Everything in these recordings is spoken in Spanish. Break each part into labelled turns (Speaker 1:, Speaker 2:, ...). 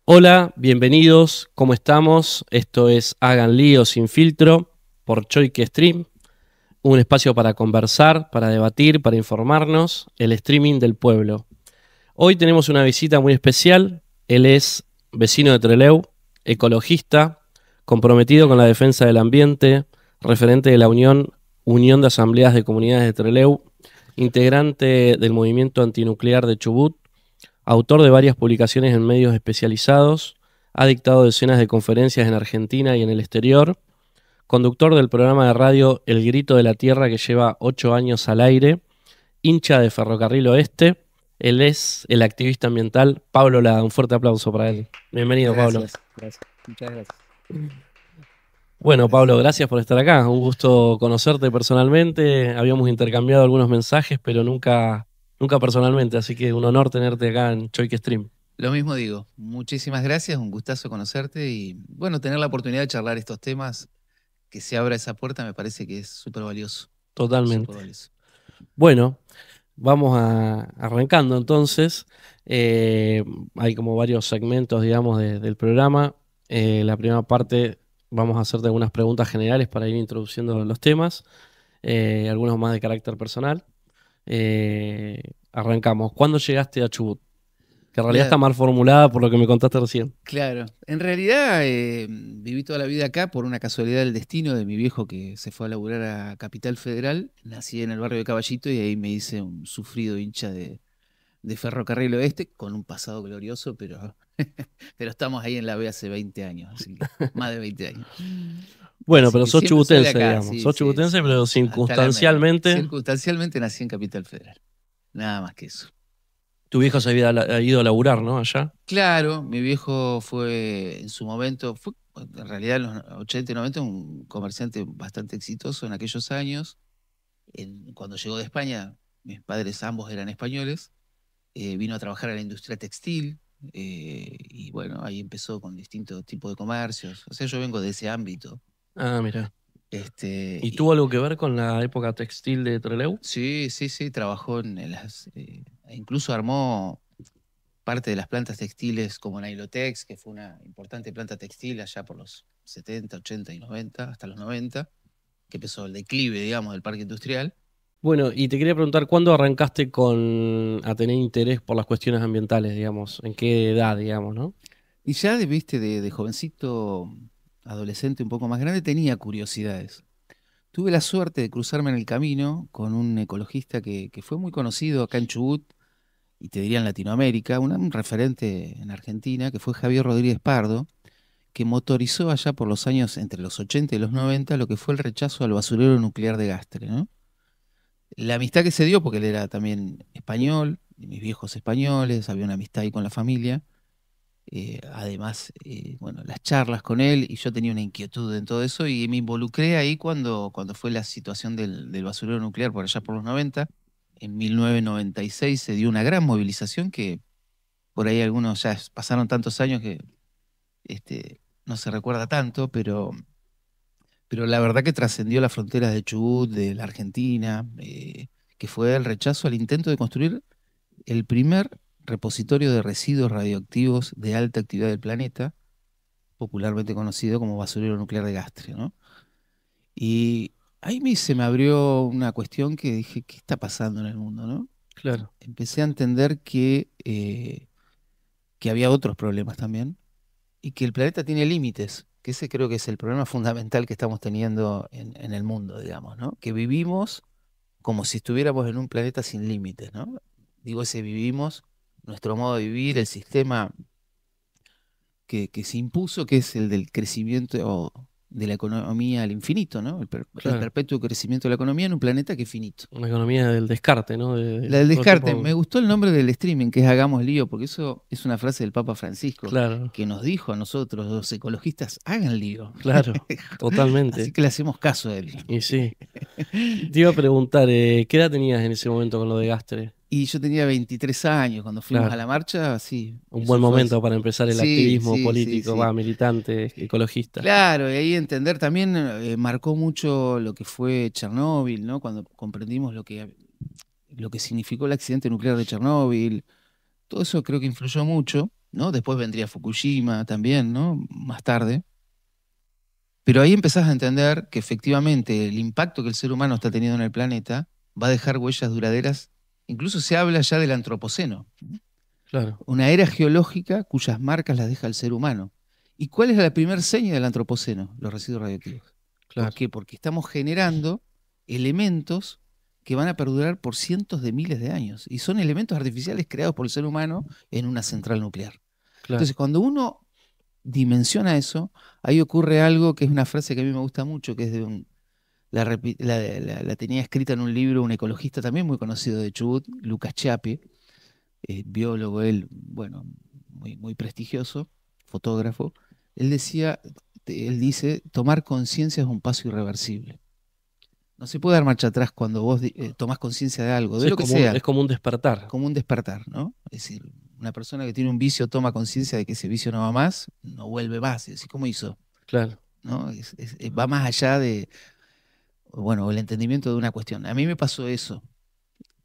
Speaker 1: Hola, bienvenidos, ¿cómo estamos? Esto es Hagan Lío sin filtro por Choique Stream, un espacio para conversar, para debatir, para informarnos, el streaming del pueblo. Hoy tenemos una visita muy especial, él es vecino de Trelew, ecologista, comprometido con la defensa del ambiente, referente de la Unión de Asambleas de Comunidades de Trelew, integrante del movimiento antinuclear de Chubut, autor de varias publicaciones en medios especializados, ha dictado decenas de conferencias en Argentina y en el exterior, conductor del programa de radio El Grito de la Tierra que lleva 8 años al aire, hincha de Ferrocarril Oeste. Él es el activista ambiental Pablo Lada. Un fuerte aplauso para él. Bienvenido, Pablo.
Speaker 2: Gracias. Muchas gracias.
Speaker 1: Bueno,
Speaker 2: Gracias.
Speaker 1: Pablo, gracias por estar acá. Un gusto conocerte personalmente. Habíamos intercambiado algunos mensajes, pero nunca personalmente, así que un honor tenerte acá en Choique Stream.
Speaker 2: Lo mismo digo, muchísimas gracias, un gustazo conocerte y bueno, tener la oportunidad de charlar estos temas, que se abra esa puerta me parece que es súper valioso, súper
Speaker 1: Totalmente.
Speaker 2: valioso.
Speaker 1: Bueno, vamos arrancando entonces. Eh, Hay como varios segmentos, digamos, del programa. La primera parte vamos a hacerte algunas preguntas generales para ir introduciendo los temas, algunos más de carácter personal. Arrancamos. ¿Cuándo llegaste a Chubut? Que en realidad está
Speaker 2: Mira,
Speaker 1: mal formulada por lo que me contaste recién.
Speaker 2: claro, en realidad viví toda la vida acá por una casualidad del destino de mi viejo que se fue a laburar a Capital Federal, nací en el barrio de Caballito y ahí me hice un sufrido hincha de Ferrocarril Oeste, con un pasado glorioso, pero estamos ahí en la B hace 20 años, así que más de 20 años.
Speaker 1: Bueno,
Speaker 2: Así
Speaker 1: pero
Speaker 2: que
Speaker 1: sos
Speaker 2: siempre soy de
Speaker 1: chubutense,
Speaker 2: acá,
Speaker 1: digamos.
Speaker 2: sí,
Speaker 1: Sos
Speaker 2: sí,
Speaker 1: chubutense, pero
Speaker 2: sí. Hasta la médula.
Speaker 1: circunstancialmente
Speaker 2: Circunstancialmente nací en Capital Federal, nada más que eso.
Speaker 1: tu viejo se ha ido a laburar, ¿no? Allá.
Speaker 2: Claro, mi viejo fue en su momento, fue en realidad en los 80 y 90 un comerciante bastante exitoso en aquellos años. Cuando llegó de España, mis padres ambos eran españoles, vino a trabajar a la industria textil y bueno, ahí empezó con distintos tipos de comercios. O sea, yo vengo de ese ámbito.
Speaker 1: Ah, mira.
Speaker 2: Este,
Speaker 1: ¿Y tuvo
Speaker 2: y
Speaker 1: algo que ver con la época textil de Trelew?
Speaker 2: sí, sí, sí, trabajó en las, incluso armó parte de las plantas textiles como Nailotex, que fue una importante planta textil allá por los 70, 80 y 90, hasta los 90, que empezó el declive, digamos, del parque industrial.
Speaker 1: Bueno, y te quería preguntar, ¿cuándo arrancaste a tener interés por las cuestiones ambientales, digamos? ¿En qué edad, digamos, no?
Speaker 2: Y ya, viste, de jovencito, adolescente un poco más grande, tenía curiosidades. Tuve la suerte de cruzarme en el camino con un ecologista que fue muy conocido acá en Chubut, y te diría en Latinoamérica, un referente en Argentina, que fue Javier Rodríguez Pardo, que motorizó allá por los años entre los 80 y los 90 lo que fue el rechazo al basurero nuclear de Gastre, ¿no? La amistad que se dio, porque él era también español, y mis viejos españoles, había una amistad ahí con la familia. Además, bueno, las charlas con él, y yo tenía una inquietud en todo eso, y me involucré ahí cuando fue la situación del basurero nuclear por allá por los 90. En 1996 se dio una gran movilización que por ahí algunos ya pasaron tantos años que no se recuerda tanto, pero la verdad que trascendió las fronteras de Chubut, de la Argentina, que fue el rechazo al intento de construir el primer repositorio de residuos radioactivos de alta actividad del planeta, popularmente conocido como basurero nuclear de Gastre, ¿no? Y ahí se me abrió una cuestión que dije, ¿qué está pasando en el mundo, no?
Speaker 1: Claro,
Speaker 2: Empecé a entender que había otros problemas también y que el planeta tiene límites, que ese creo que es el problema fundamental que estamos teniendo en el mundo, digamos, ¿no? Que vivimos como si estuviéramos en un planeta sin límites, ¿no? Digo, ese vivimos, nuestro modo de vivir, el sistema que se impuso, que es el del crecimiento de la economía al infinito, ¿no? El
Speaker 1: claro.
Speaker 2: perpetuo crecimiento de la economía en un planeta que es finito.
Speaker 1: Una economía del descarte, ¿no?
Speaker 2: La del
Speaker 1: Todo
Speaker 2: descarte,
Speaker 1: tipo.
Speaker 2: me gustó el nombre del streaming, que es Hagamos Lío, porque eso es una frase del Papa Francisco,
Speaker 1: Claro,
Speaker 2: que nos dijo a nosotros, los ecologistas, hagan lío.
Speaker 1: claro,
Speaker 2: Así
Speaker 1: totalmente.
Speaker 2: que le hacemos caso a él.
Speaker 1: Y sí. Te iba a preguntar, ¿qué edad tenías en ese momento con lo de Gastre?
Speaker 2: Y yo tenía 23 años, cuando fuimos a
Speaker 1: Claro.
Speaker 2: la marcha, sí,
Speaker 1: Un buen
Speaker 2: eso fue
Speaker 1: momento para empezar el
Speaker 2: sí,
Speaker 1: activismo
Speaker 2: sí, sí,
Speaker 1: político,
Speaker 2: sí.
Speaker 1: militante, ecologista.
Speaker 2: Claro, y ahí entender también marcó mucho lo que fue Chernóbil, ¿no? Cuando comprendimos lo que significó el accidente nuclear de Chernóbil, todo eso creo que influyó mucho. ¿no? Después vendría Fukushima también, ¿no? Más tarde. Pero ahí empezás a entender que efectivamente el impacto que el ser humano está teniendo en el planeta va a dejar huellas duraderas. Incluso se habla ya del antropoceno,
Speaker 1: Claro,
Speaker 2: una era geológica cuyas marcas las deja el ser humano. ¿Y cuál es la primera seña del antropoceno? Los residuos radioactivos. ¿Por
Speaker 1: claro,
Speaker 2: qué? Porque estamos generando elementos que van a perdurar por cientos de miles de años. Y son elementos artificiales creados por el ser humano en una central nuclear.
Speaker 1: claro.
Speaker 2: Entonces, cuando uno dimensiona eso, ahí ocurre algo que es una frase que a mí me gusta mucho, que es de un, la tenía escrita en un libro un ecologista también muy conocido de Chubut, Lucas Chiapi, biólogo él, bueno, muy prestigioso, fotógrafo. Él decía, él dice, tomar conciencia es un paso irreversible. No se puede dar marcha atrás cuando vos tomás conciencia de algo, de
Speaker 1: Sí,
Speaker 2: lo que
Speaker 1: es
Speaker 2: sea,
Speaker 1: como un despertar.
Speaker 2: como un despertar, ¿no? Es decir, una persona que tiene un vicio toma conciencia de que ese vicio no va más, no vuelve más. Y decir, ¿cómo hizo?
Speaker 1: Claro,
Speaker 2: ¿No? Va más allá de, bueno, el entendimiento de una cuestión. A mí me pasó eso,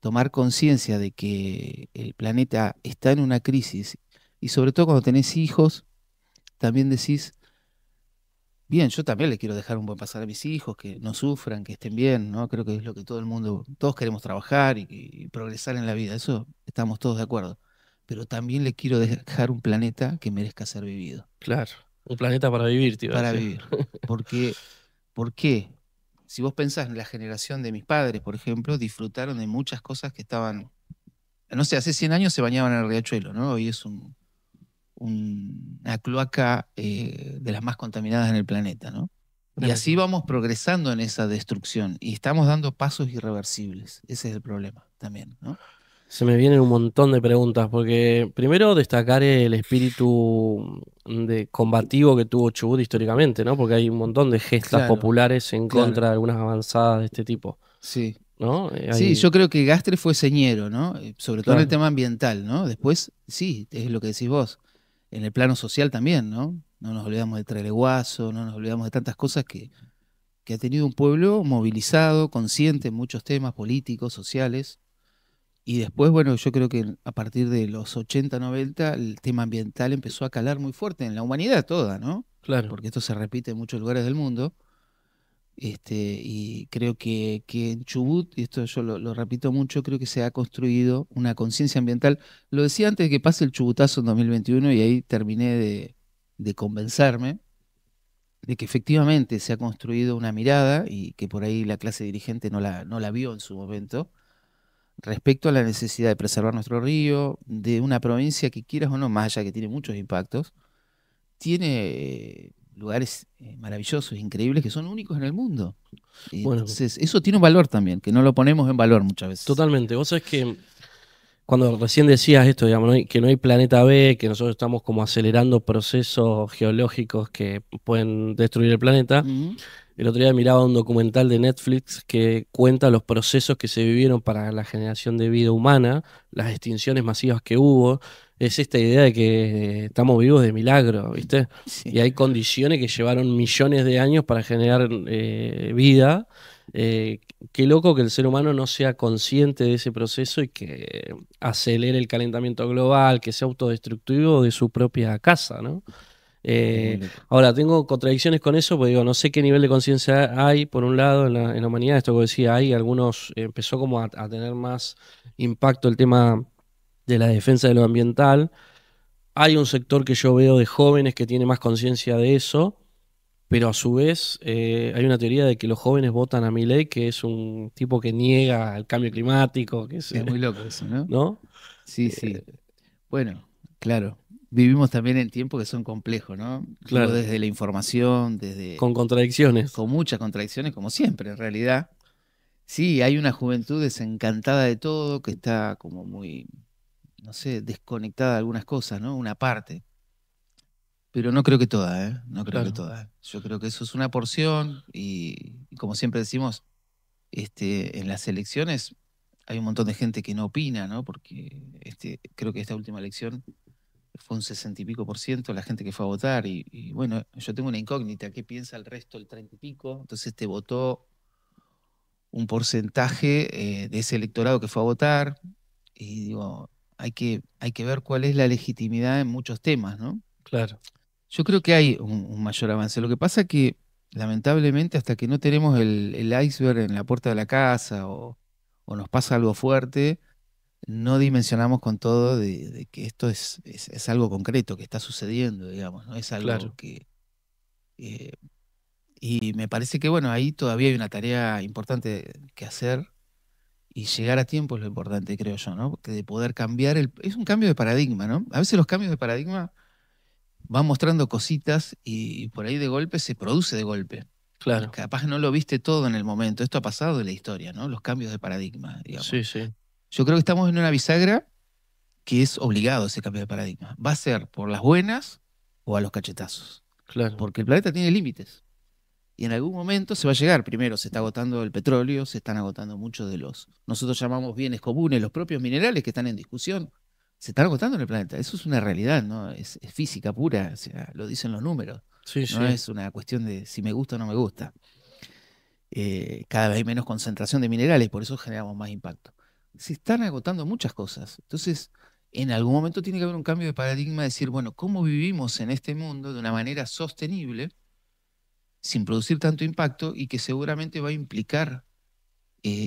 Speaker 2: tomar conciencia de que el planeta está en una crisis y sobre todo cuando tenés hijos, también decís, bien, yo también le quiero dejar un buen pasar a mis hijos, que no sufran, que estén bien, ¿no? Creo que es lo que todo el mundo, todos queremos trabajar y progresar en la vida, eso estamos todos de acuerdo. Pero también le quiero dejar un planeta que merezca ser vivido,
Speaker 1: claro. Un planeta para vivir, te iba a
Speaker 2: para
Speaker 1: decir.
Speaker 2: vivir. Porque, ¿por qué? Si vos pensás en la generación de mis padres, por ejemplo, disfrutaron de muchas cosas que estaban, no sé, hace 100 años se bañaban en el riachuelo, ¿no? Hoy es una cloaca de las más contaminadas en el planeta, ¿no? Y así
Speaker 1: Tremendo.
Speaker 2: vamos progresando en esa destrucción y estamos dando pasos irreversibles. Ese es el problema también, ¿no?
Speaker 1: Se me vienen un montón de preguntas, porque primero destacar el espíritu de combativo que tuvo Chubut históricamente, ¿no? Porque hay un montón de gestas
Speaker 2: Claro,
Speaker 1: populares en
Speaker 2: claro,
Speaker 1: contra de algunas avanzadas de este tipo,
Speaker 2: sí.
Speaker 1: ¿no?
Speaker 2: Sí, yo creo que Gastre fue señero, ¿no? Sobre todo en el
Speaker 1: Claro,
Speaker 2: tema ambiental, ¿no? Después, sí, es lo que decís vos. En el plano social también, ¿no? No nos olvidamos de Treleguazo, no nos olvidamos de tantas cosas que ha tenido un pueblo movilizado, consciente en muchos temas políticos, sociales. Y después, bueno, yo creo que a partir de los 80 90 el tema ambiental empezó a calar muy fuerte en la humanidad toda, ¿no?
Speaker 1: claro.
Speaker 2: Porque esto se repite en muchos lugares del mundo. Y creo que en Chubut, y esto yo lo repito mucho, creo que se ha construido una conciencia ambiental. Lo decía antes de que pase el chubutazo en 2021 y ahí terminé de convencerme de que efectivamente se ha construido una mirada y que por ahí la clase dirigente no la vio en su momento respecto a la necesidad de preservar nuestro río, de una provincia que quieras o no, más allá que tiene muchos impactos, tiene lugares maravillosos, increíbles, que son únicos en el mundo.
Speaker 1: Bueno,
Speaker 2: Entonces, eso tiene un valor también, que no lo ponemos en valor muchas veces.
Speaker 1: totalmente. Vos sabés que cuando recién decías esto, digamos, que no hay planeta B, que nosotros estamos como acelerando procesos geológicos que pueden destruir el planeta.
Speaker 2: Ujú.
Speaker 1: El otro día miraba un documental de Netflix que cuenta los procesos que se vivieron para la generación de vida humana, las extinciones masivas que hubo. Es esta idea de que estamos vivos de milagro, ¿viste?
Speaker 2: Sí,
Speaker 1: Y hay condiciones que llevaron millones de años para generar vida. Eh, Qué loco que el ser humano no sea consciente de ese proceso y que acelere el calentamiento global, que sea autodestructivo de su propia casa, ¿no?
Speaker 2: es muy
Speaker 1: Eh,
Speaker 2: loco.
Speaker 1: Ahora, tengo contradicciones con eso, porque digo, no sé qué nivel de conciencia hay, por un lado, en la humanidad, esto que decía, hay algunos, empezó como a tener más impacto el tema de la defensa de lo ambiental. Hay un sector que yo veo de jóvenes que tiene más conciencia de eso, pero a su vez hay una teoría de que los jóvenes votan a Milei, que es un tipo que niega el cambio climático, que es,
Speaker 2: Es muy loco eso, ¿no?
Speaker 1: ¿no?
Speaker 2: Sí, sí. Bueno, claro. Vivimos también en tiempos que son complejos, ¿no? Digo,
Speaker 1: Claro,
Speaker 2: desde la información, desde
Speaker 1: con contradicciones.
Speaker 2: con muchas contradicciones, como siempre, en realidad. Sí, hay una juventud desencantada de todo, que está como muy, no sé, desconectada de algunas cosas, ¿no? Una parte. Pero no creo que toda, ¿eh? No creo que
Speaker 1: Claro,
Speaker 2: toda. Yo creo que eso es una porción y como siempre decimos, en las elecciones hay un montón de gente que no opina, ¿no? Porque creo que esta última elección fue un 60 y pico por ciento la gente que fue a votar y bueno, yo tengo una incógnita, ¿qué piensa el resto, el 30 y pico? Entonces te votó un porcentaje de ese electorado que fue a votar y digo, hay que ver cuál es la legitimidad en muchos temas, ¿no?
Speaker 1: Claro,
Speaker 2: Yo creo que hay un mayor avance. Lo que pasa que, lamentablemente, hasta que no tenemos el iceberg en la puerta de la casa o nos pasa algo fuerte, no dimensionamos con todo de que esto es algo concreto, que está sucediendo, digamos, no es algo
Speaker 1: claro.
Speaker 2: que... eh, y me parece que, bueno, ahí todavía hay una tarea importante que hacer y llegar a tiempo es lo importante, creo yo, ¿no? Porque de poder cambiar es un cambio de paradigma, ¿no? A veces los cambios de paradigma van mostrando cositas y por ahí de golpe se produce de golpe.
Speaker 1: Claro,
Speaker 2: Capaz no lo viste todo en el momento. Esto ha pasado en la historia, ¿no? Los cambios de paradigma, digamos.
Speaker 1: sí, sí,
Speaker 2: Yo creo que estamos en una bisagra que es obligado ese cambio de paradigma. Va a ser por las buenas o a los cachetazos.
Speaker 1: claro,
Speaker 2: Porque el planeta tiene límites. Y en algún momento se va a llegar. Primero, se está agotando el petróleo, se están agotando muchos de nosotros llamamos bienes comunes, los propios minerales que están en discusión. Se están agotando en el planeta. Eso es una realidad, ¿no? Es física pura, o sea, lo dicen los números.
Speaker 1: sí,
Speaker 2: No
Speaker 1: sí,
Speaker 2: es una cuestión de si me gusta o no me gusta. Cada vez hay menos concentración de minerales, por eso generamos más impacto. Se están agotando muchas cosas. Entonces, en algún momento tiene que haber un cambio de paradigma, decir, bueno, ¿cómo vivimos en este mundo de una manera sostenible, sin producir tanto impacto y que seguramente va a implicar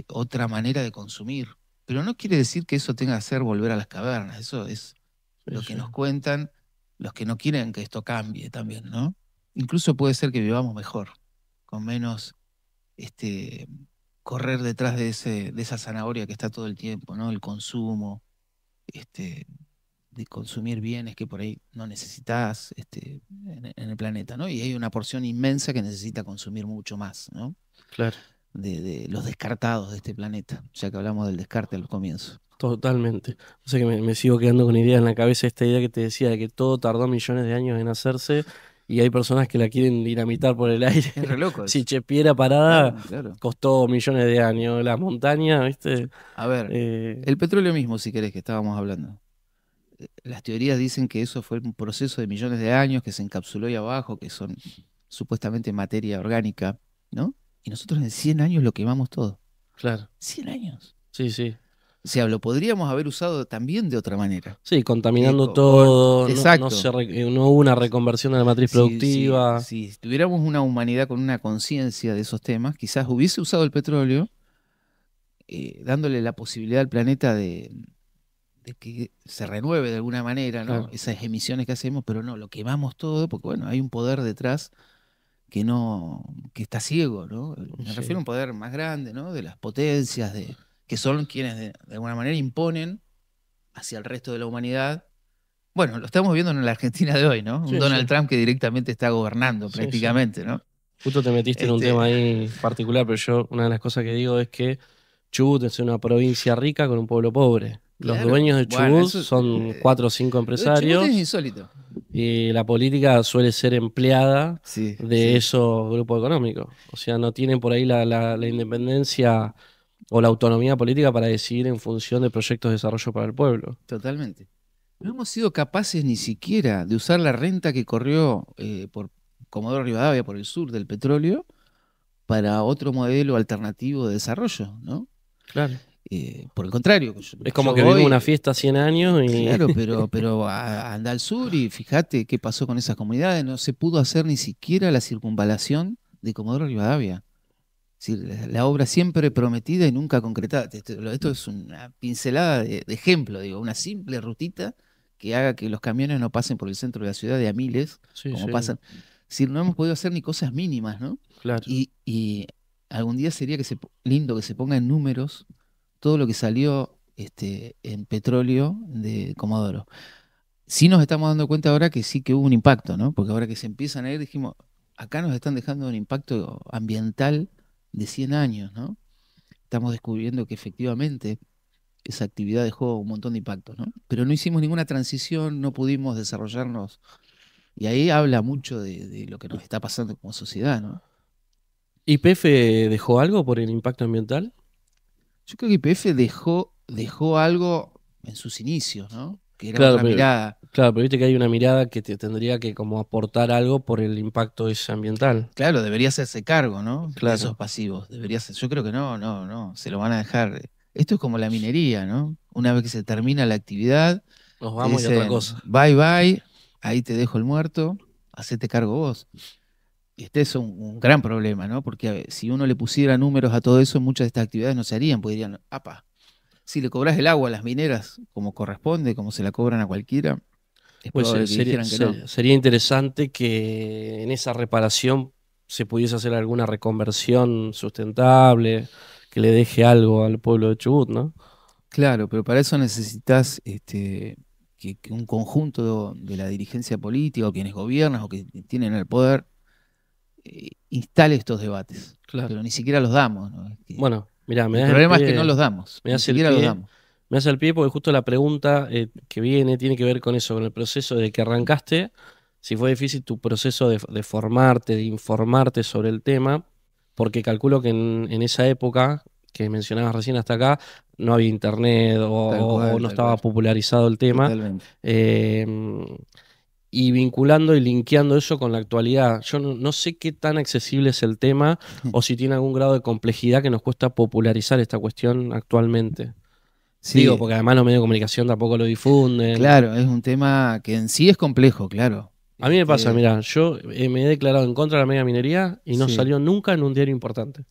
Speaker 2: otra manera de consumir? Pero no quiere decir que eso tenga que hacer volver a las cavernas. Eso es
Speaker 1: sí,
Speaker 2: lo que
Speaker 1: sí.
Speaker 2: nos cuentan los que no quieren que esto cambie también, ¿no? Incluso puede ser que vivamos mejor, con menos este, correr detrás de esa zanahoria que está todo el tiempo, ¿no? El consumo, este, de consumir bienes que por ahí no necesitas en el planeta, ¿no? Y hay una porción inmensa que necesita consumir mucho más, ¿no?
Speaker 1: Claro,
Speaker 2: De los descartados de este planeta, ya que hablamos del descarte al comienzo.
Speaker 1: totalmente. O sea que me sigo quedando con idea en la cabeza, esta idea que te decía de que todo tardó millones de años en hacerse y hay personas que la quieren dinamitar por el aire.
Speaker 2: Es re loco
Speaker 1: Si
Speaker 2: eso.
Speaker 1: Chepiera parada
Speaker 2: Claro, claro.
Speaker 1: costó millones de años, las montañas, ¿viste?
Speaker 2: A ver,
Speaker 1: Eh,
Speaker 2: el petróleo mismo, si querés, que estábamos hablando. Las teorías dicen que eso fue un proceso de millones de años que se encapsuló ahí abajo, que son supuestamente materia orgánica, ¿no? Y nosotros en 100 años lo quemamos todo.
Speaker 1: claro,
Speaker 2: 100 años.
Speaker 1: sí, sí.
Speaker 2: O sea, lo podríamos haber usado también de otra manera.
Speaker 1: Sí, contaminando
Speaker 2: Con,
Speaker 1: todo, no,
Speaker 2: exacto.
Speaker 1: no hubo una reconversión de la matriz productiva.
Speaker 2: Si tuviéramos una humanidad con una conciencia de esos temas, quizás hubiese usado el petróleo, dándole la posibilidad al planeta de que se renueve de alguna manera, ¿no?
Speaker 1: Claro,
Speaker 2: Esas emisiones que hacemos, pero no, lo quemamos todo porque, bueno, hay un poder detrás que no, que está ciego, ¿no? Me refiero a
Speaker 1: sí,
Speaker 2: un poder más grande, ¿no? De las potencias, que son quienes de alguna manera imponen hacia el resto de la humanidad. Bueno, lo estamos viendo en la Argentina de hoy, ¿no? Un
Speaker 1: sí,
Speaker 2: Donald
Speaker 1: sí,
Speaker 2: Trump que directamente está gobernando
Speaker 1: sí, sí.
Speaker 2: prácticamente, ¿no?
Speaker 1: Justo te metiste en un
Speaker 2: Este,
Speaker 1: tema ahí particular, pero yo una de las cosas que digo es que Chubut es una provincia rica con un pueblo pobre. Los
Speaker 2: claro,
Speaker 1: dueños de
Speaker 2: bueno,
Speaker 1: Chubut
Speaker 2: eso,
Speaker 1: son cuatro o cinco
Speaker 2: lo de Chubut es
Speaker 1: empresarios
Speaker 2: insólito.
Speaker 1: y la política suele ser empleada
Speaker 2: Sí,
Speaker 1: de
Speaker 2: sí,
Speaker 1: esos grupos económicos. O sea, no tienen por ahí la independencia o la autonomía política para decidir en función de proyectos de desarrollo para el pueblo.
Speaker 2: totalmente. No hemos sido capaces ni siquiera de usar la renta que corrió por Comodoro Rivadavia, por el sur del petróleo, para otro modelo alternativo de desarrollo, ¿no?
Speaker 1: Claro.
Speaker 2: Por el contrario,
Speaker 1: Es como
Speaker 2: yo
Speaker 1: que vivimos una
Speaker 2: voy,
Speaker 1: fiesta 100 años y
Speaker 2: claro, pero anda al sur y fíjate qué pasó con esas comunidades. No se pudo hacer ni siquiera la circunvalación de Comodoro Rivadavia. Es decir, la obra siempre prometida y nunca concretada. Esto es una pincelada de ejemplo, digo, una simple rutita que haga que los camiones no pasen por el centro de la ciudad de a miles,
Speaker 1: sí,
Speaker 2: como
Speaker 1: sí,
Speaker 2: pasan. Es decir, no hemos podido hacer ni cosas mínimas, ¿no?
Speaker 1: claro.
Speaker 2: Y algún día sería lindo que se ponga en números todo lo que salió en petróleo de Comodoro. Sí nos estamos dando cuenta ahora que sí que hubo un impacto, ¿no? Porque ahora que se empiezan a ir, dijimos, acá nos están dejando un impacto ambiental de 100 años, ¿no? Estamos descubriendo que efectivamente esa actividad dejó un montón de impactos, ¿no? Pero no hicimos ninguna transición, no pudimos desarrollarnos. Y ahí habla mucho de lo que nos está pasando como sociedad, ¿no?
Speaker 1: ¿YPF dejó algo por el impacto ambiental?
Speaker 2: Yo creo que YPF dejó algo en sus inicios, ¿no? Que era
Speaker 1: Claro,
Speaker 2: otra
Speaker 1: pero,
Speaker 2: mirada.
Speaker 1: claro, pero viste que hay una mirada que te tendría que como aportar algo por el impacto ese ambiental.
Speaker 2: Claro, debería hacerse cargo, ¿no? De esos
Speaker 1: Claro,
Speaker 2: pasivos. Debería ser. Yo creo que no, no, no. Se lo van a dejar. Esto es como la minería, ¿no? Una vez que se termina la actividad,
Speaker 1: Nos
Speaker 2: te
Speaker 1: vamos y otra
Speaker 2: dicen,
Speaker 1: cosa.
Speaker 2: bye bye, ahí te dejo el muerto, hacete cargo vos. Y este es un gran problema, ¿no? Porque si uno le pusiera números a todo eso, muchas de estas actividades no se harían, porque dirían, apa, si le cobras el agua a las mineras como corresponde, como se la cobran a cualquiera, es
Speaker 1: Pues
Speaker 2: probable que dijeran que no.
Speaker 1: sería interesante que en esa reparación se pudiese hacer alguna reconversión sustentable, que le deje algo al pueblo de Chubut, ¿no?
Speaker 2: Claro, pero para eso necesitas que un conjunto de la dirigencia política o quienes gobiernan o que tienen el poder instale estos debates.
Speaker 1: Claro.
Speaker 2: Pero ni siquiera los damos, ¿no?
Speaker 1: Bueno, mira,
Speaker 2: El problema es que no los damos,
Speaker 1: me
Speaker 2: ni
Speaker 1: das el
Speaker 2: siquiera los
Speaker 1: pie,
Speaker 2: damos.
Speaker 1: me das el pie porque justo la pregunta que viene tiene que ver con eso, con el proceso de que arrancaste, si fue difícil tu proceso de formarte, de informarte sobre el tema, porque calculo que en esa época que mencionabas recién hasta acá, no había internet o no
Speaker 2: Tal
Speaker 1: estaba
Speaker 2: cual,
Speaker 1: popularizado el tema.
Speaker 2: totalmente.
Speaker 1: eh, y vinculando y linkeando eso con la actualidad. Yo no sé qué tan accesible es el tema o si tiene algún grado de complejidad que nos cuesta popularizar esta cuestión actualmente. Digo,
Speaker 2: Sí,
Speaker 1: porque además los medios de comunicación tampoco lo difunden.
Speaker 2: claro, es un tema que en sí es complejo, claro.
Speaker 1: A mí me pasa,
Speaker 2: Este,
Speaker 1: mira, yo me he declarado en contra de la mega minería y no
Speaker 2: sí,
Speaker 1: salió nunca en un diario importante.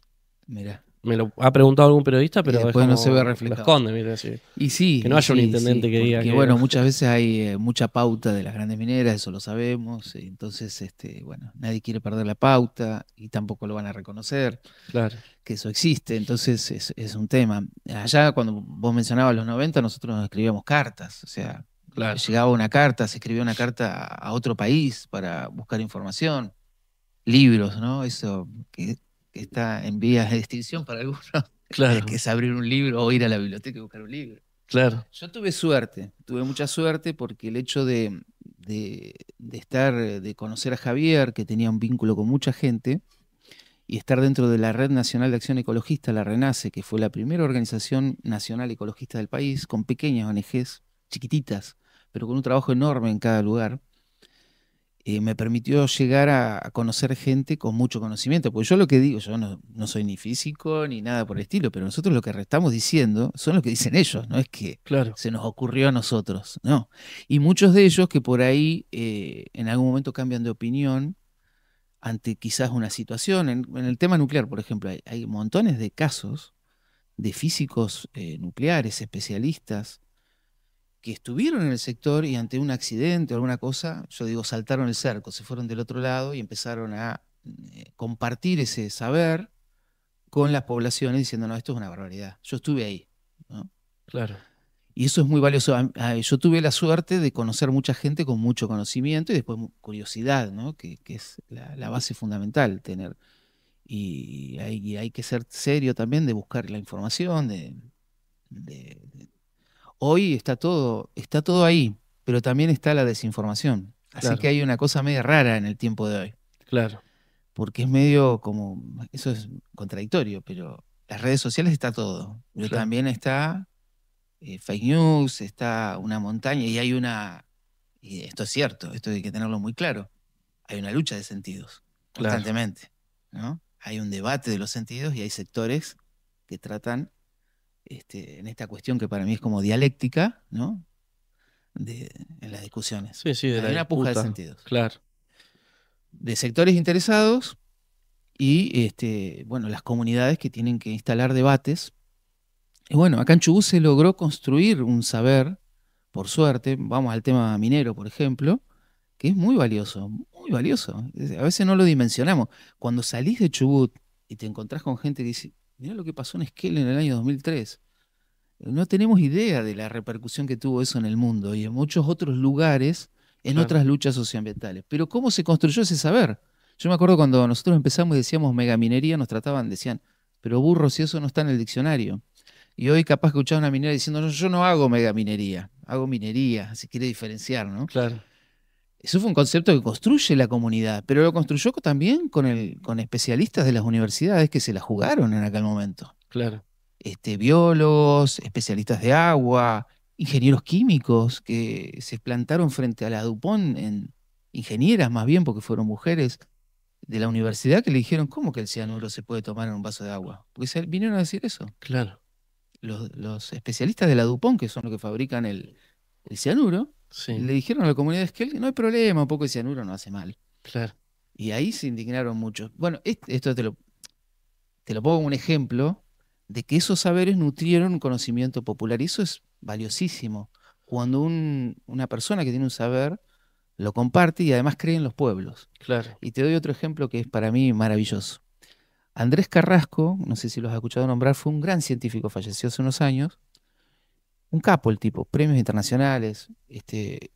Speaker 2: mira.
Speaker 1: Me lo ha preguntado algún periodista,
Speaker 2: Y
Speaker 1: pero es
Speaker 2: después no se ve
Speaker 1: como lo
Speaker 2: reflejado.
Speaker 1: esconde, ¿viste? Así. Que no
Speaker 2: Y
Speaker 1: haya un
Speaker 2: sí,
Speaker 1: intendente
Speaker 2: sí,
Speaker 1: que diga
Speaker 2: porque
Speaker 1: que.
Speaker 2: bueno, muchas veces hay mucha pauta de las grandes mineras, eso lo sabemos, entonces, bueno, nadie quiere perder la pauta y tampoco lo van a reconocer,
Speaker 1: Claro,
Speaker 2: que eso existe, entonces es un tema. Allá cuando vos mencionabas los 90 nosotros nos escribíamos cartas, o sea,
Speaker 1: claro,
Speaker 2: llegaba una carta, se escribía una carta a otro país para buscar información, libros, ¿no? Eso que está en vías de extinción para algunos, que
Speaker 1: claro,
Speaker 2: es abrir un libro o ir a la biblioteca y buscar un libro.
Speaker 1: claro,
Speaker 2: Yo tuve suerte, tuve mucha suerte porque el hecho de estar, de conocer a Javier, que tenía un vínculo con mucha gente, y estar dentro de la Red Nacional de Acción Ecologista, la RENACE, que fue la primera organización nacional ecologista del país, con pequeñas ONGs, chiquititas, pero con un trabajo enorme en cada lugar, me permitió llegar a conocer gente con mucho conocimiento. Porque yo lo que digo, yo no soy ni físico ni nada por el estilo, pero nosotros lo que estamos diciendo son lo que dicen ellos, no es que
Speaker 1: claro,
Speaker 2: se nos ocurrió a nosotros, no. Y muchos de ellos que por ahí en algún momento cambian de opinión ante quizás una situación. En el tema nuclear, por ejemplo, hay montones de casos de físicos nucleares, especialistas, que estuvieron en el sector y ante un accidente o alguna cosa, yo digo, saltaron el cerco, se fueron del otro lado y empezaron a compartir ese saber con las poblaciones diciendo, no, esto es una barbaridad. Yo estuve ahí, ¿no?
Speaker 1: claro,
Speaker 2: Y eso es muy valioso. Yo tuve la suerte de conocer mucha gente con mucho conocimiento y después curiosidad, ¿no? Que es la base fundamental tener. Y hay que ser serio también de buscar la información, de, hoy está todo ahí, pero también está la desinformación. Así que
Speaker 1: claro,
Speaker 2: hay una cosa media rara en el tiempo de hoy,
Speaker 1: claro,
Speaker 2: porque es medio como, eso es contradictorio, pero las redes sociales está todo, pero
Speaker 1: claro,
Speaker 2: también está fake news, está una montaña y hay y esto es cierto, esto hay que tenerlo muy claro, hay una lucha de sentidos
Speaker 1: claro.
Speaker 2: constantemente, ¿no? Hay un debate de los sentidos y hay sectores que tratan en esta cuestión que para mí es como dialéctica, ¿no? En las discusiones.
Speaker 1: Sí, sí, de la
Speaker 2: Hay una puja de
Speaker 1: disputa,
Speaker 2: sentidos.
Speaker 1: claro.
Speaker 2: De sectores interesados y bueno, las comunidades que tienen que instalar debates. Y bueno, acá en Chubut se logró construir un saber, por suerte, vamos al tema minero, por ejemplo, que es muy valioso, muy valioso. A veces no lo dimensionamos. Cuando salís de Chubut y te encontrás con gente que dice, mirá lo que pasó en Esquel en el año 2003. No tenemos idea de la repercusión que tuvo eso en el mundo y en muchos otros lugares, en
Speaker 1: Claro,
Speaker 2: otras luchas socioambientales. Pero ¿cómo se construyó ese saber? Yo me acuerdo cuando nosotros empezamos y decíamos megaminería, nos trataban, decían, pero burro, si eso no está en el diccionario. Y hoy capaz que escuchaba una minera diciendo, no, yo no hago megaminería, hago minería, si quiere diferenciar, ¿no?
Speaker 1: claro,
Speaker 2: Eso fue un concepto que construye la comunidad, pero lo construyó también con especialistas de las universidades que se la jugaron en aquel momento.
Speaker 1: claro,
Speaker 2: Biólogos, especialistas de agua, ingenieros químicos que se plantaron frente a la DuPont, ingenieras más bien, porque fueron mujeres de la universidad que le dijeron, ¿cómo que el cianuro se puede tomar en un vaso de agua? Porque vinieron a decir eso.
Speaker 1: claro.
Speaker 2: los especialistas de la DuPont, que son los que fabrican el cianuro,
Speaker 1: Sí,
Speaker 2: le dijeron a la comunidad de Esquel que no hay problema, un poco de cianuro no hace mal.
Speaker 1: claro,
Speaker 2: Y ahí se indignaron muchos. Bueno, esto te lo pongo como un ejemplo de que esos saberes nutrieron un conocimiento popular. Y eso es valiosísimo. Cuando una persona que tiene un saber lo comparte y además cree en los pueblos.
Speaker 1: claro.
Speaker 2: Y te doy otro ejemplo que es para mí maravilloso. Andrés Carrasco, no sé si los has escuchado nombrar, fue un gran científico, falleció hace unos años, un capo el tipo, premios internacionales.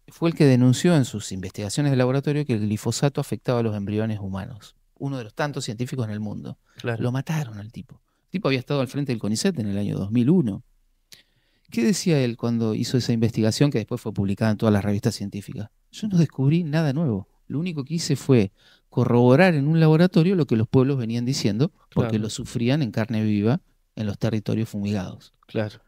Speaker 2: Fue el que denunció en sus investigaciones de laboratorio que el glifosato afectaba a los embriones humanos. Uno de los tantos científicos en el mundo.
Speaker 1: Claro.
Speaker 2: Lo mataron al tipo. El tipo había estado al frente del CONICET en el año 2001. ¿Qué decía él cuando hizo esa investigación que después fue publicada en todas las revistas científicas? Yo no descubrí nada nuevo. Lo único que hice fue corroborar en un laboratorio lo que los pueblos venían diciendo, porque
Speaker 1: Claro,
Speaker 2: lo sufrían en carne viva en los territorios fumigados.
Speaker 1: claro.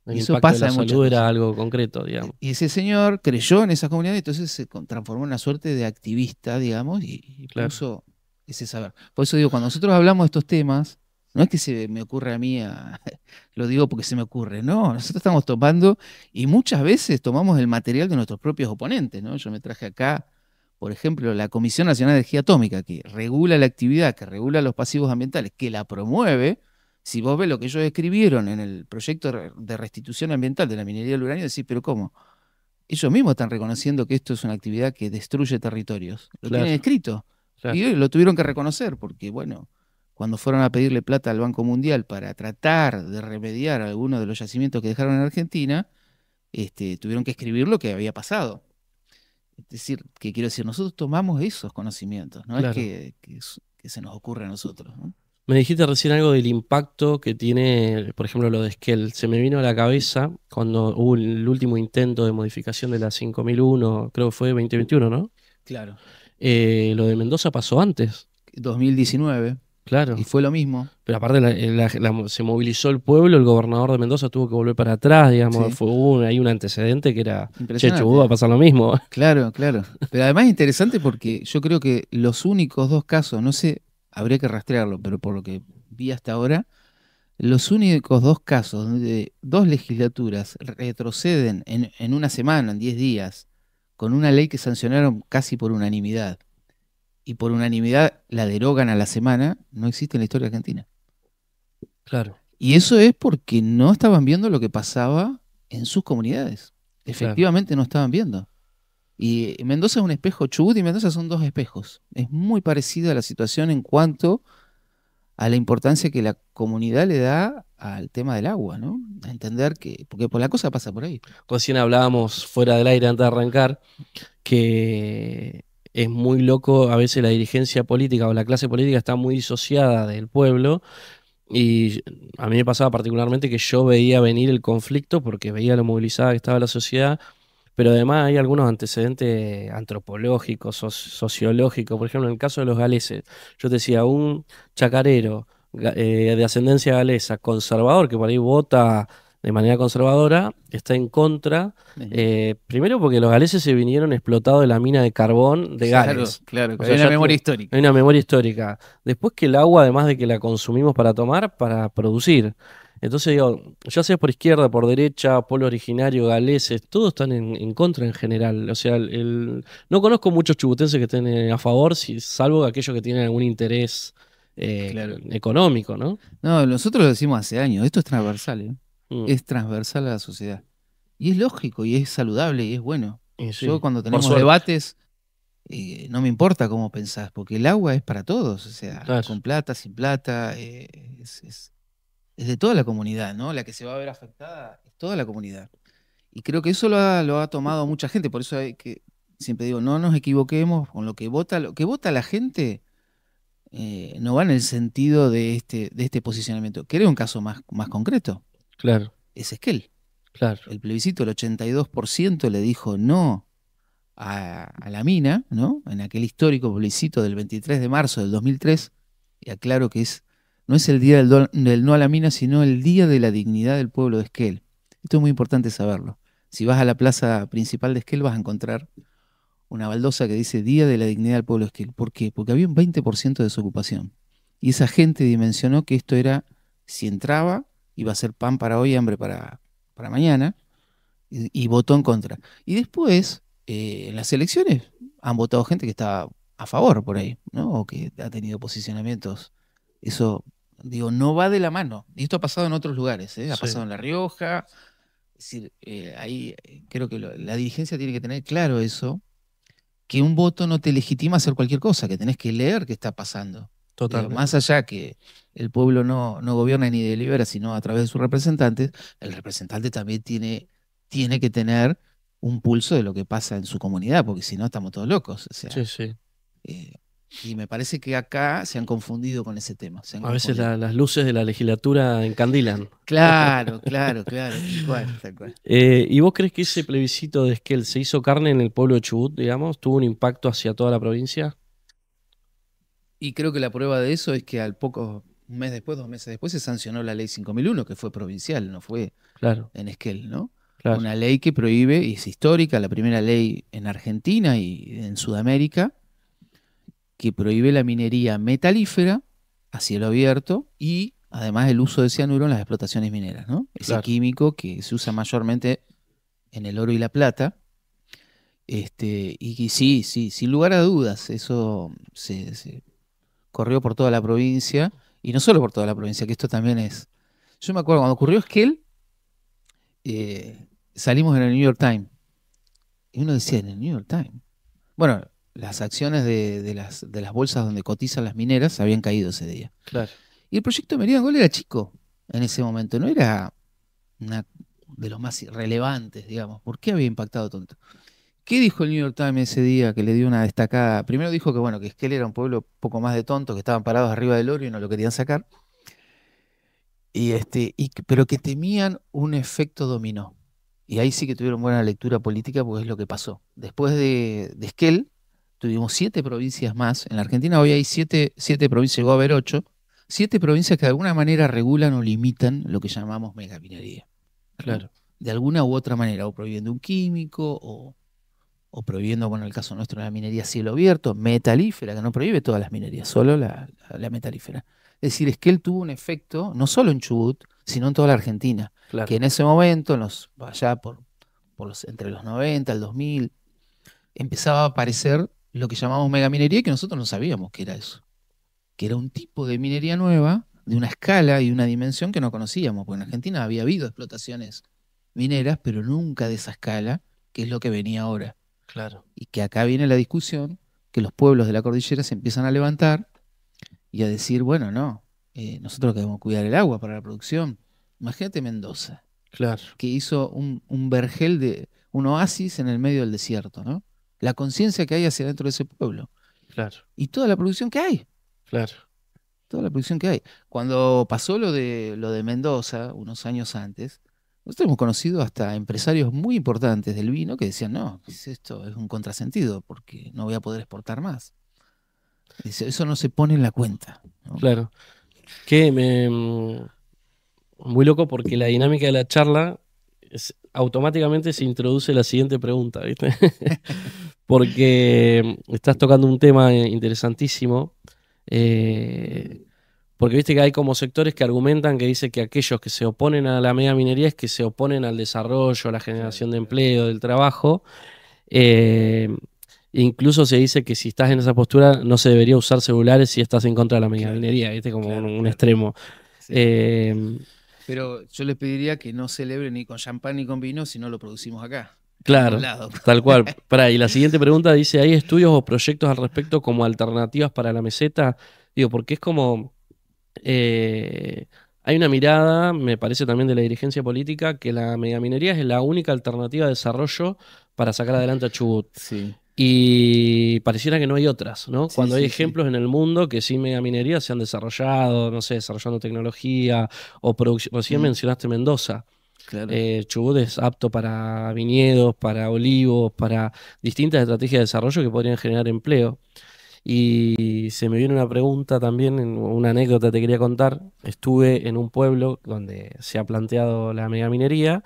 Speaker 1: El
Speaker 2: Y eso
Speaker 1: impacto de
Speaker 2: pasa
Speaker 1: la
Speaker 2: en muchas
Speaker 1: salud era
Speaker 2: cosas.
Speaker 1: algo concreto, digamos.
Speaker 2: Y ese señor creyó en esa comunidad, y entonces se transformó en una suerte de activista, digamos, y
Speaker 1: Claro,
Speaker 2: puso ese saber. Por eso digo, cuando nosotros hablamos de estos temas, no es que se me ocurre a mí, lo digo porque se me ocurre, no, nosotros estamos tomando, y muchas veces tomamos el material de nuestros propios oponentes, ¿no? Yo me traje acá, por ejemplo, la Comisión Nacional de Energía Atómica, que regula la actividad, que regula los pasivos ambientales, que la promueve. Si vos ves lo que ellos escribieron en el proyecto de restitución ambiental de la minería del uranio, decís, pero ¿cómo? Ellos mismos están reconociendo que esto es una actividad que destruye territorios. Lo tienen
Speaker 1: claro,
Speaker 2: escrito.
Speaker 1: claro.
Speaker 2: Y lo tuvieron que reconocer porque, bueno, cuando fueron a pedirle plata al Banco Mundial para tratar de remediar algunos de los yacimientos que dejaron en Argentina, tuvieron que escribir lo que había pasado. Es decir, que quiero decir, nosotros tomamos esos conocimientos, no es
Speaker 1: Claro.
Speaker 2: que se nos ocurre a nosotros, ¿no?
Speaker 1: Me dijiste recién algo del impacto que tiene, por ejemplo, lo de Esquel. Se me vino a la cabeza cuando hubo el último intento de modificación de la 5001, creo que fue 2021, ¿no?
Speaker 2: Claro.
Speaker 1: Lo de Mendoza pasó antes,
Speaker 2: 2019, y
Speaker 1: claro.
Speaker 2: fue lo mismo,
Speaker 1: Pero aparte se movilizó el pueblo, el gobernador de Mendoza tuvo que volver para atrás, digamos.
Speaker 2: sí,
Speaker 1: Hubo ahí un antecedente que era, che, Chubut, va a
Speaker 2: impresionante.
Speaker 1: pasar lo mismo.
Speaker 2: Claro, claro. Pero además es interesante porque yo creo que los únicos dos casos, no sé, habría que rastrearlo, pero por lo que vi hasta ahora, los únicos dos casos donde dos legislaturas retroceden en una semana, en 10 días, con una ley que sancionaron casi por unanimidad, y por unanimidad la derogan a la semana, no existe en la historia argentina.
Speaker 1: Claro,
Speaker 2: Y eso es porque no estaban viendo lo que pasaba en sus comunidades.
Speaker 1: claro.
Speaker 2: Efectivamente no estaban viendo. Y Mendoza es un espejo, Chubut y Mendoza son dos espejos. Es muy parecida la situación en cuanto a la importancia que la comunidad le da al tema del agua, ¿no? A entender que, porque por la cosa pasa por ahí.
Speaker 1: Recién hablábamos fuera del aire antes de arrancar que es muy loco, a veces la dirigencia política o la clase política está muy disociada del pueblo y a mí me pasaba particularmente que yo veía venir el conflicto porque veía lo movilizada que estaba la sociedad, pero además hay algunos antecedentes antropológicos, sociológicos, por ejemplo en el caso de los galeses, yo te decía, un chacarero de ascendencia galesa, conservador, que por ahí vota de manera conservadora, está en contra.
Speaker 2: Eh,
Speaker 1: Primero porque los galeses se vinieron explotados de la mina de carbón de
Speaker 2: Claro,
Speaker 1: Gales.
Speaker 2: claro,
Speaker 1: O
Speaker 2: hay
Speaker 1: sea,
Speaker 2: una
Speaker 1: ya
Speaker 2: memoria
Speaker 1: hay
Speaker 2: histórica.
Speaker 1: una memoria histórica. Después que el agua, además de que la consumimos para tomar, para producir. Entonces digo, ya sea por izquierda, por derecha, pueblo originario, galeses, todos están en contra en general. O sea, no conozco muchos chubutenses que estén a favor, salvo aquellos que tienen algún interés
Speaker 2: Claro.
Speaker 1: económico, ¿no?
Speaker 2: No, nosotros lo decimos hace años, esto es transversal, ¿eh?
Speaker 1: Mm,
Speaker 2: Es transversal a la sociedad. Y es lógico, y es saludable, y es bueno.
Speaker 1: y
Speaker 2: Yo
Speaker 1: sí,
Speaker 2: cuando
Speaker 1: por
Speaker 2: tenemos
Speaker 1: suerte.
Speaker 2: debates, no me importa cómo pensás, porque el agua es para todos, o sea,
Speaker 1: Claro,
Speaker 2: con plata, sin plata, es de toda la comunidad, ¿no? La que se va a ver afectada es toda la comunidad. Y creo que eso lo ha tomado mucha gente, por eso hay que, siempre digo, no nos equivoquemos con lo que vota la gente no va en el sentido de este posicionamiento. ¿Querés un caso más concreto?
Speaker 1: claro,
Speaker 2: Es Esquel.
Speaker 1: claro.
Speaker 2: El plebiscito, el 82% le dijo no a la mina, ¿no? En aquel histórico plebiscito del 23 de marzo del 2003, y aclaro que no es el día del no a la mina, sino el día de la dignidad del pueblo de Esquel. Esto es muy importante saberlo. Si vas a la plaza principal de Esquel vas a encontrar una baldosa que dice Día de la Dignidad del Pueblo de Esquel. ¿Por qué? Porque había un 20% de desocupación. Y esa gente dimensionó que esto era, si entraba, iba a ser pan para hoy, hambre para mañana, y votó en contra. Y después, en las elecciones, han votado gente que está a favor por ahí, ¿no? O que ha tenido posicionamientos. Eso, digo, no va de la mano. Y esto ha pasado en otros lugares, ¿eh? Ha
Speaker 1: Sí,
Speaker 2: pasado en La Rioja. Es decir, ahí creo que la dirigencia tiene que tener claro eso, que un voto no te legitima hacer cualquier cosa, que tenés que leer qué está pasando. Digo, más
Speaker 1: totalmente.
Speaker 2: allá que el pueblo no gobierna ni delibera, sino a través de sus representantes, el representante también tiene que tener un pulso de lo que pasa en su comunidad, porque si no estamos todos locos. O
Speaker 1: Sí,
Speaker 2: sea,
Speaker 1: sí.
Speaker 2: eh, y me parece que acá se han confundido con ese tema, se han
Speaker 1: A veces
Speaker 2: confundido.
Speaker 1: las luces de la legislatura encandilan.
Speaker 2: Claro, claro, claro, tal cual, tal cual.
Speaker 1: ¿Y vos crees que ese plebiscito de Esquel se hizo carne en el pueblo de Chubut, digamos? ¿Tuvo un impacto hacia toda la provincia?
Speaker 2: Y creo que la prueba de eso es que un mes después, 2 meses después, se sancionó la ley 5001, que fue provincial, no fue
Speaker 1: Claro,
Speaker 2: en Esquel, ¿no?
Speaker 1: claro,
Speaker 2: Una ley que prohíbe, y es histórica, la primera ley en Argentina y en Sudamérica, que prohíbe la minería metalífera a cielo abierto y además el uso de cianuro en las explotaciones mineras, ¿no? Ese
Speaker 1: claro.
Speaker 2: químico que se usa mayormente en el oro y la plata. Y sí, sí, sin lugar a dudas, eso se corrió por toda la provincia, y no solo por toda la provincia, que esto también es. Yo me acuerdo cuando ocurrió Esquel, salimos en el New York Times, y uno decía, en el New York Times. Bueno, las acciones de las bolsas donde cotizan las mineras habían caído ese día.
Speaker 1: Claro.
Speaker 2: Y el proyecto de Meridian Gold era chico en ese momento, no era una de los más relevantes, digamos. ¿Por qué había impactado tanto? ¿Qué dijo el New York Times ese día que le dio una destacada? Primero dijo que bueno, que Esquel era un pueblo poco más de tontos que estaban parados arriba del oro y no lo querían sacar. Pero que temían un efecto dominó. Y ahí sí que tuvieron buena lectura política porque es lo que pasó. Después de Esquel, tuvimos 7 provincias más. En la Argentina hoy hay siete provincias, llegó a haber 8. 7 provincias que de alguna manera regulan o limitan lo que llamamos megaminería, ¿no?
Speaker 1: Claro,
Speaker 2: De alguna u otra manera, o prohibiendo un químico, o prohibiendo, bueno, en el caso nuestro, la minería a cielo abierto, metalífera, que no prohíbe todas las minerías, solo la metalífera. Es decir, es que él tuvo un efecto, no solo en Chubut, sino en toda la Argentina, que
Speaker 1: claro,
Speaker 2: en ese momento, allá entre los 90, el 2000, empezaba a aparecer lo que llamamos megaminería, que nosotros no sabíamos que era eso, que era un tipo de minería nueva, de una escala y una dimensión que no conocíamos, porque en Argentina había habido explotaciones mineras, pero nunca de esa escala, que es lo que venía ahora.
Speaker 1: claro.
Speaker 2: Y que acá viene la discusión, que los pueblos de la cordillera se empiezan a levantar y a decir, bueno, no, nosotros debemos cuidar el agua para la producción. Imagínate Mendoza,
Speaker 1: Claro,
Speaker 2: que hizo un vergel un oasis en el medio del desierto, ¿no? La conciencia que hay hacia dentro de ese pueblo.
Speaker 1: claro,
Speaker 2: Y toda la producción que hay,
Speaker 1: claro.
Speaker 2: toda la producción que hay. Cuando pasó lo de Mendoza, unos años antes, nosotros hemos conocido hasta empresarios muy importantes del vino que decían, no, ¿qué es esto? Es un contrasentido porque no voy a poder exportar más. Dice, eso no se pone en la cuenta, ¿no?
Speaker 1: Claro. Que muy loco porque la dinámica de la charla automáticamente se introduce la siguiente pregunta, ¿viste? Porque estás tocando un tema interesantísimo. eh, Porque viste que hay como sectores que argumentan que dice que aquellos que se oponen a la mega minería es que se oponen al desarrollo, a la
Speaker 2: Claro,
Speaker 1: generación de
Speaker 2: claro.
Speaker 1: empleo, del trabajo. Eh, Incluso se dice que si estás en esa postura no se debería usar celulares si estás en contra de la mega
Speaker 2: Claro,
Speaker 1: minería, viste, como
Speaker 2: claro,
Speaker 1: un
Speaker 2: claro.
Speaker 1: extremo.
Speaker 2: Sí.
Speaker 1: Eh,
Speaker 2: Pero yo les pediría que no celebren ni con champán ni con vino si no lo producimos acá, en algún
Speaker 1: claro,
Speaker 2: lado.
Speaker 1: tal cual. Pará, y la siguiente pregunta dice, ¿hay estudios o proyectos al respecto como alternativas para la meseta? Digo, porque es como... Eh, hay una mirada, me parece también de la dirigencia política, que la megaminería es la única alternativa de desarrollo para sacar adelante a Chubut.
Speaker 2: Sí,
Speaker 1: Y pareciera que no hay otras, ¿no?
Speaker 2: sí,
Speaker 1: Cuando hay
Speaker 2: sí, sí.
Speaker 1: ejemplos en el mundo que sin megaminería se han desarrollado, no sé, desarrollando tecnología o producción. Recién
Speaker 2: Mm,
Speaker 1: mencionaste Mendoza.
Speaker 2: claro.
Speaker 1: Chubut es apto para viñedos, para olivos, para distintas estrategias de desarrollo que podrían generar empleo. Y se me viene una pregunta también, una anécdota te quería contar. Estuve en un pueblo donde se ha planteado la megaminería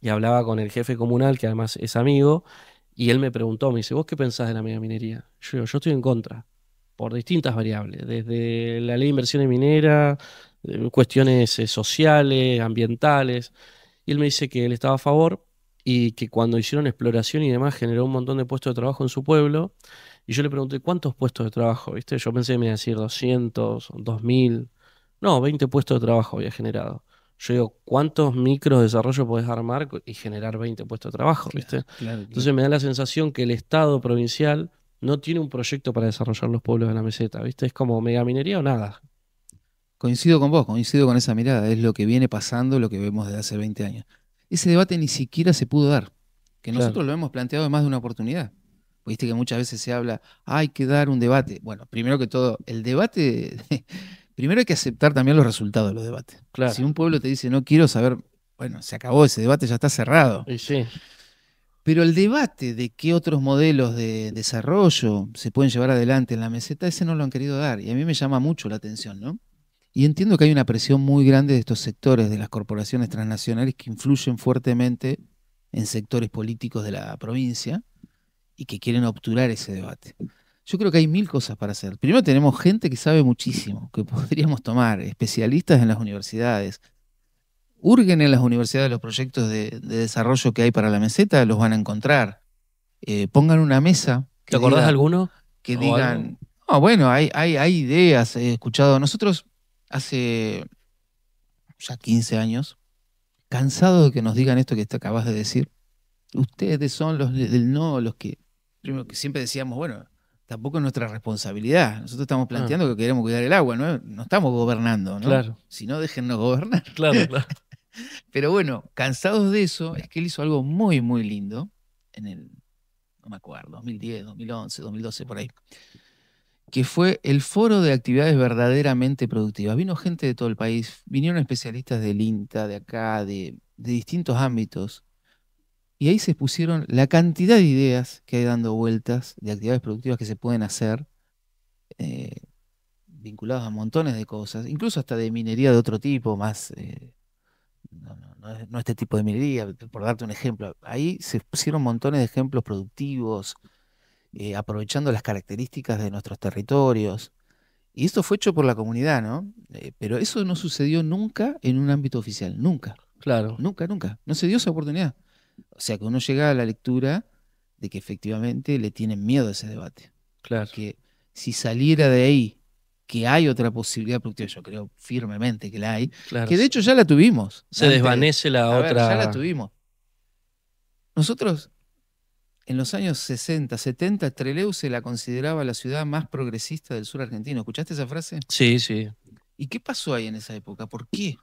Speaker 1: y hablaba con el jefe comunal, que además es amigo, y él me preguntó, me dice, ¿vos qué pensás de la megaminería? Yo estoy en contra, por distintas variables, desde la ley de inversiones mineras, cuestiones sociales, ambientales. Y él me dice que él estaba a favor y que cuando hicieron exploración y demás generó un montón de puestos de trabajo en su pueblo. Y yo le pregunté, ¿cuántos puestos de trabajo? ¿Viste? Yo pensé que me iba a decir 200, 2000. No, 20 puestos de trabajo había generado. Yo digo, ¿cuántos micros de desarrollo podés armar y generar 20 puestos de trabajo?
Speaker 2: Claro,
Speaker 1: ¿Viste?
Speaker 2: claro, claro.
Speaker 1: Entonces me da la sensación que el Estado provincial no tiene un proyecto para desarrollar los pueblos de la meseta, ¿viste? Es como megaminería o nada.
Speaker 2: Coincido con vos, coincido con esa mirada. Es lo que viene pasando, lo que vemos desde hace 20 años. Ese debate ni siquiera se pudo dar, que
Speaker 1: Claro,
Speaker 2: nosotros lo hemos planteado en más de una oportunidad. Viste que muchas veces se habla, hay que dar un debate. Bueno, primero que todo, el debate, primero hay que aceptar también los resultados de los debates. Si
Speaker 1: claro.
Speaker 2: un pueblo te dice, no quiero saber, bueno, se acabó ese debate, ya está cerrado.
Speaker 1: Y sí,
Speaker 2: Pero el debate de qué otros modelos de desarrollo se pueden llevar adelante en la meseta, ese no lo han querido dar. Y a mí me llama mucho la atención, ¿no? Y entiendo que hay una presión muy grande de estos sectores, de las corporaciones transnacionales, que influyen fuertemente en sectores políticos de la provincia y que quieren obturar ese debate. Yo creo que hay mil cosas para hacer. Primero tenemos gente que sabe muchísimo, que podríamos tomar, especialistas en las universidades. Hurguen en las universidades los proyectos de desarrollo que hay para la meseta, los van a encontrar. Pongan una mesa
Speaker 1: ¿te acordás de alguno
Speaker 2: que
Speaker 1: o algo?
Speaker 2: digan, "Ah, bueno, hay ideas, he escuchado, nosotros hace ya 15 años, cansado de que nos digan esto que te acabas de decir, ustedes son los del no, los que, primero que siempre decíamos, bueno, tampoco es nuestra responsabilidad, nosotros estamos
Speaker 1: Ah,
Speaker 2: planteando que queremos cuidar el agua, no, no estamos gobernando, ¿no?
Speaker 1: claro,
Speaker 2: Si no, déjennos gobernar.
Speaker 1: claro, claro.
Speaker 2: Pero bueno, cansados de eso, es que él hizo algo muy, muy lindo en el, no me acuerdo, 2010, 2011, 2012, por ahí, que fue el Foro de Actividades Verdaderamente Productivas. Vino gente de todo el país, vinieron especialistas del INTA, de acá, de distintos ámbitos, y ahí se expusieron la cantidad de ideas que hay dando vueltas de actividades productivas que se pueden hacer, eh, vinculadas a montones de cosas, incluso hasta de minería de otro tipo, más, no este tipo de minería, por darte un ejemplo. Ahí se pusieron montones de ejemplos productivos, aprovechando las características de nuestros territorios. Y esto fue hecho por la comunidad, ¿no? Pero eso no sucedió nunca en un ámbito oficial, nunca,
Speaker 1: Claro,
Speaker 2: nunca, nunca. No se dio esa oportunidad. O sea que uno llega a la lectura de que efectivamente le tienen miedo a ese debate.
Speaker 1: claro,
Speaker 2: Que si saliera de ahí, que hay otra posibilidad productiva, yo creo firmemente que la hay,
Speaker 1: claro.
Speaker 2: que de hecho ya la tuvimos.
Speaker 1: Se
Speaker 2: Antes,
Speaker 1: desvanece la
Speaker 2: a ver, ya la
Speaker 1: otra.
Speaker 2: tuvimos. Nosotros en los años 60, 70, Trelew se la consideraba la ciudad más progresista del sur argentino. ¿Escuchaste esa frase?
Speaker 1: Sí, sí,
Speaker 2: ¿Y qué pasó ahí en esa época? ¿Por qué?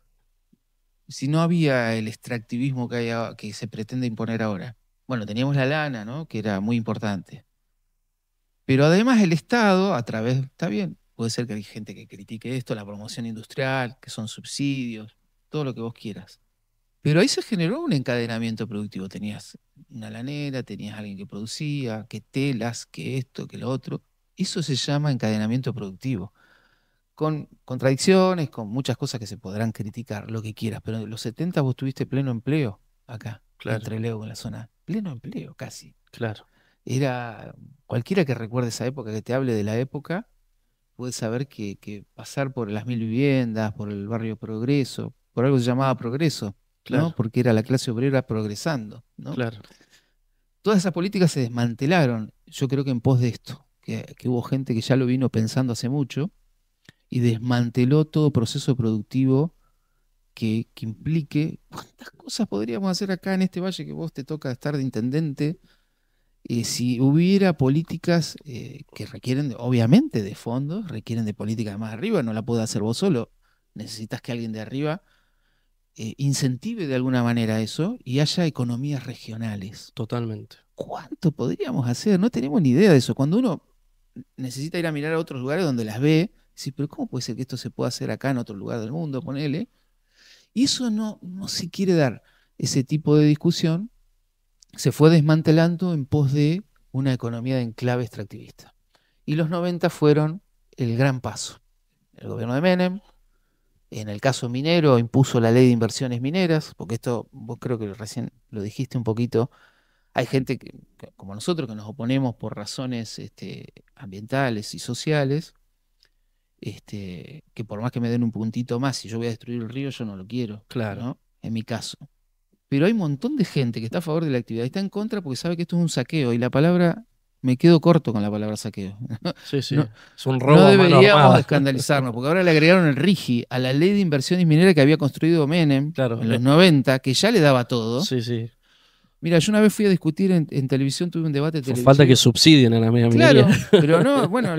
Speaker 2: Si no había el extractivismo que que se pretende imponer ahora. Bueno, teníamos la lana, ¿no? Que era muy importante. Pero además el Estado, a través, está bien, puede ser que hay gente que critique esto, la promoción industrial, que son subsidios, todo lo que vos quieras. Pero ahí se generó un encadenamiento productivo. Tenías una lanera, tenías alguien que producía, que telas, que esto, que lo otro. Eso se llama encadenamiento productivo. Con contradicciones, con muchas cosas que se podrán criticar, lo que quieras. Pero en los 70 vos tuviste pleno empleo acá, en
Speaker 1: claro,
Speaker 2: Trelew, en la zona. Pleno empleo, casi.
Speaker 1: claro,
Speaker 2: Era cualquiera que recuerde esa época, que te hable de la época, puede saber que pasar por las 1000 viviendas, por el barrio Progreso, por algo se llamaba Progreso, ¿no?
Speaker 1: claro,
Speaker 2: Porque era la clase obrera progresando, ¿no?
Speaker 1: claro.
Speaker 2: Todas esas políticas se desmantelaron, yo creo que en pos de esto, que hubo gente que ya lo vino pensando hace mucho y desmanteló todo proceso productivo que implique cuántas cosas podríamos hacer acá en este valle que vos te toca estar de intendente, si hubiera políticas que requieren, obviamente, de fondos, requieren de políticas más arriba, no la puedes hacer vos solo. Necesitas que alguien de arriba incentive de alguna manera eso y haya economías regionales.
Speaker 1: Totalmente.
Speaker 2: ¿Cuánto podríamos hacer? No tenemos ni idea de eso. Cuando uno necesita ir a mirar a otros lugares donde las ve, dice, pero ¿cómo puede ser que esto se pueda hacer acá en otro lugar del mundo? Ponele. Y eso no se quiere dar. Ese tipo de discusión se fue desmantelando en pos de una economía de enclave extractivista. Y los 90 fueron el gran paso. El gobierno de Menem, en el caso minero, impuso la ley de inversiones mineras, porque esto vos creo que recién lo dijiste un poquito. Hay gente como nosotros que nos oponemos por razones ambientales y sociales, que por más que me den un puntito más, si yo voy a destruir el río, yo no lo quiero,
Speaker 1: Claro.
Speaker 2: ¿no? En mi caso. Pero hay un montón de gente que está a favor de la actividad y está en contra porque sabe que esto es un saqueo. Y la palabra, me quedo corto con la palabra saqueo.
Speaker 1: Sí, sí.
Speaker 2: No,
Speaker 1: Es un
Speaker 2: no
Speaker 1: robo a mano
Speaker 2: deberíamos
Speaker 1: armada.
Speaker 2: escandalizarnos, porque ahora le agregaron el RIGI a la ley de inversiones mineras que había construido Menem
Speaker 1: Claro.
Speaker 2: en los 90, que ya le daba todo.
Speaker 1: Sí, sí.
Speaker 2: Mira, yo una vez fui a discutir en televisión, tuve un debate
Speaker 1: Falta que
Speaker 2: televisivo.
Speaker 1: subsidien a la mega minería.
Speaker 2: Claro, pero no, bueno,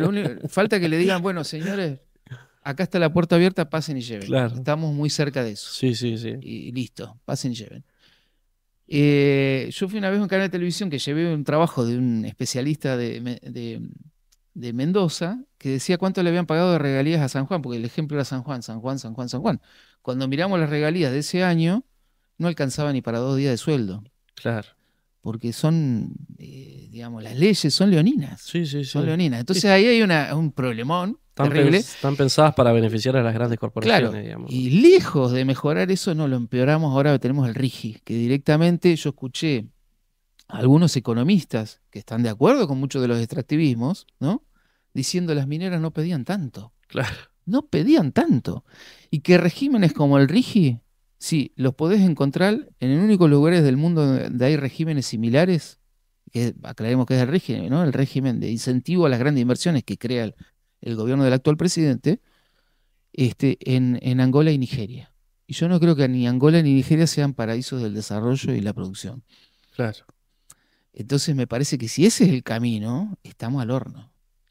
Speaker 2: falta que le digan, bueno, señores, acá está la puerta abierta, pasen y lleven.
Speaker 1: Claro.
Speaker 2: Estamos muy cerca de eso.
Speaker 1: Sí, sí, sí.
Speaker 2: Y listo, pasen y lleven. Yo fui una vez a un canal de televisión que llevé un trabajo de un especialista de Mendoza que decía cuánto le habían pagado de regalías a San Juan, porque el ejemplo era San Juan, San Juan, San Juan, San Juan. Cuando miramos las regalías de ese año, no alcanzaba ni para 2 días de sueldo,
Speaker 1: Claro.
Speaker 2: porque son, digamos, las leyes son leoninas.
Speaker 1: Sí, sí, sí.
Speaker 2: Son leoninas.
Speaker 1: Sí.
Speaker 2: Entonces ahí hay un problemón terrible.
Speaker 1: Están pensadas para beneficiar a las grandes corporaciones,
Speaker 2: Claro,
Speaker 1: digamos.
Speaker 2: y lejos de mejorar eso, no lo empeoramos. Ahora tenemos el RIGI, que directamente yo escuché a algunos economistas que están de acuerdo con muchos de los extractivismos, ¿no? Diciendo las mineras no pedían tanto,
Speaker 1: Claro.
Speaker 2: no pedían tanto. Y que regímenes como el RIGI, sí, los podés encontrar en el único lugares del mundo donde hay regímenes similares, que aclaremos que es el régimen, ¿no? El régimen de incentivo a las grandes inversiones que crea el gobierno del actual presidente, en Angola y Nigeria. Y yo no creo que ni Angola ni Nigeria sean paraísos del desarrollo y la producción.
Speaker 1: Claro.
Speaker 2: Entonces me parece que si ese es el camino, estamos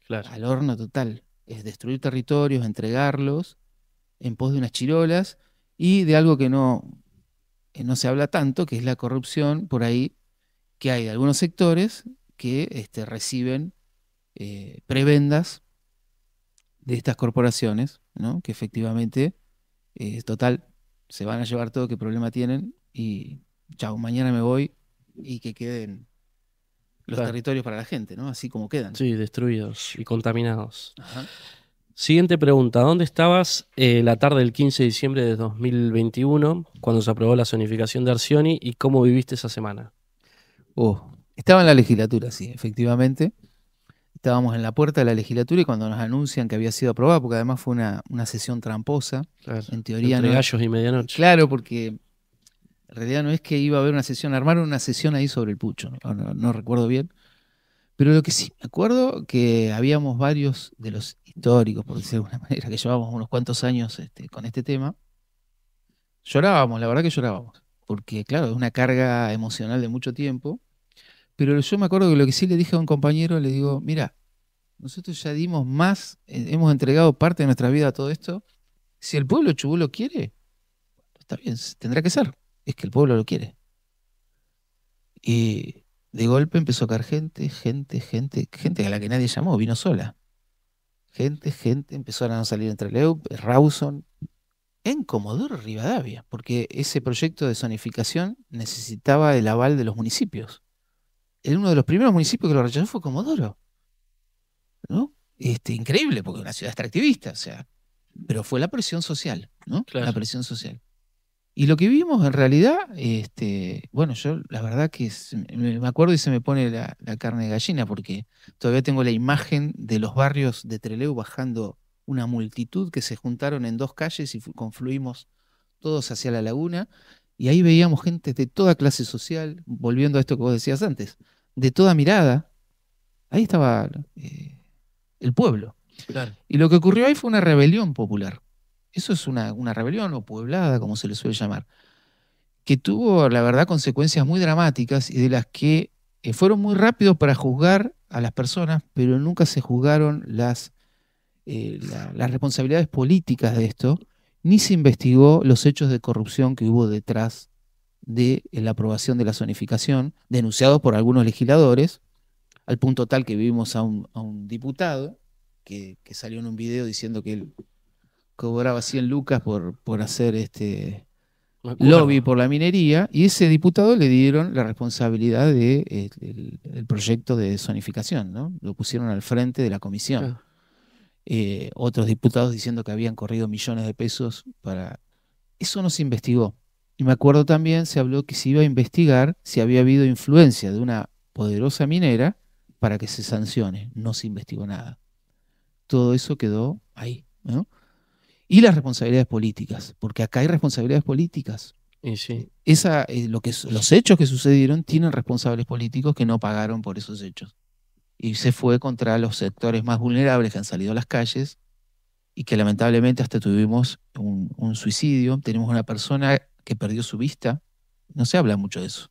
Speaker 1: Claro.
Speaker 2: al horno total. Es destruir territorios, entregarlos en pos de unas chirolas y de algo que no se habla tanto, que es la corrupción por ahí que hay de algunos sectores que reciben prebendas de estas corporaciones, ¿no? Que efectivamente, total, se van a llevar todo, qué problema tienen, y chao, mañana me voy y que queden los
Speaker 1: Claro.
Speaker 2: territorios para la gente, ¿no? Así como quedan.
Speaker 1: Sí, destruidos y contaminados.
Speaker 2: Ajá.
Speaker 1: Siguiente pregunta. ¿Dónde estabas la tarde del 15 de diciembre de 2021 cuando se aprobó la zonificación de Arcioni y cómo viviste esa semana?
Speaker 2: Estaba en la legislatura, sí, efectivamente. Estábamos en la puerta de la legislatura y cuando nos anuncian que había sido aprobada, porque además fue una sesión tramposa,
Speaker 1: Claro.
Speaker 2: en teoría
Speaker 1: Entre
Speaker 2: no.
Speaker 1: gallos y medianoche.
Speaker 2: Claro, porque en realidad no es que iba a haber una sesión, armaron una sesión ahí sobre el pucho, no recuerdo bien. Pero lo que sí me acuerdo que habíamos varios de los históricos, por decirlo de alguna manera, que llevábamos unos cuantos años con este tema. Llorábamos, la verdad que llorábamos, porque claro, es una carga emocional de mucho tiempo. Pero yo me acuerdo que lo que sí le dije a un compañero, le digo, mira, nosotros ya dimos más, hemos entregado parte de nuestra vida a todo esto. Si el pueblo Chubut lo quiere, está bien, tendrá que ser. Es que el pueblo lo quiere. Y de golpe empezó a caer gente a la que nadie llamó, vino sola. Gente, empezaron a salir entre Leup, Rawson, en Comodoro Rivadavia, porque ese proyecto de zonificación necesitaba el aval de los municipios. Uno de los primeros municipios que lo rechazó fue Comodoro, ¿no? Increíble, porque es una ciudad extractivista, o sea, pero fue la presión social, ¿no?
Speaker 1: Claro.
Speaker 2: La presión social. Y lo que vimos en realidad, bueno, yo la verdad que me acuerdo y se me pone la carne de gallina, porque todavía tengo la imagen de los barrios de Trelew bajando una multitud que se juntaron en 2 calles y confluimos todos hacia la laguna, y ahí veíamos gente de toda clase social, volviendo a esto que vos decías antes, de toda mirada. Ahí estaba el pueblo.
Speaker 1: Claro.
Speaker 2: Y lo que ocurrió ahí fue una rebelión popular. Eso es una rebelión o pueblada, como se le suele llamar, que tuvo, la verdad, consecuencias muy dramáticas y de las que fueron muy rápidos para juzgar a las personas, pero nunca se juzgaron las responsabilidades políticas de esto, ni se investigó los hechos de corrupción que hubo detrás de la aprobación de la zonificación, denunciados por algunos legisladores, al punto tal que vimos a un diputado que salió en un video diciendo que él cobraba 100 lucas por hacer
Speaker 1: Me acuerdo.
Speaker 2: lobby por la minería, y ese diputado le dieron la responsabilidad del el proyecto de zonificación, ¿no? Lo pusieron al frente de la comisión.
Speaker 1: Claro.
Speaker 2: Otros diputados diciendo que habían corrido millones de pesos para... Eso no se investigó. Y me acuerdo también, se habló que se iba a investigar si había habido influencia de una poderosa minera para que se sancione. No se investigó nada. Todo eso quedó ahí, ¿no? Y las responsabilidades políticas, porque acá hay responsabilidades políticas.
Speaker 1: Y sí,
Speaker 2: Los hechos que sucedieron tienen responsables políticos que no pagaron por esos hechos. Y se fue contra los sectores más vulnerables que han salido a las calles y que lamentablemente hasta tuvimos un suicidio. Tenemos una persona que perdió su vista. No se habla mucho de eso.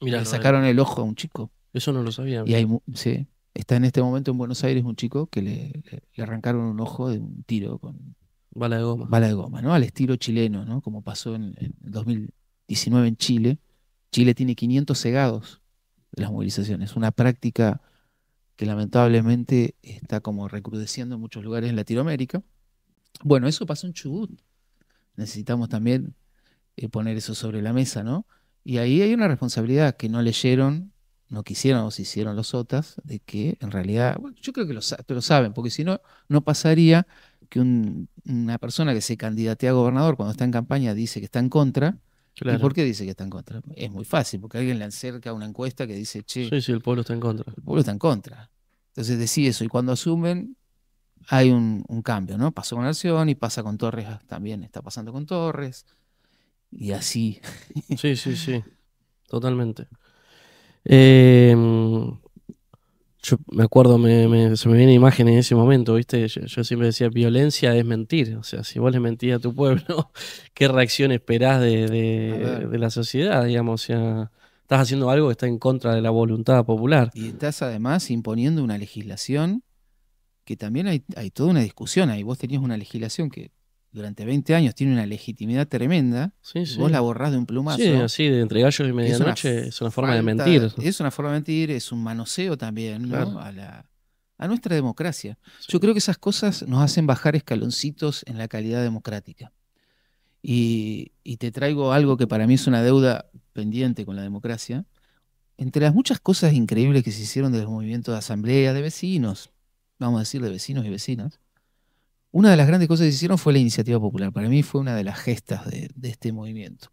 Speaker 1: mira,
Speaker 2: Le sacaron el ojo a un chico.
Speaker 1: eso no lo sabía.
Speaker 2: Y sí, está en este momento en Buenos Aires un chico que le arrancaron un ojo de un tiro con
Speaker 1: Bala de goma.
Speaker 2: bala de goma, ¿no? Al estilo chileno, ¿no? Como pasó en 2019 en Chile. Chile tiene 500 cegados de las movilizaciones. Una práctica que lamentablemente está como recrudeciendo en muchos lugares en Latinoamérica. Bueno, eso pasó en Chubut. Necesitamos también poner eso sobre la mesa, ¿no? Y ahí hay una responsabilidad que no leyeron, no quisieron o se hicieron los OTAs, de que en realidad, bueno, yo creo que lo saben, porque si no, no pasaría que una persona que se candidatea a gobernador cuando está en campaña dice que está en contra. ¿Y por
Speaker 1: Claro.
Speaker 2: qué dice que está en contra? Es muy fácil, porque alguien le acerca una encuesta que dice, che,
Speaker 1: Sí, sí, el pueblo está en contra.
Speaker 2: el pueblo está en contra. Entonces decía eso, y cuando asumen hay un cambio, ¿no? Pasó con Arción y pasa con Torres, también está pasando con Torres, y así.
Speaker 1: Sí, sí, sí, totalmente. Eh, yo me acuerdo, se me viene imagen en ese momento, ¿viste? Yo siempre decía, violencia es mentir. O sea, si vos le mentís a tu pueblo, ¿qué reacción esperás
Speaker 2: A ver.
Speaker 1: de la sociedad, digamos? O sea, estás haciendo algo que está en contra de la voluntad popular.
Speaker 2: Y estás además imponiendo una legislación que también hay toda una discusión ahí. Vos tenías una legislación que durante 20 años tiene una legitimidad tremenda,
Speaker 1: Sí,
Speaker 2: y vos la
Speaker 1: sí.
Speaker 2: borrás de un
Speaker 1: Sí,
Speaker 2: plumazo.
Speaker 1: así de entre gallos y
Speaker 2: Es una
Speaker 1: medianoche es una forma de mentir.
Speaker 2: es una forma de mentir, es un manoseo también, ¿no?
Speaker 1: Claro.
Speaker 2: A nuestra democracia. Yo
Speaker 1: Sí.
Speaker 2: creo que esas cosas nos hacen bajar escaloncitos en la calidad democrática. Y te traigo algo que para mí es una deuda pendiente con la democracia. Entre las muchas cosas increíbles que se hicieron de los movimientos de asamblea, de vecinos, vamos a decir de vecinos y vecinas, una de las grandes cosas que se hicieron fue la iniciativa popular. Para mí fue una de las gestas de este movimiento,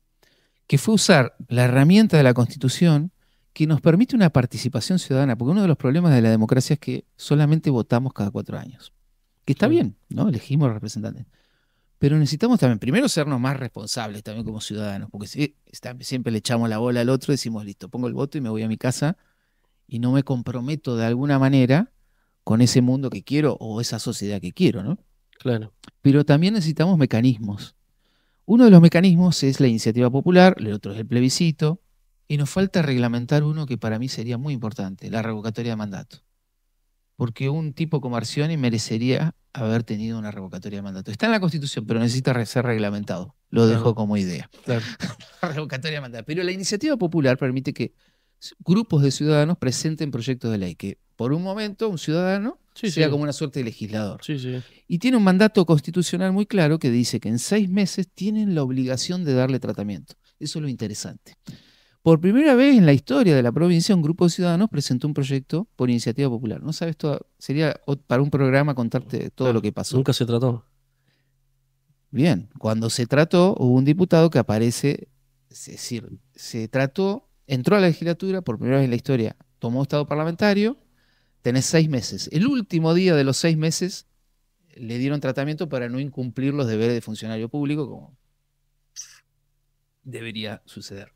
Speaker 2: que fue usar la herramienta de la Constitución que nos permite una participación ciudadana, porque uno de los problemas de la democracia es que solamente votamos cada 4 años, que está
Speaker 1: Claro.
Speaker 2: bien, ¿no? Elegimos representantes. Pero necesitamos también, primero, sernos más responsables también como ciudadanos, porque siempre le echamos la bola al otro, decimos, listo, pongo el voto y me voy a mi casa y no me comprometo de alguna manera con ese mundo que quiero o esa sociedad que quiero, ¿no?
Speaker 1: Claro.
Speaker 2: Pero también necesitamos mecanismos. Uno de los mecanismos es la iniciativa popular, el otro es el plebiscito, y nos falta reglamentar uno que para mí sería muy importante, la revocatoria de mandato. Porque un tipo como Arcioni merecería haber tenido una revocatoria de mandato. Está en la Constitución, pero necesita ser reglamentado. Lo dejo
Speaker 1: Claro.
Speaker 2: como idea.
Speaker 1: Claro.
Speaker 2: Revocatoria de mandato. Pero la iniciativa popular permite que grupos de ciudadanos presenten proyectos de ley, que por un momento un ciudadano
Speaker 1: Sí,
Speaker 2: sea
Speaker 1: sí.
Speaker 2: como una suerte de legislador.
Speaker 1: Sí, sí.
Speaker 2: Y tiene un mandato constitucional muy claro que dice que en 6 meses tienen la obligación de darle tratamiento. Eso es lo interesante. Por primera vez en la historia de la provincia, un grupo de ciudadanos presentó un proyecto por iniciativa popular. No sabes todo, sería para un programa contarte todo
Speaker 1: Claro.
Speaker 2: lo que pasó.
Speaker 1: Nunca se trató.
Speaker 2: Bien, cuando se trató, hubo un diputado que aparece, es decir, se trató, entró a la legislatura por primera vez en la historia, tomó estado parlamentario, tenés 6 meses. El último día de los 6 meses le dieron tratamiento para no incumplir los deberes de funcionario público, como debería suceder.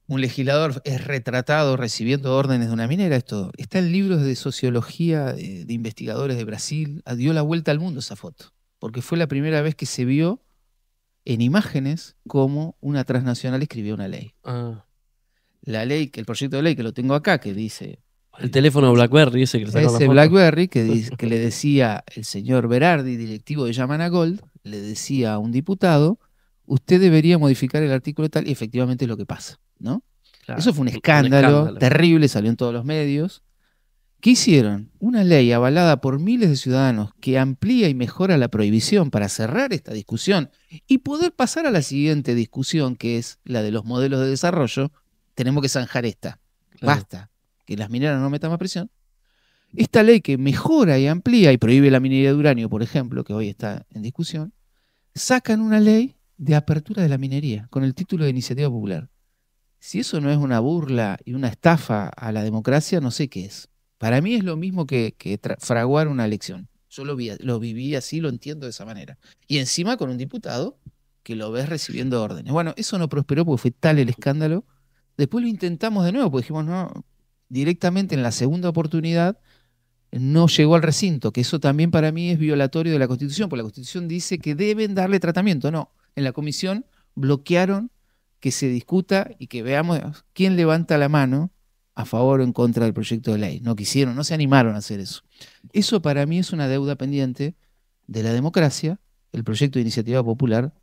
Speaker 2: Un legislador es retratado recibiendo órdenes de una minera, esto está en libros de sociología de investigadores de Brasil, dio la vuelta al mundo esa foto, porque fue la primera vez que se vio en imágenes cómo una transnacional escribió una ley.
Speaker 1: Ah.
Speaker 2: La ley, que el proyecto de ley que lo tengo acá, que dice...
Speaker 1: El teléfono BlackBerry ese que le sacaron la
Speaker 2: Ese
Speaker 1: foto.
Speaker 2: BlackBerry que le decía el señor Berardi, directivo de Yamana Gold, le decía a un diputado, usted debería modificar el artículo tal, y efectivamente es lo que pasa, ¿no?
Speaker 1: Claro,
Speaker 2: Eso fue un escándalo terrible, salió en todos los medios. ¿Qué hicieron? Una ley avalada por miles de ciudadanos que amplía y mejora la prohibición para cerrar esta discusión y poder pasar a la siguiente discusión, que es la de los modelos de desarrollo. Tenemos que zanjar esta.
Speaker 1: Claro.
Speaker 2: Basta, que las mineras no metan más presión. Esta ley que mejora y amplía y prohíbe la minería de uranio, por ejemplo, que hoy está en discusión, sacan una ley de apertura de la minería con el título de iniciativa popular. Si eso no es una burla y una estafa a la democracia, no sé qué es. Para mí es lo mismo que fraguar una elección. Yo lo viví así, lo entiendo de esa manera. Y encima con un diputado que lo ves recibiendo órdenes. Bueno, eso no prosperó porque fue tal el escándalo. Después lo intentamos de nuevo, porque dijimos, no, directamente en la segunda oportunidad no llegó al recinto, que eso también para mí es violatorio de la Constitución, porque la Constitución dice que deben darle tratamiento. No, en la comisión bloquearon que se discuta y que veamos quién levanta la mano a favor o en contra del proyecto de ley. No quisieron, no se animaron a hacer eso. Eso para mí es una deuda pendiente de la democracia, el proyecto de iniciativa popular,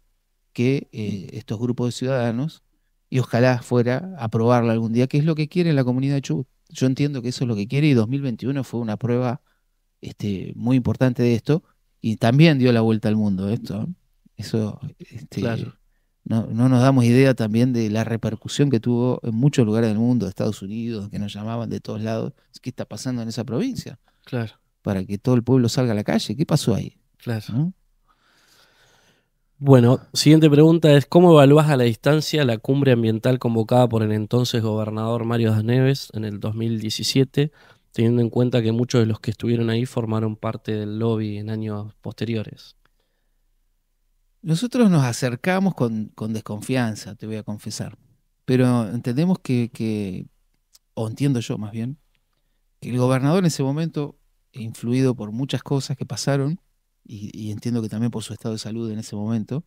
Speaker 2: que estos grupos de ciudadanos, y ojalá fuera aprobarlo algún día, que es lo que quiere la comunidad de Chubut. Yo entiendo que eso es lo que quiere y 2021 fue una prueba muy importante de esto y también dio la vuelta al mundo esto. Eso,
Speaker 1: Claro,
Speaker 2: no nos damos idea también de la repercusión que tuvo en muchos lugares del mundo, Estados Unidos, que nos llamaban de todos lados. ¿Qué está pasando en esa provincia?
Speaker 1: claro,
Speaker 2: Para que todo el pueblo salga a la calle. ¿Qué pasó ahí?
Speaker 1: claro.
Speaker 2: ¿No?
Speaker 1: Bueno, siguiente pregunta es, ¿cómo evaluás a la distancia la cumbre ambiental convocada por el entonces gobernador Mario Das Neves en el 2017, teniendo en cuenta que muchos de los que estuvieron ahí formaron parte del lobby en años posteriores?
Speaker 2: Nosotros nos acercamos con desconfianza, te voy a confesar. Pero entendemos o entiendo yo más bien, que el gobernador en ese momento, influido por muchas cosas que pasaron, y entiendo que también por su estado de salud en ese momento,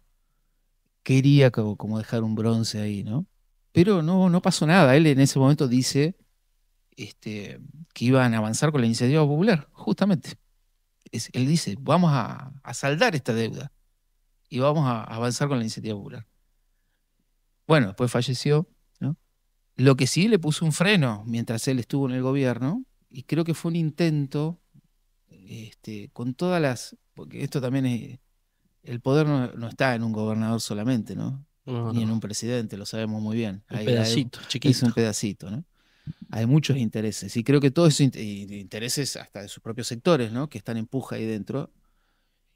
Speaker 2: quería como dejar un bronce ahí, ¿no? Pero no pasó nada. Él en ese momento dice que iban a avanzar con la iniciativa popular, justamente. Él dice, vamos a saldar esta deuda y vamos a avanzar con la iniciativa popular. Bueno, después falleció, ¿no? Lo que sí le puso un freno mientras él estuvo en el gobierno, y creo que fue un intento, con todas porque esto también el poder no está en un gobernador solamente, ¿no?
Speaker 1: No,
Speaker 2: Ni en
Speaker 1: no,
Speaker 2: un presidente, lo sabemos muy bien.
Speaker 1: un pedacito,
Speaker 2: Es un
Speaker 1: chiquito.
Speaker 2: pedacito, ¿no? Hay muchos intereses, y creo que todos esos intereses hasta de sus propios sectores, ¿no? Que están en puja ahí dentro.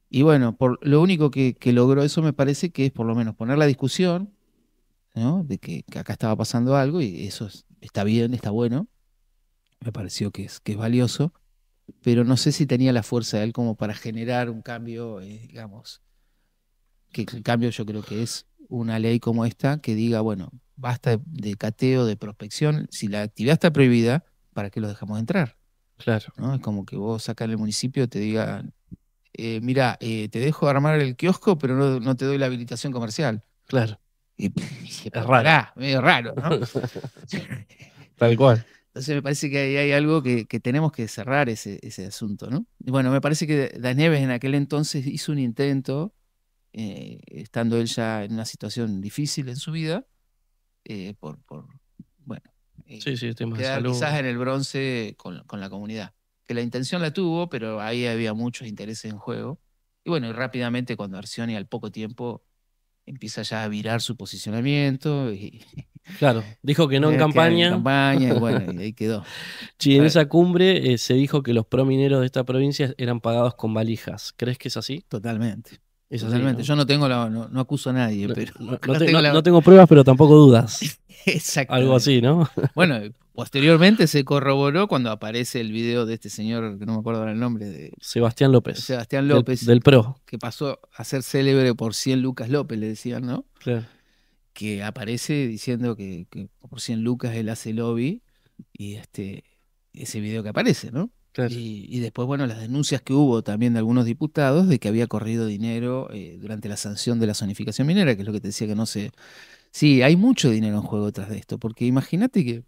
Speaker 2: Y bueno, lo único que logró eso me parece que es por lo menos poner la discusión, ¿no? De que acá estaba pasando algo y eso está bien, está bueno. Me pareció que es valioso, pero no sé si tenía la fuerza de él como para generar un cambio, digamos, que el cambio yo creo que es una ley como esta que diga, bueno, basta de cateo, de prospección, si la actividad está prohibida, ¿para qué lo dejamos entrar?
Speaker 1: Claro,
Speaker 2: ¿No? Es como que vos acá en el municipio te digan, mira, te dejo armar el kiosco, pero no te doy la habilitación comercial.
Speaker 1: claro,
Speaker 2: Y,
Speaker 1: es
Speaker 2: pero
Speaker 1: raro.
Speaker 2: pará, medio raro, ¿no?
Speaker 1: Tal cual.
Speaker 2: Entonces me parece que ahí hay algo que tenemos que cerrar ese asunto, ¿no? Y bueno, me parece que Das Neves en aquel entonces hizo un intento, estando él ya en una situación difícil en su vida, bueno,
Speaker 1: Sí, sí, temas de
Speaker 2: quedar
Speaker 1: salud.
Speaker 2: quizás en el bronce con la comunidad. Que la intención la tuvo, pero ahí había muchos intereses en juego. Y bueno, y rápidamente cuando Arcioni al poco tiempo empieza ya a virar su posicionamiento y
Speaker 1: Claro, dijo que no en
Speaker 2: queda en
Speaker 1: campaña.
Speaker 2: campaña y bueno, y ahí quedó.
Speaker 1: Sí, en
Speaker 2: Ah,
Speaker 1: esa cumbre se dijo que los promineros de esta provincia eran pagados con valijas. ¿Crees que es así?
Speaker 2: Totalmente,
Speaker 1: Es así,
Speaker 2: totalmente.
Speaker 1: ¿no?
Speaker 2: Yo no acuso a nadie,
Speaker 1: No,
Speaker 2: pero
Speaker 1: no- no
Speaker 2: no
Speaker 1: te-
Speaker 2: tengo
Speaker 1: no-
Speaker 2: la...
Speaker 1: no tengo pruebas, pero tampoco dudas. Algo así,
Speaker 2: Exactamente.
Speaker 1: ¿no?
Speaker 2: Bueno, posteriormente se corroboró cuando aparece el video de este señor, que no me acuerdo ahora el nombre, de
Speaker 1: Sebastián López,
Speaker 2: Sebastián
Speaker 1: del,
Speaker 2: López,
Speaker 1: del PRO.
Speaker 2: que pasó a ser célebre por 100 lucas López, le decían, ¿no?
Speaker 1: Claro,
Speaker 2: Que aparece diciendo que por 100 lucas él hace lobby y ese video que aparece, ¿no?
Speaker 1: claro,
Speaker 2: Y después, bueno, las denuncias que hubo también de algunos diputados de que había corrido dinero durante la sanción de la zonificación minera, que es lo que te decía que no sé. Sí, hay mucho dinero en juego tras de esto, porque imagínate que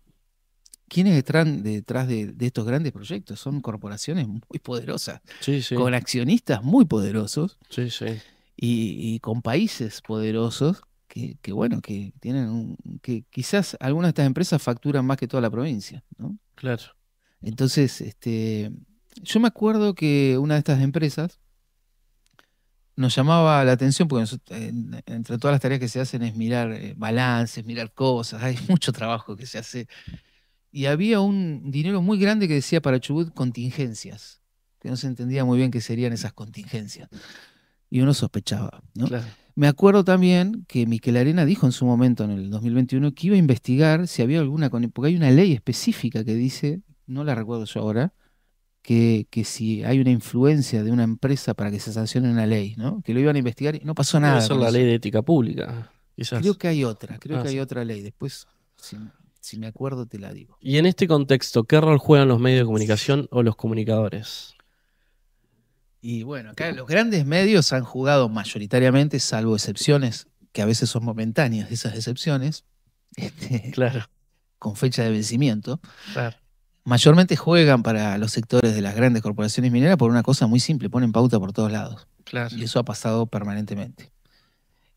Speaker 2: quienes están detrás de estos grandes proyectos son corporaciones muy poderosas,
Speaker 1: sí, sí,
Speaker 2: con accionistas muy poderosos
Speaker 1: sí, sí,
Speaker 2: y con países poderosos bueno, que tienen que quizás algunas de estas empresas facturan más que toda la provincia, ¿no?
Speaker 1: claro.
Speaker 2: Entonces, yo me acuerdo que una de estas empresas nos llamaba la atención porque entre todas las tareas que se hacen es mirar balances, mirar cosas, hay mucho trabajo que se hace. Y había un dinero muy grande que decía para Chubut contingencias, que no se entendía muy bien qué serían esas contingencias. Y uno sospechaba, ¿no?
Speaker 1: Claro,
Speaker 2: Me acuerdo también que Miquel Arena dijo en su momento, en el 2021, que iba a investigar si había alguna, porque hay una ley específica que dice, no la recuerdo yo ahora, que si hay una influencia de una empresa para que se sancione una ley, ¿no? Que lo iban a investigar y no pasó
Speaker 1: Debe
Speaker 2: nada
Speaker 1: ser
Speaker 2: con
Speaker 1: la
Speaker 2: eso.
Speaker 1: ley de ética pública,
Speaker 2: Creo
Speaker 1: quizás.
Speaker 2: que hay otra, creo
Speaker 1: Ah,
Speaker 2: que hay
Speaker 1: sí.
Speaker 2: otra ley. Después, si, si me acuerdo, te la digo.
Speaker 1: Y en este contexto, ¿qué rol juegan los medios de comunicación o los comunicadores?
Speaker 2: Y bueno, acá los grandes medios han jugado mayoritariamente, salvo excepciones, que a veces son momentáneas, esas excepciones, este,
Speaker 1: Claro,
Speaker 2: con fecha de vencimiento,
Speaker 1: claro,
Speaker 2: mayormente juegan para los sectores de las grandes corporaciones mineras por una cosa muy simple, ponen pauta por todos lados.
Speaker 1: claro,
Speaker 2: Y eso ha pasado permanentemente.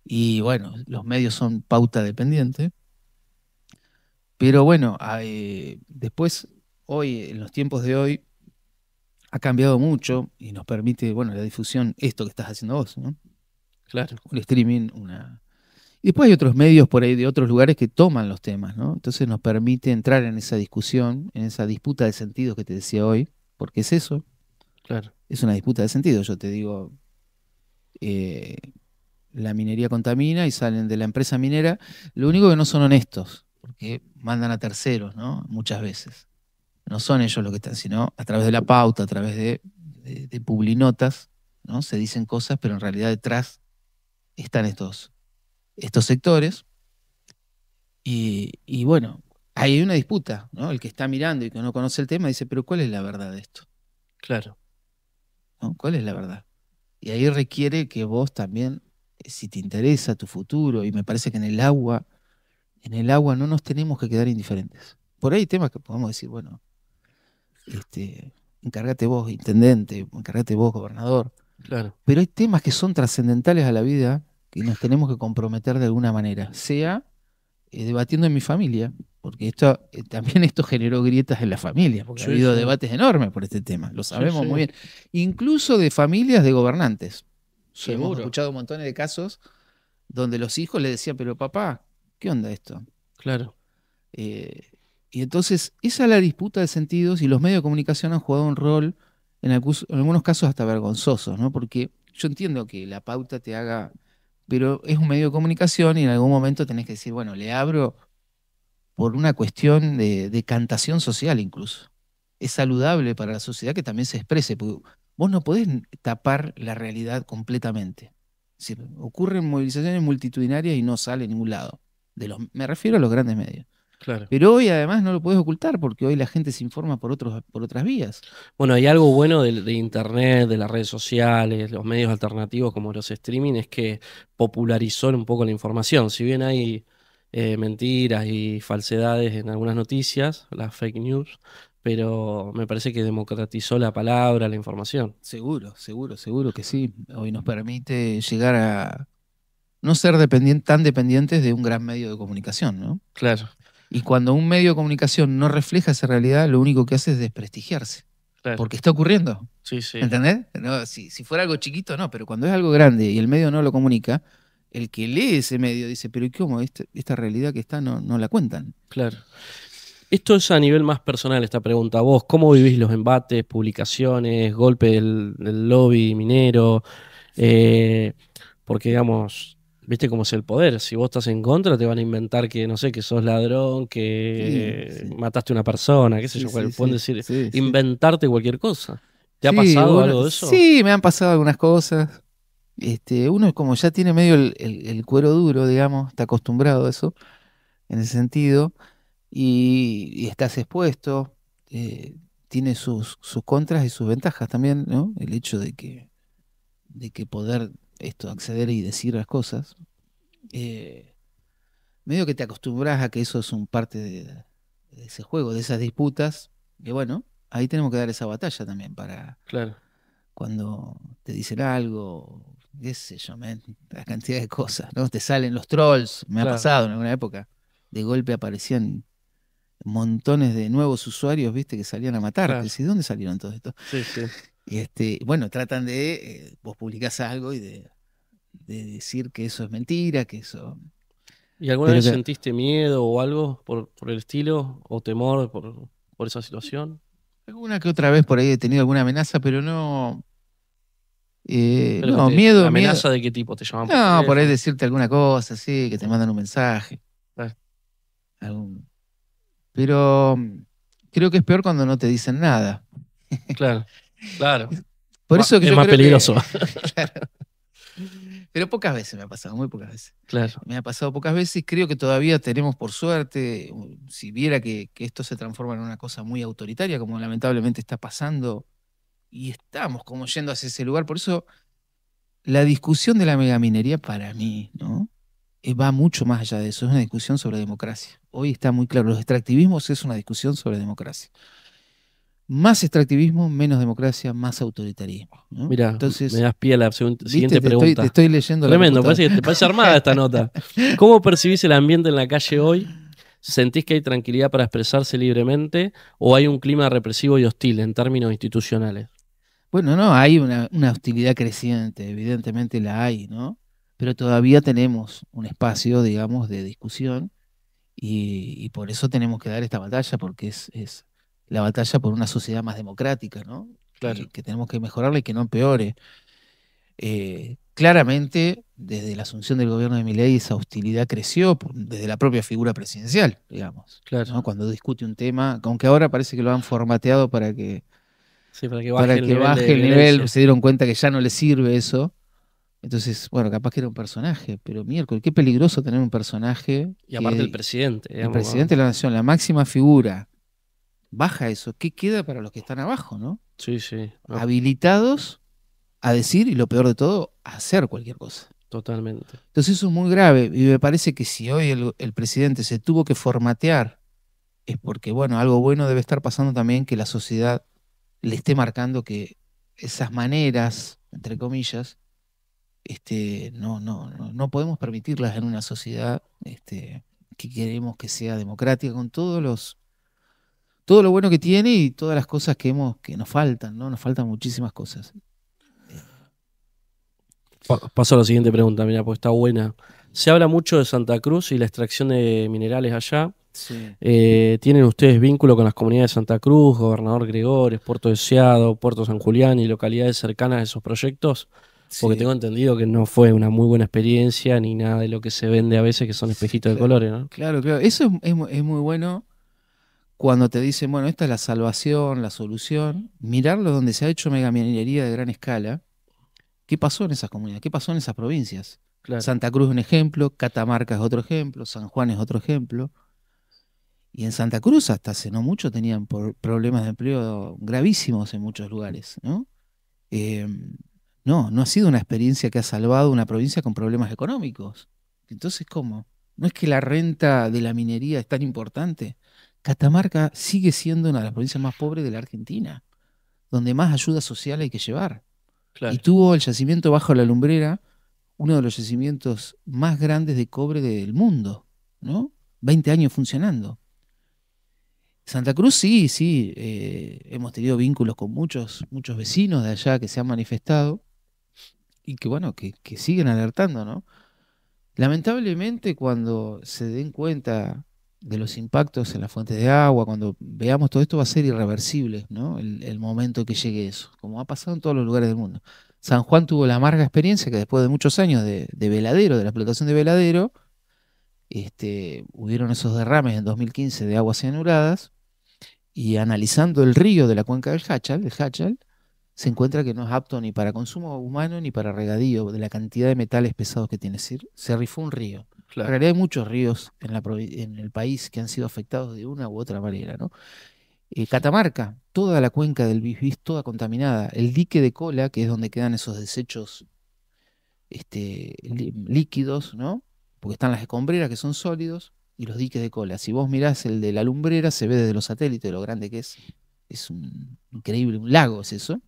Speaker 2: Y bueno, los medios son pauta dependiente, pero bueno, después, hoy, en los tiempos de hoy, ha cambiado mucho y nos permite, bueno, la difusión, esto que estás haciendo vos, ¿no?
Speaker 1: claro,
Speaker 2: Un streaming, una... Y después hay otros medios por ahí de otros lugares que toman los temas, ¿no? Entonces nos permite entrar en esa discusión, en esa disputa de sentidos que te decía hoy, porque es eso,
Speaker 1: claro.
Speaker 2: es una disputa de sentidos. Yo te digo, eh, la minería contamina y salen de la empresa minera, lo único que no son honestos, porque mandan a terceros, ¿no? Muchas veces. No son ellos los que están, sino a través de la pauta, a través de publinotas, ¿no? Se dicen cosas, pero en realidad detrás están estos sectores. Y bueno, hay una disputa, ¿no? El que está mirando y que no conoce el tema dice, pero ¿cuál es la verdad de esto?
Speaker 1: Claro,
Speaker 2: ¿No? ¿Cuál es la verdad? Y ahí requiere que vos también, si te interesa tu futuro, y me parece que en el agua no nos tenemos que quedar indiferentes. Por ahí hay temas que podemos decir, bueno, encárgate vos, intendente, encárgate vos, gobernador.
Speaker 1: claro.
Speaker 2: Pero hay temas que son trascendentales a la vida que nos tenemos que comprometer de alguna manera, sea debatiendo en mi familia, porque esto también esto generó grietas en la familia, porque ha
Speaker 1: Sí,
Speaker 2: habido
Speaker 1: sí,
Speaker 2: debates enormes por este tema, lo
Speaker 1: sí,
Speaker 2: sabemos muy
Speaker 1: sí,
Speaker 2: bien, incluso de familias de gobernantes, que hemos
Speaker 1: seguro,
Speaker 2: escuchado montones de casos donde los hijos le decían, pero papá, ¿qué onda esto?
Speaker 1: claro,
Speaker 2: Eh, y entonces, esa es la disputa de sentidos y los medios de comunicación han jugado un rol, en algunos casos hasta vergonzoso, ¿no? Porque yo entiendo que la pauta te haga, pero es un medio de comunicación y en algún momento tenés que decir, bueno, le abro por una cuestión de decantación social incluso. Es saludable para la sociedad que también se exprese, porque vos no podés tapar la realidad completamente. Es decir, ocurren movilizaciones multitudinarias y no sale a ningún lado. Me refiero a los grandes medios.
Speaker 1: claro.
Speaker 2: Pero hoy además no lo puedes ocultar porque hoy la gente se informa por otras vías.
Speaker 1: Bueno, hay algo bueno de Internet, de las redes sociales, los medios alternativos como los streaming, es que popularizó un poco la información. Si bien hay mentiras y falsedades en algunas noticias, las fake news, pero me parece que democratizó la palabra, la información.
Speaker 2: Seguro, seguro, seguro que sí. Hoy nos permite llegar a no ser tan dependientes de un gran medio de comunicación, ¿no?
Speaker 1: Claro,
Speaker 2: Y cuando un medio de comunicación no refleja esa realidad, lo único que hace es desprestigiarse.
Speaker 1: claro.
Speaker 2: Porque está ocurriendo.
Speaker 1: Sí, sí,
Speaker 2: ¿Entendés? No, si fuera algo chiquito, no, pero cuando es algo grande y el medio no lo comunica, el que lee ese medio dice, pero ¿y cómo? Esta realidad que está no la cuentan.
Speaker 1: claro. Esto es a nivel más personal, esta pregunta. ¿Vos cómo vivís los embates, publicaciones, golpe del lobby minero? Eh, Porque, digamos, viste cómo es el poder. Si vos estás en contra, te van a inventar que, no sé, que sos ladrón,
Speaker 2: Sí,
Speaker 1: que
Speaker 2: sí,
Speaker 1: mataste a una persona, qué sé
Speaker 2: sí,
Speaker 1: yo,
Speaker 2: sí,
Speaker 1: pueden
Speaker 2: sí,
Speaker 1: decir,
Speaker 2: sí, sí.
Speaker 1: inventarte cualquier cosa. ¿Te ha
Speaker 2: Sí,
Speaker 1: pasado algo de eso?
Speaker 2: sí, me han pasado algunas cosas. Uno como ya tiene medio el cuero duro, digamos, está acostumbrado a eso, en ese sentido, y estás expuesto, tiene sus contras y sus ventajas también, ¿no? El hecho de que poder acceder y decir las cosas, eh, medio que te acostumbras a que eso es un parte de ese juego, de esas disputas, que bueno, ahí tenemos que dar esa batalla también para
Speaker 1: Claro,
Speaker 2: cuando te dicen algo, qué sé yo, man, la cantidad de cosas, ¿no? Te salen los trolls, me ha
Speaker 1: claro,
Speaker 2: pasado en alguna época, de golpe aparecían montones de nuevos usuarios, viste, que salían a matarte.
Speaker 1: claro.
Speaker 2: Decís, ¿dónde salieron todos estos?
Speaker 1: Sí, sí.
Speaker 2: Y bueno, tratan vos publicás algo y de decir que eso es mentira, que eso.
Speaker 1: ¿Y alguna
Speaker 2: Pero
Speaker 1: vez
Speaker 2: que
Speaker 1: sentiste miedo o algo por el estilo? ¿O temor por esa situación?
Speaker 2: alguna que otra vez por ahí he tenido alguna amenaza, pero no.
Speaker 1: Pero
Speaker 2: No, miedo, miedo.
Speaker 1: ¿amenaza de qué tipo? ¿Te llaman por
Speaker 2: No, por ahí
Speaker 1: teléfono?
Speaker 2: decirte alguna cosa, sí, que te mandan un mensaje.
Speaker 1: Claro,
Speaker 2: algún- Pero creo que es peor cuando no te dicen nada.
Speaker 1: Claro, claro.
Speaker 2: Por eso que
Speaker 1: Es
Speaker 2: yo
Speaker 1: más
Speaker 2: creo
Speaker 1: peligroso.
Speaker 2: que, claro, pero pocas veces me ha pasado, muy pocas veces.
Speaker 1: Claro,
Speaker 2: Me ha pasado pocas veces y creo que todavía tenemos, por suerte, si viera que esto se transforma en una cosa muy autoritaria, como lamentablemente está pasando, y estamos como yendo hacia ese lugar. Por eso la discusión de la megaminería para mí, ¿no? Va mucho más allá de eso, es una discusión sobre democracia. Hoy está muy claro, los extractivismos es una discusión sobre democracia. Más extractivismo, menos democracia, más autoritarismo, ¿no?
Speaker 1: mira, me
Speaker 2: Entonces,
Speaker 1: das pie a la
Speaker 2: viste,
Speaker 1: siguiente
Speaker 2: te
Speaker 1: pregunta.
Speaker 2: estoy leyendo la
Speaker 1: Tremendo,
Speaker 2: computadora.
Speaker 1: parece que te parece armada esta nota. ¿Cómo percibís el ambiente en la calle hoy? ¿Sentís que hay tranquilidad para expresarse libremente o hay un clima represivo y hostil en términos institucionales?
Speaker 2: Bueno, no, hay una hostilidad creciente, evidentemente la hay, ¿no? Pero todavía tenemos un espacio, digamos, de discusión y por eso tenemos que dar esta batalla, porque es la batalla por una sociedad más democrática, ¿no?
Speaker 1: Claro,
Speaker 2: Que tenemos que mejorarla y que no empeore. Claramente, desde la asunción del gobierno de Milei, esa hostilidad creció desde la propia figura presidencial, digamos,
Speaker 1: claro.
Speaker 2: ¿no? Cuando discute un tema, aunque ahora parece que lo han formateado
Speaker 1: Sí, para que baje
Speaker 2: para
Speaker 1: el
Speaker 2: que
Speaker 1: nivel de
Speaker 2: baje el nivel,
Speaker 1: violencia.
Speaker 2: se dieron cuenta que ya no le sirve eso. Entonces, bueno, capaz que era un personaje, pero miércoles, qué peligroso tener un personaje
Speaker 1: Y aparte el
Speaker 2: que
Speaker 1: presidente,
Speaker 2: el
Speaker 1: digamos.
Speaker 2: presidente de la nación, la máxima figura, baja eso. ¿Qué queda para los que están abajo, no?
Speaker 1: Sí, sí, no,
Speaker 2: Habilitados a decir y lo peor de todo, a hacer cualquier cosa.
Speaker 1: totalmente.
Speaker 2: Entonces eso es muy grave y me parece que si hoy el presidente se tuvo que formatear es porque, bueno, algo bueno debe estar pasando también que la sociedad le esté marcando que esas maneras, entre comillas, no podemos permitirlas en una sociedad que queremos que sea democrática con todo lo bueno que tiene y todas las cosas que nos faltan, ¿no? Nos faltan muchísimas cosas. Eh,
Speaker 1: Paso a la siguiente pregunta, mira, pues está buena. Se habla mucho de Santa Cruz y la extracción de minerales allá.
Speaker 2: sí,
Speaker 1: ¿Tienen ustedes vínculo con las comunidades de Santa Cruz, Gobernador Gregores, Puerto Deseado, Puerto San Julián y localidades cercanas a esos proyectos? Porque
Speaker 2: sí,
Speaker 1: tengo entendido que no fue una muy buena experiencia ni nada de lo que se vende a veces que son
Speaker 2: sí,
Speaker 1: espejitos de
Speaker 2: claro,
Speaker 1: colores, ¿no?
Speaker 2: claro, claro. Eso es muy bueno cuando te dicen, bueno, esta es la salvación, la solución. Mirarlo donde se ha hecho megaminería de gran escala. ¿Qué pasó en esas comunidades? ¿Qué pasó en esas provincias?
Speaker 1: Claro,
Speaker 2: Santa Cruz es un ejemplo, Catamarca es otro ejemplo, San Juan es otro ejemplo. Y en Santa Cruz hasta hace no mucho tenían problemas de empleo gravísimos en muchos lugares, ¿no? Eh, no ha sido una experiencia que ha salvado una provincia con problemas económicos. Entonces, ¿cómo? ¿No es que la renta de la minería es tan importante? Catamarca sigue siendo una de las provincias más pobres de la Argentina, donde más ayuda social hay que llevar. Y
Speaker 1: claro.
Speaker 2: tuvo el yacimiento bajo la lumbrera, uno de los yacimientos más grandes de cobre del mundo, ¿no? 20 años funcionando. Santa Cruz sí, sí, hemos tenido vínculos con muchos vecinos de allá que se han manifestado y que bueno, que siguen alertando, ¿no? Lamentablemente cuando se den cuenta de los impactos en las fuentes de agua, cuando veamos todo esto va a ser irreversible, ¿no? El momento que llegue eso, como ha pasado en todos los lugares del mundo. San Juan tuvo la amarga experiencia que después de muchos años de veladero, de la explotación de veladero, hubieron esos derrames en 2015 de aguas cianuradas y analizando el río de la cuenca del Hachal, se encuentra que no es apto ni para consumo humano ni para regadío, de la cantidad de metales pesados que tiene. Es decir, se rifó un río. En
Speaker 1: Claro.
Speaker 2: realidad hay muchos ríos en el país que han sido afectados de una u otra manera, ¿no? Catamarca, toda la cuenca del Bisbis, toda contaminada. El dique de Cola, que es donde quedan esos desechos líquidos, ¿no? Porque están las escombreras que son sólidos y los diques de Cola. Si vos mirás el de la lumbrera, se ve desde los satélites lo grande que es. Es increíble, un lago es eso.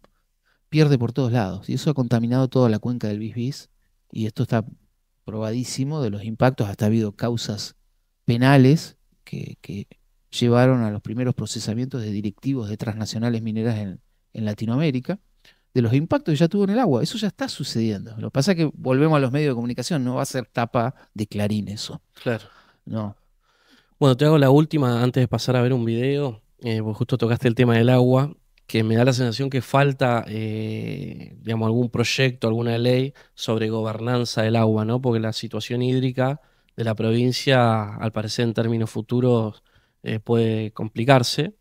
Speaker 2: Pierde por todos lados. Y eso ha contaminado toda la cuenca del Bisbis. Y esto está probadísimo de los impactos. Hasta ha habido causas penales que llevaron a los primeros procesamientos de directivos de transnacionales mineras en Latinoamérica de los impactos que ya tuvo en el agua. Eso ya está sucediendo. Lo que pasa es que volvemos a los medios de comunicación, no va a ser tapa de Clarín eso.
Speaker 1: Claro.
Speaker 2: No.
Speaker 1: Bueno, te hago la última antes de pasar a ver un video, porque justo tocaste el tema del agua, que me da la sensación que falta, digamos, algún proyecto, alguna ley sobre gobernanza del agua, ¿no? Porque la situación hídrica de la provincia, al parecer en términos futuros, puede complicarse.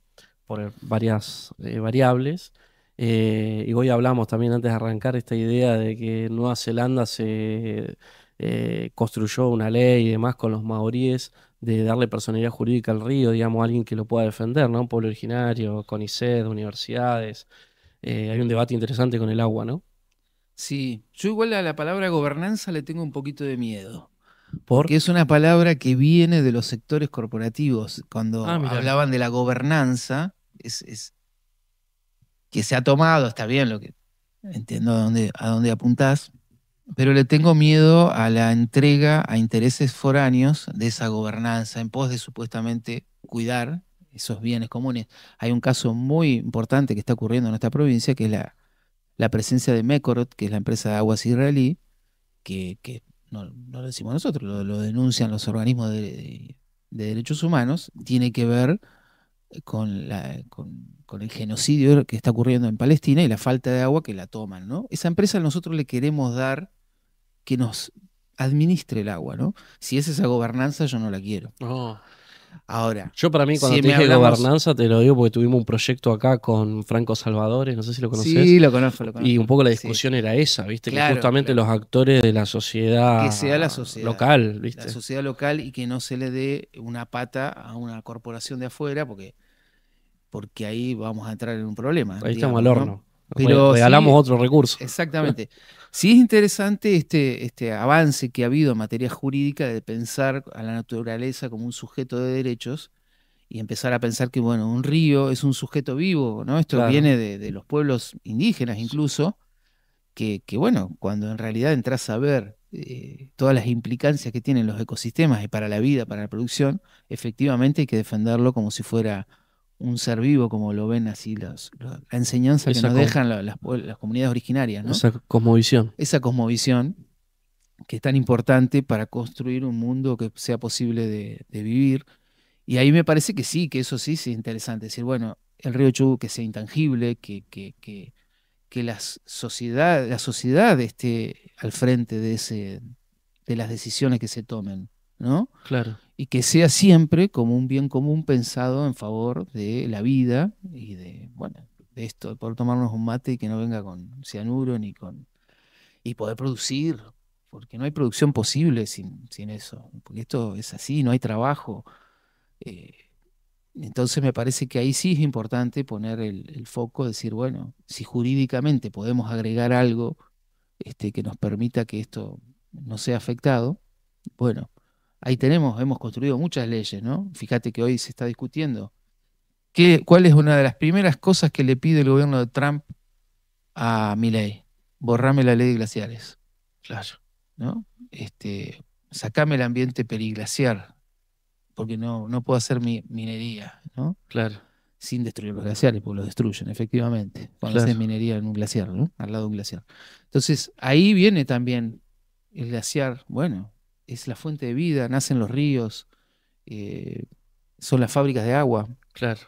Speaker 1: por varias variables. Y hoy hablamos también antes de arrancar esta idea de que en Nueva Zelanda se construyó una ley y demás con los maoríes de darle personalidad jurídica al río, digamos, alguien que lo pueda defender, ¿no? Un pueblo originario, CONICET, universidades. Hay un debate interesante con el agua, ¿no?
Speaker 2: Sí, yo igual a la palabra gobernanza le tengo un poquito de miedo,
Speaker 1: Por.
Speaker 2: porque es una palabra que viene de los sectores corporativos.
Speaker 1: Ah,
Speaker 2: Cuando
Speaker 1: mira.
Speaker 2: hablaban de la gobernanza, es que se ha tomado, está bien lo que entiendo a dónde apuntás, pero le tengo miedo a la entrega a intereses foráneos de esa gobernanza en pos de supuestamente cuidar esos bienes comunes. Hay un caso muy importante que está ocurriendo en esta provincia, que es la presencia de Mekorot, que es la empresa de aguas israelí, que no lo decimos nosotros, lo denuncian los organismos de derechos humanos, tiene que ver con el genocidio que está ocurriendo en Palestina y la falta de agua que la toman, ¿no? Esa empresa nosotros le queremos dar que nos administre el agua, ¿no? Si es esa gobernanza, yo no la quiero.
Speaker 1: No.
Speaker 2: Ahora,
Speaker 1: Yo para mí cuando
Speaker 2: si
Speaker 1: te
Speaker 2: me
Speaker 1: dije
Speaker 2: hablamos,
Speaker 1: gobernanza te lo digo porque tuvimos un proyecto acá con Franco Salvadores, no sé si lo conoces,
Speaker 2: sí, lo conozco, lo
Speaker 1: y un
Speaker 2: conozco.
Speaker 1: poco la
Speaker 2: Sí,
Speaker 1: discusión era esa, ¿viste? Que
Speaker 2: claro,
Speaker 1: justamente los
Speaker 2: claro.
Speaker 1: actores de la
Speaker 2: Que sea
Speaker 1: sociedad local,
Speaker 2: la
Speaker 1: ¿viste?
Speaker 2: sociedad local y que no se le dé una pata a una corporación de afuera, porque ahí vamos a entrar en un problema,
Speaker 1: Ahí estamos al
Speaker 2: digamos, ¿no?
Speaker 1: horno.
Speaker 2: Pero
Speaker 1: Regalamos
Speaker 2: sí,
Speaker 1: otro recurso.
Speaker 2: exactamente. Sí es interesante este avance que ha habido en materia jurídica de pensar a la naturaleza como un sujeto de derechos y empezar a pensar que, bueno, un río es un sujeto vivo, ¿no? Esto
Speaker 1: Claro,
Speaker 2: viene de los pueblos indígenas incluso, bueno, cuando en realidad entras a ver todas las implicancias que tienen los ecosistemas y para la vida, para la producción, efectivamente hay que defenderlo como si fuera un ser vivo, como lo ven así la enseñanza que
Speaker 1: esa,
Speaker 2: nos dejan las comunidades originarias, ¿no?
Speaker 1: esa cosmovisión.
Speaker 2: Esa cosmovisión que es tan importante para construir un mundo que sea posible de vivir. Y ahí me parece que sí, que eso sí es interesante. Decir, bueno, el río Chubut que sea intangible, que la sociedad esté al frente de las decisiones que se tomen, ¿no?
Speaker 1: Claro,
Speaker 2: Y que sea siempre como un bien común pensado en favor de la vida y bueno, de esto, de poder tomarnos un mate y que no venga con cianuro y poder producir, porque no hay producción posible sin eso, porque esto es así, no hay trabajo. eh, entonces me parece que ahí sí es importante poner el foco, decir, bueno, si jurídicamente podemos agregar algo que nos permita que esto no sea afectado, bueno, ahí hemos construido muchas leyes, ¿no? Fíjate que hoy se está discutiendo. ¿Cuál es una de las primeras cosas que le pide el gobierno de Trump a Milei? Borrame la ley de glaciares,
Speaker 1: claro,
Speaker 2: ¿no? Sacame el ambiente periglaciar, porque no puedo hacer minería, ¿no?
Speaker 1: claro,
Speaker 2: Sin destruir los glaciares, porque los destruyen, efectivamente, cuando haces
Speaker 1: claro.
Speaker 2: minería en un glaciar, ¿no? Al lado de un glaciar. Entonces, ahí viene también el glaciar, bueno, es la fuente de vida, nacen los ríos, eh, son las fábricas de agua.
Speaker 1: Claro.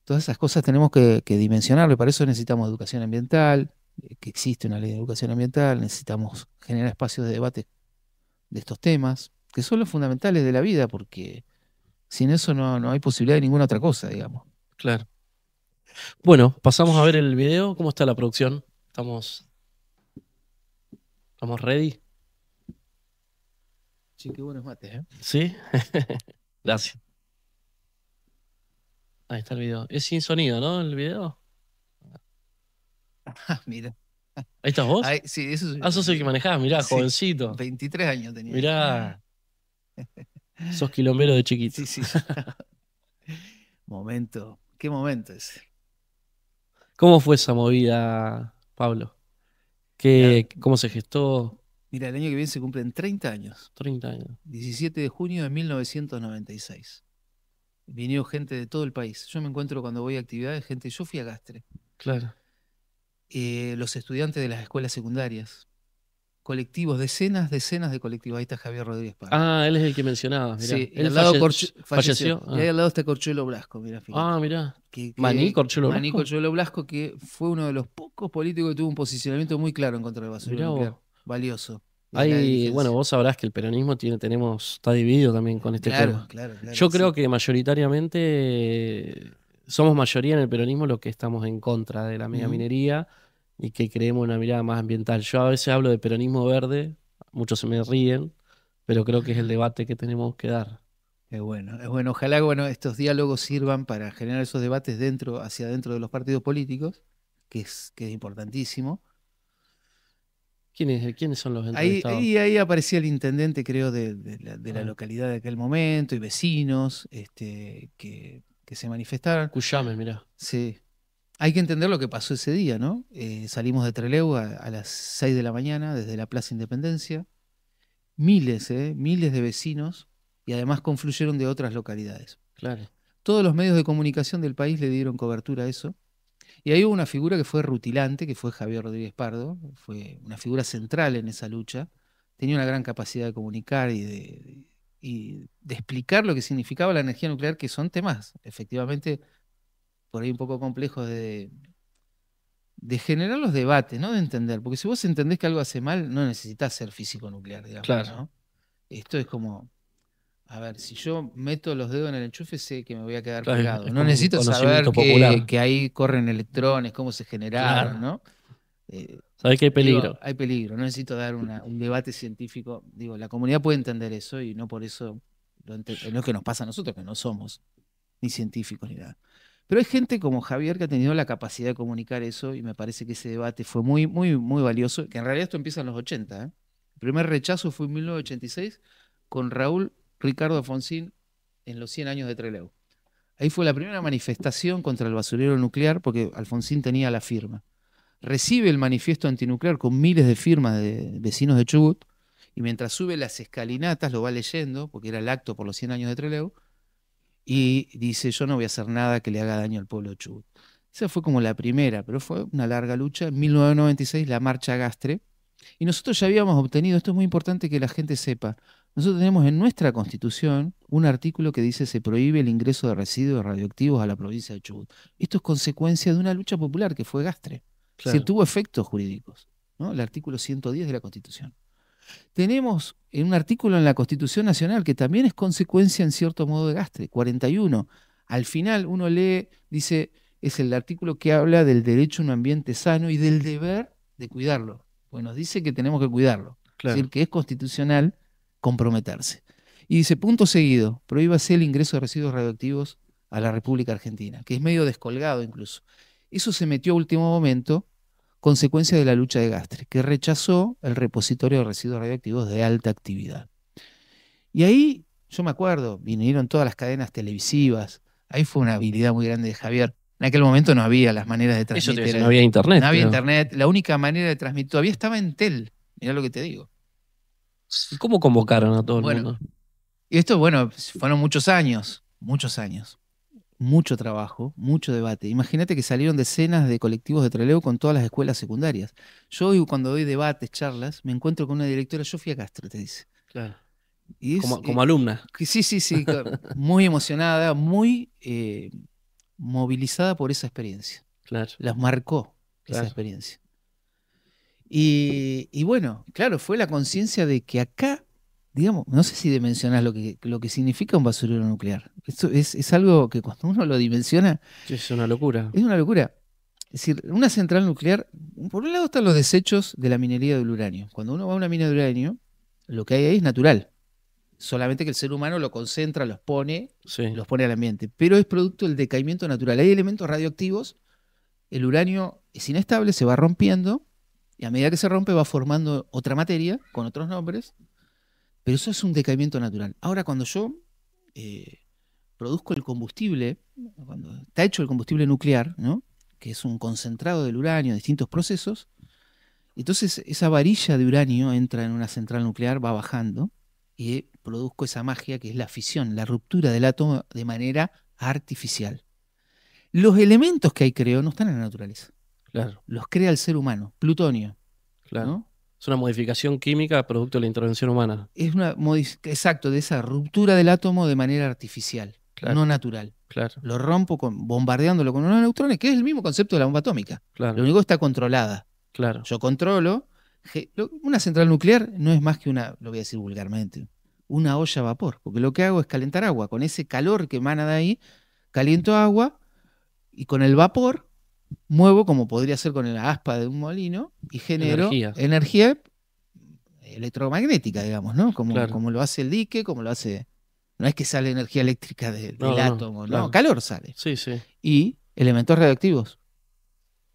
Speaker 2: Todas esas cosas tenemos que dimensionarlo, y para eso necesitamos educación ambiental, que existe una ley de educación ambiental, necesitamos generar espacios de debate de estos temas, que son los fundamentales de la vida, porque sin eso no hay posibilidad de ninguna otra cosa, digamos.
Speaker 1: Claro. Bueno, pasamos a ver el video. ¿Cómo está la producción? ¿Estamos ready?
Speaker 2: Sí, qué buenos mates, ¿eh?
Speaker 1: ¿Sí? Gracias. Ahí está el video. Es sin sonido, ¿no? El video.
Speaker 2: Ah, mira.
Speaker 1: ¿Ahí estás vos?
Speaker 2: Ay, sí, eso soy
Speaker 1: Ah,
Speaker 2: yo,
Speaker 1: sos el que
Speaker 2: sí.
Speaker 1: manejás, mirá,
Speaker 2: Sí,
Speaker 1: jovencito.
Speaker 2: 23 años tenía.
Speaker 1: Mirá, sos quilombero de chiquito.
Speaker 2: Sí, sí. Momento. ¿Qué momento es?
Speaker 1: ¿Cómo fue esa movida, Pablo?
Speaker 2: Mira,
Speaker 1: ¿Cómo se gestó?
Speaker 2: mira, el año que viene se cumplen 30 años.
Speaker 1: 30 años.
Speaker 2: 17 de junio de 1996. Vinieron gente de todo el país. Yo me encuentro cuando voy a actividades, gente, yo fui a Gastre.
Speaker 1: Claro.
Speaker 2: Los estudiantes de las escuelas secundarias, colectivos, decenas de colectivos. Ahí está Javier Rodríguez Parra.
Speaker 1: Ah, él es el que mencionabas, mirá.
Speaker 2: Sí, y
Speaker 1: Él
Speaker 2: al lado falleció.
Speaker 1: falleció.
Speaker 2: Y ahí
Speaker 1: Ah.
Speaker 2: al lado está Corchuelo Blasco, mira, fíjate.
Speaker 1: Mirá. ¿Maní,
Speaker 2: Que
Speaker 1: Corchuelo
Speaker 2: Maní
Speaker 1: Blasco?
Speaker 2: Corchuelo Blasco, que fue uno de los pocos políticos que tuvo un posicionamiento muy claro en contra del basurero
Speaker 1: Mirá vos.
Speaker 2: nuclear. Valioso, desde la
Speaker 1: Bueno,
Speaker 2: dirigencia.
Speaker 1: vos sabrás que el peronismo está dividido también con este
Speaker 2: Claro,
Speaker 1: tema.
Speaker 2: claro, claro,
Speaker 1: Yo creo
Speaker 2: sí.
Speaker 1: que mayoritariamente somos mayoría en el peronismo los que estamos en contra de la
Speaker 2: Ujú.
Speaker 1: megaminería y que creemos una mirada más ambiental. Yo a veces hablo de peronismo verde, muchos se me ríen, pero creo que es el debate que tenemos que dar.
Speaker 2: Es bueno, es bueno. Ojalá, bueno, estos diálogos sirvan para generar esos debates dentro, hacia adentro de los partidos políticos, que es importantísimo.
Speaker 1: ¿Quiénes son los
Speaker 2: Ahí,
Speaker 1: entrevistados?
Speaker 2: ahí aparecía el intendente, creo, de la
Speaker 1: Ah,
Speaker 2: localidad de aquel momento y vecinos que se manifestaron.
Speaker 1: Cuyame, mirá.
Speaker 2: Sí, hay que entender lo que pasó ese día, ¿no? Salimos de Trelew a las 6 de la mañana desde la Plaza Independencia. Miles de vecinos y además confluyeron de otras localidades.
Speaker 1: Claro,
Speaker 2: Todos los medios de comunicación del país le dieron cobertura a eso. Y ahí hubo una figura que fue rutilante, que fue Javier Rodríguez Pardo, fue una figura central en esa lucha. Tenía una gran capacidad de comunicar y de explicar lo que significaba la energía nuclear, que son temas efectivamente por ahí un poco complejos de generar los debates, ¿no? De entender. Porque si vos entendés que algo hace mal, no necesitas ser físico nuclear, digamos,
Speaker 1: claro,
Speaker 2: ¿no? Esto es como, a ver, si yo meto los dedos en el enchufe, sé que me voy a quedar
Speaker 1: claro,
Speaker 2: pegado.
Speaker 1: es
Speaker 2: No
Speaker 1: como un
Speaker 2: necesito saber
Speaker 1: conocimiento
Speaker 2: que,
Speaker 1: popular.
Speaker 2: que ahí corren electrones, cómo se generaron,
Speaker 1: Claro,
Speaker 2: ¿no? Eh,
Speaker 1: sabés que hay
Speaker 2: digo,
Speaker 1: peligro.
Speaker 2: hay peligro, no necesito dar un debate científico. Digo, la comunidad puede entender eso y no por eso no es que nos pasa a nosotros, que no somos ni científicos ni nada. Pero hay gente como Javier que ha tenido la capacidad de comunicar eso y me parece que ese debate fue muy, muy, muy valioso, que en realidad esto empieza en los 80, ¿eh? El primer rechazo fue en 1986 con Raúl Ricardo Alfonsín en los 100 años de Trelew. Ahí fue la primera manifestación contra el basurero nuclear porque Alfonsín tenía la firma. Recibe el manifiesto antinuclear con miles de firmas de vecinos de Chubut y mientras sube las escalinatas lo va leyendo, porque era el acto por los 100 años de Trelew, y dice, yo no voy a hacer nada que le haga daño al pueblo de Chubut. Esa fue como la primera, pero fue una larga lucha. En 1996, la marcha Gastre. Y nosotros ya habíamos obtenido, esto es muy importante que la gente sepa, nosotros tenemos en nuestra constitución un artículo que dice se prohíbe el ingreso de residuos radioactivos a la provincia de Chubut. Esto es consecuencia de una lucha popular que fue Gastre. Es decir,
Speaker 1: Claro,
Speaker 2: tuvo efectos jurídicos, ¿no? El artículo 110 de la Constitución. Tenemos en un artículo en la Constitución Nacional que también es consecuencia en cierto modo de Gastre, 41. Al final uno lee, dice, es el artículo que habla del derecho a un ambiente sano y del deber de cuidarlo. Pues nos dice que tenemos que cuidarlo. Es decir,
Speaker 1: claro.
Speaker 2: que es constitucional comprometerse. Y dice, punto seguido, prohíbase el ingreso de residuos radioactivos a la República Argentina, que es medio descolgado incluso. Eso se metió a último momento consecuencia de la lucha de Gastre, que rechazó el repositorio de residuos radioactivos de alta actividad. Y ahí, yo me acuerdo, vinieron todas las cadenas televisivas, ahí fue una habilidad muy grande de Javier. En aquel momento no había las maneras de
Speaker 1: Eso te voy a decir,
Speaker 2: transmitir,
Speaker 1: no había
Speaker 2: no
Speaker 1: internet,
Speaker 2: había
Speaker 1: creo.
Speaker 2: internet, la única manera de transmitir, todavía estaba en Tel, mirá lo que te digo.
Speaker 1: ¿Y cómo convocaron a todo el
Speaker 2: Bueno,
Speaker 1: mundo?
Speaker 2: y esto, bueno, fueron muchos años. Mucho trabajo, mucho debate. Imagínate que salieron decenas de colectivos de Trelew con todas las escuelas secundarias. Yo hoy cuando doy debates, charlas, me encuentro con una directora, yo fui a Castro, te dice.
Speaker 1: Claro,
Speaker 2: Y es,
Speaker 1: como alumna.
Speaker 2: sí, sí, sí, muy emocionada, muy movilizada por esa experiencia.
Speaker 1: Claro,
Speaker 2: Las marcó esa
Speaker 1: claro.
Speaker 2: experiencia. Y bueno, claro, fue la conciencia de que acá, digamos, no sé si dimensionás lo que significa un basurero nuclear. Esto es algo que cuando uno lo dimensiona,
Speaker 1: Sí, es una locura.
Speaker 2: es una locura. Es decir, una central nuclear, por un lado están los desechos de la minería del uranio. Cuando uno va a una mina de uranio, lo que hay ahí es natural. Solamente que el ser humano lo concentra,
Speaker 1: Sí,
Speaker 2: los pone al ambiente. Pero es producto del decaimiento natural. Hay elementos radioactivos, el uranio es inestable, se va rompiendo, y a medida que se rompe va formando otra materia con otros nombres, pero eso es un decaimiento natural. Ahora, cuando yo eh, produzco el combustible, cuando está hecho el combustible nuclear, ¿no? Que es un concentrado del uranio, distintos procesos, entonces esa varilla de uranio entra en una central nuclear, va bajando, y produzco esa magia que es la fisión, la ruptura del átomo de manera artificial. Los elementos que ahí creo no están en la naturaleza,
Speaker 1: claro,
Speaker 2: los crea el ser humano, plutonio,
Speaker 1: claro.
Speaker 2: ¿no?
Speaker 1: Es una modificación química producto de la intervención humana.
Speaker 2: Es una exacto, de esa ruptura del átomo de manera artificial,
Speaker 1: Claro,
Speaker 2: no natural.
Speaker 1: claro,
Speaker 2: Lo rompo bombardeándolo con unos neutrones, que es el mismo concepto de la bomba atómica. Lo
Speaker 1: claro,
Speaker 2: único que está controlada.
Speaker 1: claro.
Speaker 2: Yo controlo. Una central nuclear no es más que lo voy a decir vulgarmente, una olla a vapor, porque lo que hago es calentar agua. Con ese calor que emana de ahí, caliento agua, Y con el vapor muevo, como podría ser con la aspa de un molino, y genero energía electromagnética, digamos, ¿no?
Speaker 1: Claro.
Speaker 2: Como lo hace el dique, como lo hace... No es que sale energía eléctrica del
Speaker 1: No,
Speaker 2: átomo, ¿no?
Speaker 1: claro.
Speaker 2: Calor sale.
Speaker 1: Sí, sí.
Speaker 2: Y elementos radioactivos.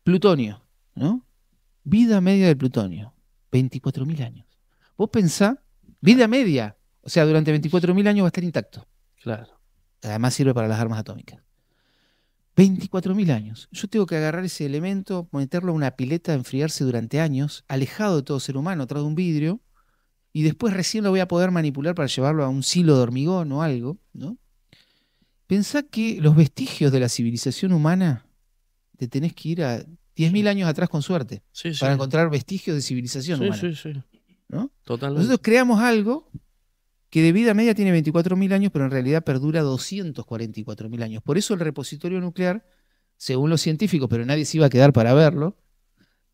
Speaker 2: Plutonio, ¿no? Vida media del plutonio, 24.000 años. Vos pensá, vida media, o sea, durante 24.000 años va a estar intacto.
Speaker 1: Claro.
Speaker 2: Además sirve para las armas atómicas. 24.000 años. Yo tengo que agarrar ese elemento, meterlo a una pileta, enfriarse durante años, alejado de todo ser humano, atrás de un vidrio, y después recién lo voy a poder manipular para llevarlo a un silo de hormigón o algo, ¿no? Pensá que los vestigios de la civilización humana te tenés que ir a 10.000 años atrás con suerte
Speaker 1: Sí,
Speaker 2: para
Speaker 1: sí.
Speaker 2: encontrar vestigios de civilización
Speaker 1: Sí,
Speaker 2: humana,
Speaker 1: sí, sí.
Speaker 2: ¿no?
Speaker 1: Totalmente.
Speaker 2: Nosotros creamos algo que de vida media tiene 24.000 años, pero en realidad perdura 244.000 años. Por eso el repositorio nuclear, según los científicos, pero nadie se iba a quedar para verlo,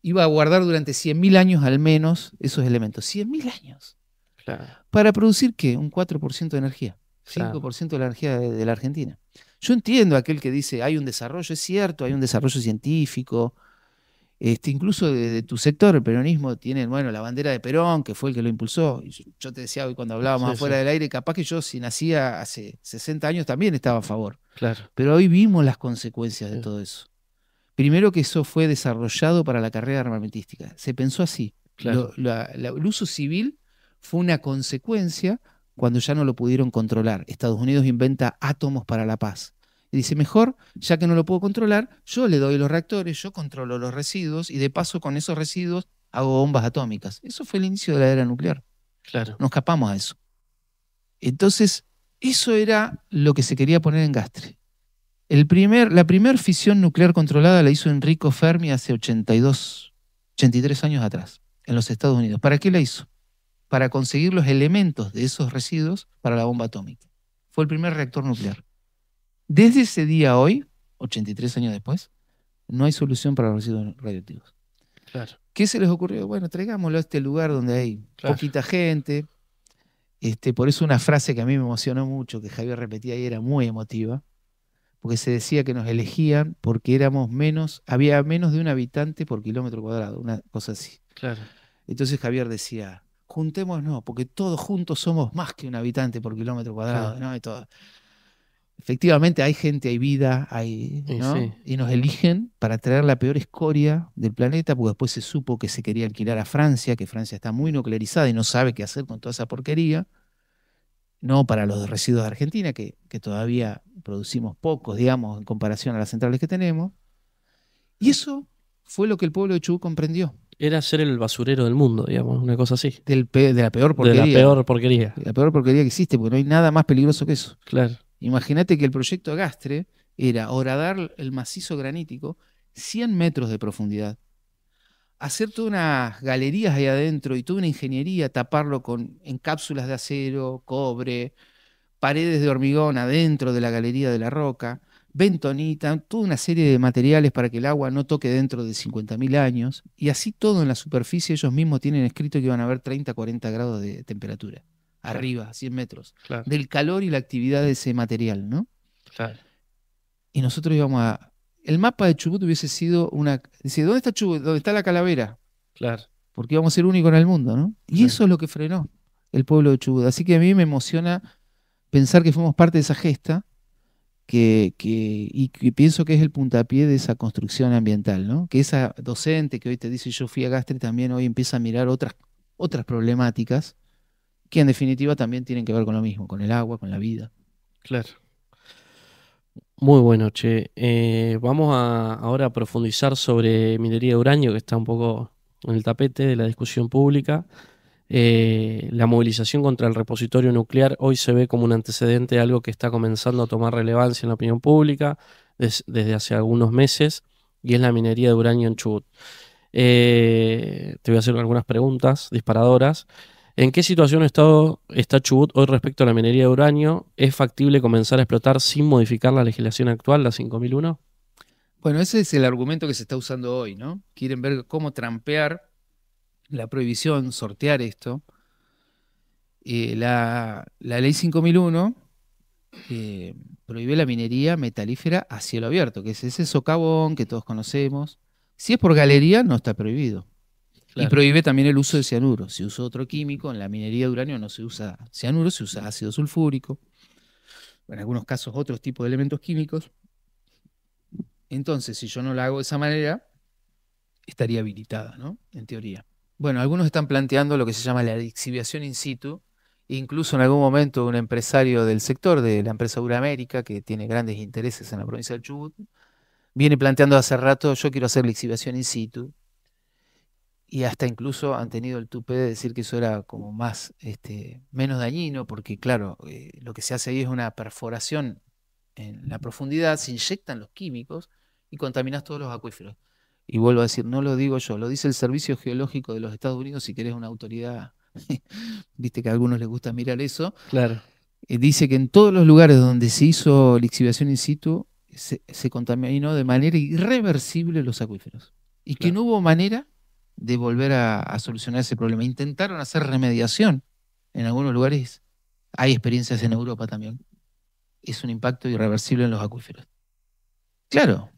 Speaker 2: iba a guardar durante 100.000 años al menos esos elementos. 100.000 años.
Speaker 1: Claro.
Speaker 2: ¿Para producir qué? Un 4% de energía.
Speaker 1: Claro.
Speaker 2: 5% de la energía de la Argentina. Yo entiendo a aquel que dice, hay un desarrollo, es cierto, hay un desarrollo científico. Incluso de tu sector, el peronismo, tiene, bueno, la bandera de Perón, que fue el que lo impulsó. Y yo te decía hoy cuando hablábamos
Speaker 1: Sí,
Speaker 2: afuera
Speaker 1: sí.
Speaker 2: del aire, capaz que yo, si nacía hace 60 años, también estaba a favor.
Speaker 1: Claro.
Speaker 2: Pero hoy vimos las consecuencias de
Speaker 1: Sí.
Speaker 2: todo eso. Primero que eso fue desarrollado para la carrera armamentística. Se pensó así.
Speaker 1: Claro.
Speaker 2: El uso civil fue una consecuencia cuando ya no lo pudieron controlar. Estados Unidos inventa átomos para la paz. Y dice, mejor, ya que no lo puedo controlar, yo le doy los reactores, yo controlo los residuos y de paso con esos residuos hago bombas atómicas. Eso fue el inicio de la era nuclear.
Speaker 1: Claro.
Speaker 2: No escapamos a eso. Entonces, eso era lo que se quería poner en Gastre. La primera fisión nuclear controlada la hizo Enrico Fermi hace 83 años atrás, en los Estados Unidos. ¿Para qué la hizo? Para conseguir los elementos de esos residuos para la bomba atómica. Fue el primer reactor nuclear. Desde ese día a hoy, 83 años después, no hay solución para los residuos radioactivos.
Speaker 1: Claro.
Speaker 2: ¿Qué se les ocurrió? Bueno, traigámoslo a este lugar donde hay poquita gente. Por eso una frase que a mí me emocionó mucho, que Javier repetía y era muy emotiva, porque se decía que nos elegían porque había menos de un habitante por kilómetro cuadrado, una cosa así.
Speaker 1: Claro.
Speaker 2: Entonces Javier decía, juntémonos, porque todos juntos somos más que un habitante por kilómetro cuadrado,
Speaker 1: Claro.
Speaker 2: ¿no? Efectivamente hay gente, hay vida, ¿no?
Speaker 1: Sí.
Speaker 2: Y nos eligen para traer la peor escoria del planeta, porque después se supo que se quería alquilar a Francia, que Francia está muy nuclearizada y no sabe qué hacer con toda esa porquería. No para los residuos de Argentina, que todavía producimos pocos, digamos, en comparación a las centrales que tenemos. Y eso fue lo que el pueblo de Chubut comprendió.
Speaker 1: Era ser el basurero del mundo, digamos, una cosa así.
Speaker 2: De la peor
Speaker 1: De
Speaker 2: porquería.
Speaker 1: la peor porquería.
Speaker 2: De la peor porquería que existe, porque no hay nada más peligroso que eso.
Speaker 1: Claro.
Speaker 2: Imagínate que el proyecto Gastre era horadar el macizo granítico 100 metros de profundidad, hacer todas unas galerías ahí adentro y toda una ingeniería, taparlo en cápsulas de acero, cobre, paredes de hormigón adentro de la galería de la roca, bentonita, toda una serie de materiales para que el agua no toque dentro de 50.000 años, y así todo en la superficie ellos mismos tienen escrito que van a haber 30, 40 grados de temperatura,
Speaker 1: Claro.
Speaker 2: arriba, a 100 metros,
Speaker 1: Claro.
Speaker 2: del calor y la actividad de ese material, ¿no?
Speaker 1: Claro.
Speaker 2: Y nosotros íbamos a... El mapa de Chubut hubiese sido una... Dice, ¿dónde está Chubut? ¿Dónde está la calavera?
Speaker 1: Claro.
Speaker 2: Porque íbamos a ser únicos en el mundo, ¿no? Y
Speaker 1: Claro.
Speaker 2: eso es lo que frenó el pueblo de Chubut. Así que a mí me emociona pensar que fuimos parte de esa gesta y que pienso que es el puntapié de esa construcción ambiental, ¿no? Que esa docente que hoy te dice yo fui a Gastre también hoy empieza a mirar otras problemáticas que en definitiva también tienen que ver con lo mismo, con el agua, con la vida.
Speaker 1: Claro. Muy bueno, che. Vamos ahora a profundizar sobre minería de uranio, que está un poco en el tapete de la discusión pública. La movilización contra el repositorio nuclear hoy se ve como un antecedente de algo que está comenzando a tomar relevancia en la opinión pública desde hace algunos meses, y es la minería de uranio en Chubut. Te voy a hacer algunas preguntas disparadoras. ¿En qué situación está Chubut hoy respecto a la minería de uranio? ¿Es factible comenzar a explotar sin modificar la legislación actual, la 5001?
Speaker 2: Bueno, ese es el argumento que se está usando hoy, ¿no? Quieren ver cómo trampear la prohibición, sortear esto. La ley 5001 prohíbe la minería metalífera a cielo abierto, que es ese socavón que todos conocemos. Si es por galería, no está prohibido. Y
Speaker 1: Claro.
Speaker 2: prohíbe también el uso de cianuro. Si usa otro químico, en la minería de uranio no se usa cianuro, se usa ácido sulfúrico, en algunos casos otros tipos de elementos químicos. Entonces, si yo no la hago de esa manera, estaría habilitada, ¿no? En teoría. Bueno, algunos están planteando lo que se llama la lixiviación in situ. Incluso en algún momento un empresario del sector de la empresa Uramérica, que tiene grandes intereses en la provincia del Chubut, viene planteando hace rato, yo quiero hacer lixiviación in situ, y hasta incluso han tenido el tupé de decir que eso era como más, menos dañino, porque claro, lo que se hace ahí es una perforación en la profundidad, se inyectan los químicos y contaminas todos los acuíferos. Y vuelvo a decir, no lo digo yo, lo dice el Servicio Geológico de los Estados Unidos, si querés una autoridad, viste que a algunos les gusta mirar eso,
Speaker 1: Claro.
Speaker 2: dice que en todos los lugares donde se hizo lixiviación in situ, se contaminó de manera irreversible los acuíferos. Y que
Speaker 1: Claro.
Speaker 2: no hubo manera de volver a solucionar ese problema. Intentaron hacer remediación en algunos lugares. Hay experiencias en Europa también. Es un impacto irreversible en los acuíferos. Claro,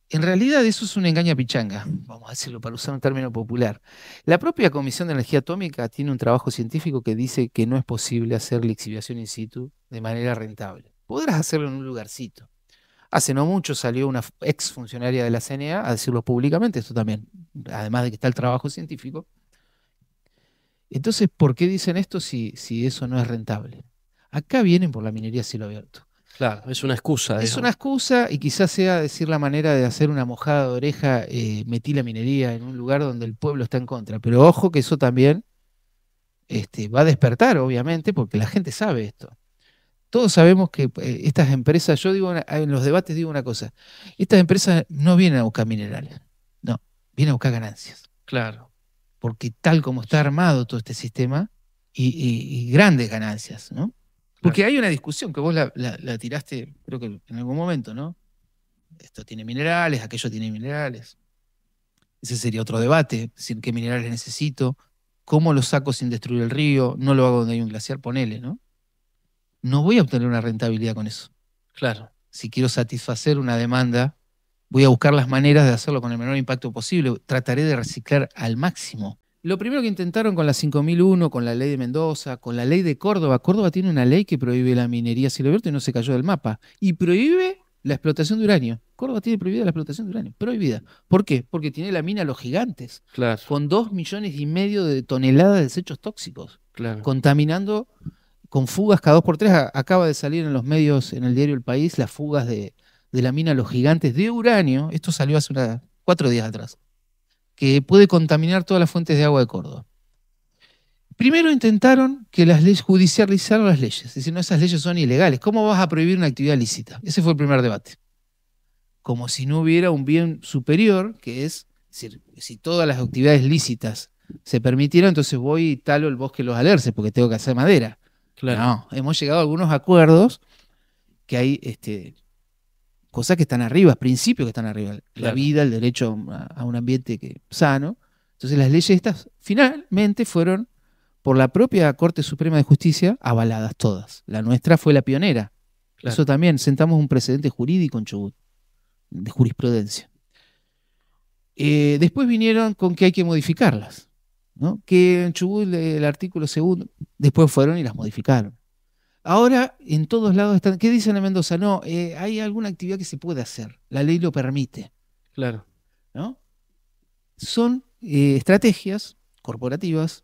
Speaker 2: en realidad eso es una engaña pichanga, vamos a decirlo para usar un término popular. La propia Comisión de Energía Atómica tiene un trabajo científico que dice que no es posible hacer lixiviación in situ de manera rentable. Podrás hacerlo en un lugarcito. Hace no mucho salió una ex funcionaria de la CNA a decirlo públicamente, esto también, además de que está el trabajo científico. Entonces, ¿por qué dicen esto si eso no es rentable? Acá vienen por la minería a cielo abierto.
Speaker 1: Claro. Es una excusa,
Speaker 2: Es una
Speaker 1: digamos.
Speaker 2: excusa y quizás sea decir la manera de hacer una mojada de oreja, metí la minería en un lugar donde el pueblo está en contra. Pero ojo que eso también va a despertar, obviamente, porque la gente sabe esto. Todos sabemos que estas empresas, yo digo, en los debates digo una cosa, estas empresas no vienen a buscar minerales, no, vienen a buscar ganancias.
Speaker 1: Claro.
Speaker 2: Porque tal como está armado todo este sistema, y grandes ganancias, ¿no?
Speaker 1: Claro.
Speaker 2: Porque hay una discusión que vos la tiraste, creo que en algún momento, ¿no? Esto tiene minerales, aquello tiene minerales. Ese sería otro debate, es decir, qué minerales necesito, cómo los saco sin destruir el río, no lo hago donde hay un glaciar, ponele, ¿no? No voy a obtener una rentabilidad con eso.
Speaker 1: Claro.
Speaker 2: Si quiero satisfacer una demanda, voy a buscar las maneras de hacerlo con el menor impacto posible. Trataré de reciclar al máximo. Lo primero que intentaron con la 5001, con la ley de Mendoza, con la ley de Córdoba. Córdoba tiene una ley que prohíbe la minería a cielo abierto y no se cayó del mapa. Y prohíbe la explotación de uranio. Córdoba tiene prohibida la explotación de uranio. Prohibida. ¿Por qué? Porque tiene la mina Los Gigantes,
Speaker 1: Claro.
Speaker 2: con 2,5 millones de toneladas de desechos tóxicos,
Speaker 1: Claro.
Speaker 2: contaminando con fugas cada 2 por 3. Acaba de salir en los medios, en el diario El País, las fugas de la mina Los Gigantes de uranio. Esto salió hace 4 días atrás, que puede contaminar todas las fuentes de agua de Córdoba. Primero intentaron que las leyes judicializaran las leyes, es decir, no, esas leyes son ilegales. ¿Cómo vas a prohibir una actividad lícita? Ese fue el primer debate. Como si no hubiera un bien superior, que es decir, si todas las actividades lícitas se permitieran, entonces voy y talo el bosque de los alerces porque tengo que hacer madera.
Speaker 1: Claro.
Speaker 2: No, hemos llegado a algunos acuerdos que hay cosas que están arriba, principios que están arriba. La
Speaker 1: Claro.
Speaker 2: vida, el derecho a un ambiente sano. Entonces las leyes estas finalmente fueron por la propia Corte Suprema de Justicia avaladas todas. La nuestra fue la pionera.
Speaker 1: Claro.
Speaker 2: Eso también, sentamos un precedente jurídico en Chubut, de jurisprudencia. Después vinieron con que hay que modificarlas, ¿no? Que en Chubut el artículo segundo, después fueron y las modificaron. Ahora en todos lados están. ¿Qué dicen en Mendoza? No, hay alguna actividad que se puede hacer. La ley lo permite,
Speaker 1: Claro.
Speaker 2: ¿no? Son estrategias corporativas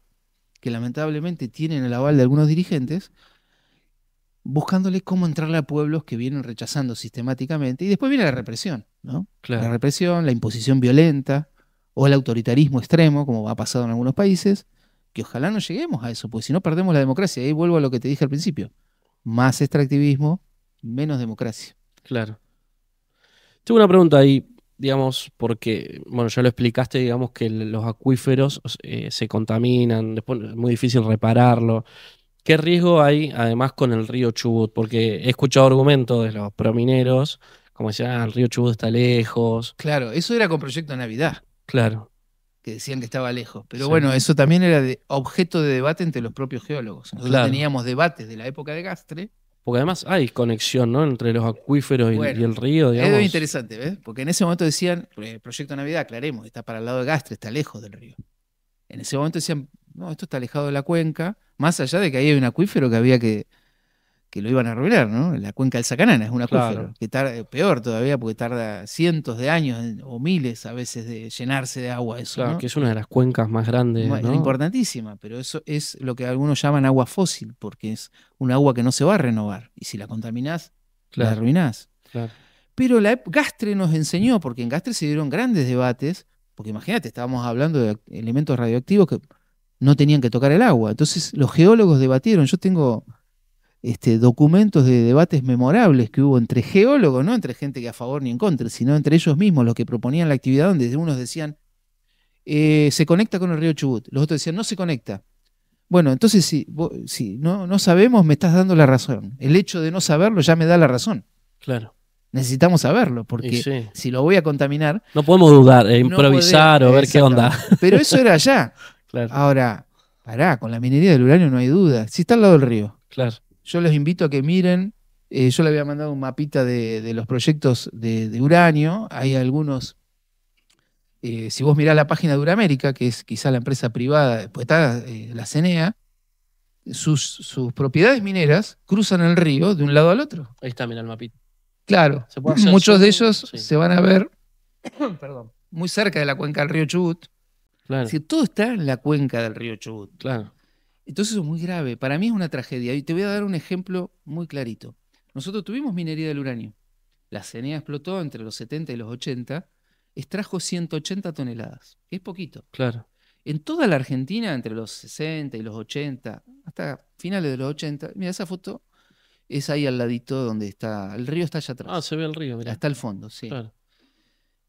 Speaker 2: que lamentablemente tienen el aval de algunos dirigentes, buscándole cómo entrarle a pueblos que vienen rechazando sistemáticamente. Y después viene la represión, ¿no? La
Speaker 1: Claro.
Speaker 2: represión, la imposición violenta o el autoritarismo extremo, como ha pasado en algunos países, que ojalá no lleguemos a eso, porque si no perdemos la democracia. Y ahí vuelvo a lo que te dije al principio. Más extractivismo, menos democracia.
Speaker 1: Claro. Tengo una pregunta ahí, digamos, porque, bueno, ya lo explicaste, digamos, que los acuíferos se contaminan, después es muy difícil repararlo. ¿Qué riesgo hay, además, con el río Chubut? Porque he escuchado argumentos de los promineros, como decían, el río Chubut está lejos.
Speaker 2: Claro, eso era con Proyecto Navidad,
Speaker 1: Claro,
Speaker 2: que decían que estaba lejos. Pero
Speaker 1: sí,
Speaker 2: bueno, eso también era objeto de debate entre los propios geólogos. Nosotros
Speaker 1: claro,
Speaker 2: teníamos debates de la época de Gastre,
Speaker 1: Porque además hay conexión, ¿no? Entre los acuíferos
Speaker 2: Bueno,
Speaker 1: y el río,
Speaker 2: es
Speaker 1: digamos.
Speaker 2: interesante, ¿ves? Porque en ese momento decían, el Proyecto Navidad, aclaremos, está para el lado de Gastre, está lejos del río. En ese momento decían, no, esto está alejado de la cuenca, más allá de que ahí hay un acuífero que había que lo iban a arruinar, ¿no? La cuenca del Sacanana es un acuífero,
Speaker 1: Claro.
Speaker 2: que tarda, peor todavía porque tarda cientos de años o miles a veces de llenarse de agua eso,
Speaker 1: Claro,
Speaker 2: ¿no?
Speaker 1: que es una de las cuencas más grandes, ¿no?
Speaker 2: Importantísima, pero eso es lo que algunos llaman agua fósil, porque es un agua que no se va a renovar, y si la contaminás, la
Speaker 1: Claro,
Speaker 2: arruinás.
Speaker 1: claro.
Speaker 2: Pero Gastre nos enseñó, porque en Gastre se dieron grandes debates, porque imagínate, estábamos hablando de elementos radioactivos que no tenían que tocar el agua. Entonces los geólogos debatieron. Yo tengo documentos de debates memorables que hubo entre geólogos, no entre gente que a favor ni en contra, sino entre ellos mismos, los que proponían la actividad, donde unos decían, se conecta con el río Chubut, los otros decían, no se conecta. Bueno, entonces si no sabemos, me estás dando la razón. El hecho de no saberlo ya me da la razón.
Speaker 1: Claro.
Speaker 2: Necesitamos saberlo,
Speaker 1: Y
Speaker 2: porque
Speaker 1: sí.
Speaker 2: si lo voy a contaminar,
Speaker 1: No podemos dudar,
Speaker 2: no
Speaker 1: improvisar
Speaker 2: podemos.
Speaker 1: o ver qué onda.
Speaker 2: Exactamente. Pero eso era allá.
Speaker 1: Claro,
Speaker 2: Ahora, pará, con la minería del uranio no hay duda. Si está al lado del río.
Speaker 1: claro.
Speaker 2: Yo les invito a que miren. Yo le había mandado un mapita de los proyectos de uranio. Hay algunos. Si vos mirás la página de Uramérica, que es quizá la empresa privada, después está la CENEA, sus propiedades mineras cruzan el río de un lado al otro.
Speaker 1: Ahí está, mira el mapita.
Speaker 2: Claro,
Speaker 1: ¿Se puede hacer
Speaker 2: muchos de
Speaker 1: zoom?
Speaker 2: ellos
Speaker 1: Sí.
Speaker 2: se van a ver perdón, muy cerca de la cuenca del río Chubut.
Speaker 1: Claro,
Speaker 2: Es decir, todo está en la cuenca del río Chubut.
Speaker 1: claro.
Speaker 2: Entonces eso es muy grave. Para mí es una tragedia. Y te voy a dar un ejemplo muy clarito. Nosotros tuvimos minería del uranio. La CENEA explotó entre los 70 y los 80, extrajo 180 toneladas. Es poquito.
Speaker 1: Claro.
Speaker 2: En toda la Argentina, entre los 60 y los 80, hasta finales de los 80, mira, esa foto es ahí al ladito donde está, el río está allá atrás.
Speaker 1: Ah, se ve el río, mira.
Speaker 2: Hasta el fondo, sí.
Speaker 1: Claro,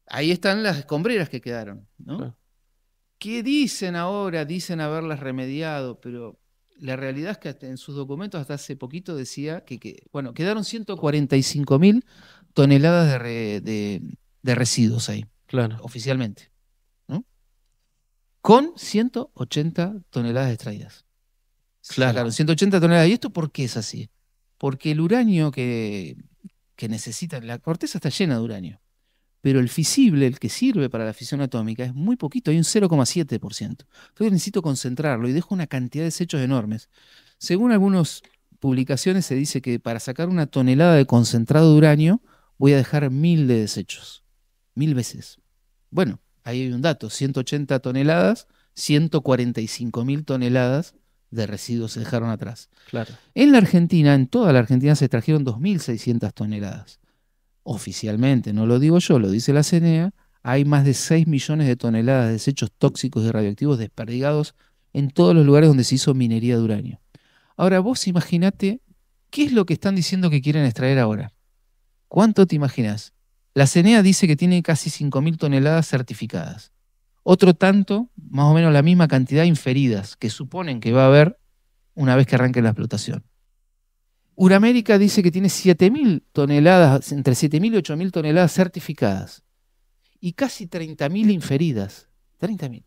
Speaker 2: Ahí están las escombreras que quedaron, ¿no?
Speaker 1: claro.
Speaker 2: ¿Qué dicen ahora? Dicen haberlas remediado, pero la realidad es que en sus documentos hasta hace poquito decía bueno, quedaron 145.000 toneladas de residuos ahí,
Speaker 1: Claro,
Speaker 2: oficialmente, ¿no? Con 180 toneladas extraídas.
Speaker 1: claro.
Speaker 2: Sacaron 180 toneladas. ¿Y esto por qué es así? Porque el uranio que necesitan, la corteza está llena de uranio, pero el fisible, el que sirve para la fisión atómica, es muy poquito, hay un 0,7%. Entonces necesito concentrarlo y dejo una cantidad de desechos enormes. Según algunas publicaciones se dice que para sacar una tonelada de concentrado de uranio voy a dejar 1.000 de desechos. 1.000 veces. Bueno, ahí hay un dato, 180 toneladas, 145.000 toneladas de residuos se dejaron atrás.
Speaker 1: Claro.
Speaker 2: En la Argentina, en toda la Argentina se extrajeron 2.600 toneladas. Oficialmente, no lo digo yo, lo dice la CENEA, hay más de 6 millones de toneladas de desechos tóxicos y radioactivos desperdigados en todos los lugares donde se hizo minería de uranio. Ahora vos imaginate qué es lo que están diciendo que quieren extraer ahora. ¿Cuánto te imaginas? La CENEA dice que tiene casi 5.000 toneladas certificadas. Otro tanto, más o menos la misma cantidad inferidas, que suponen que va a haber una vez que arranque la explotación. Uramérica dice que tiene 7.000 toneladas, entre 7.000 y 8.000 toneladas certificadas y casi 30.000 inferidas. 30.000.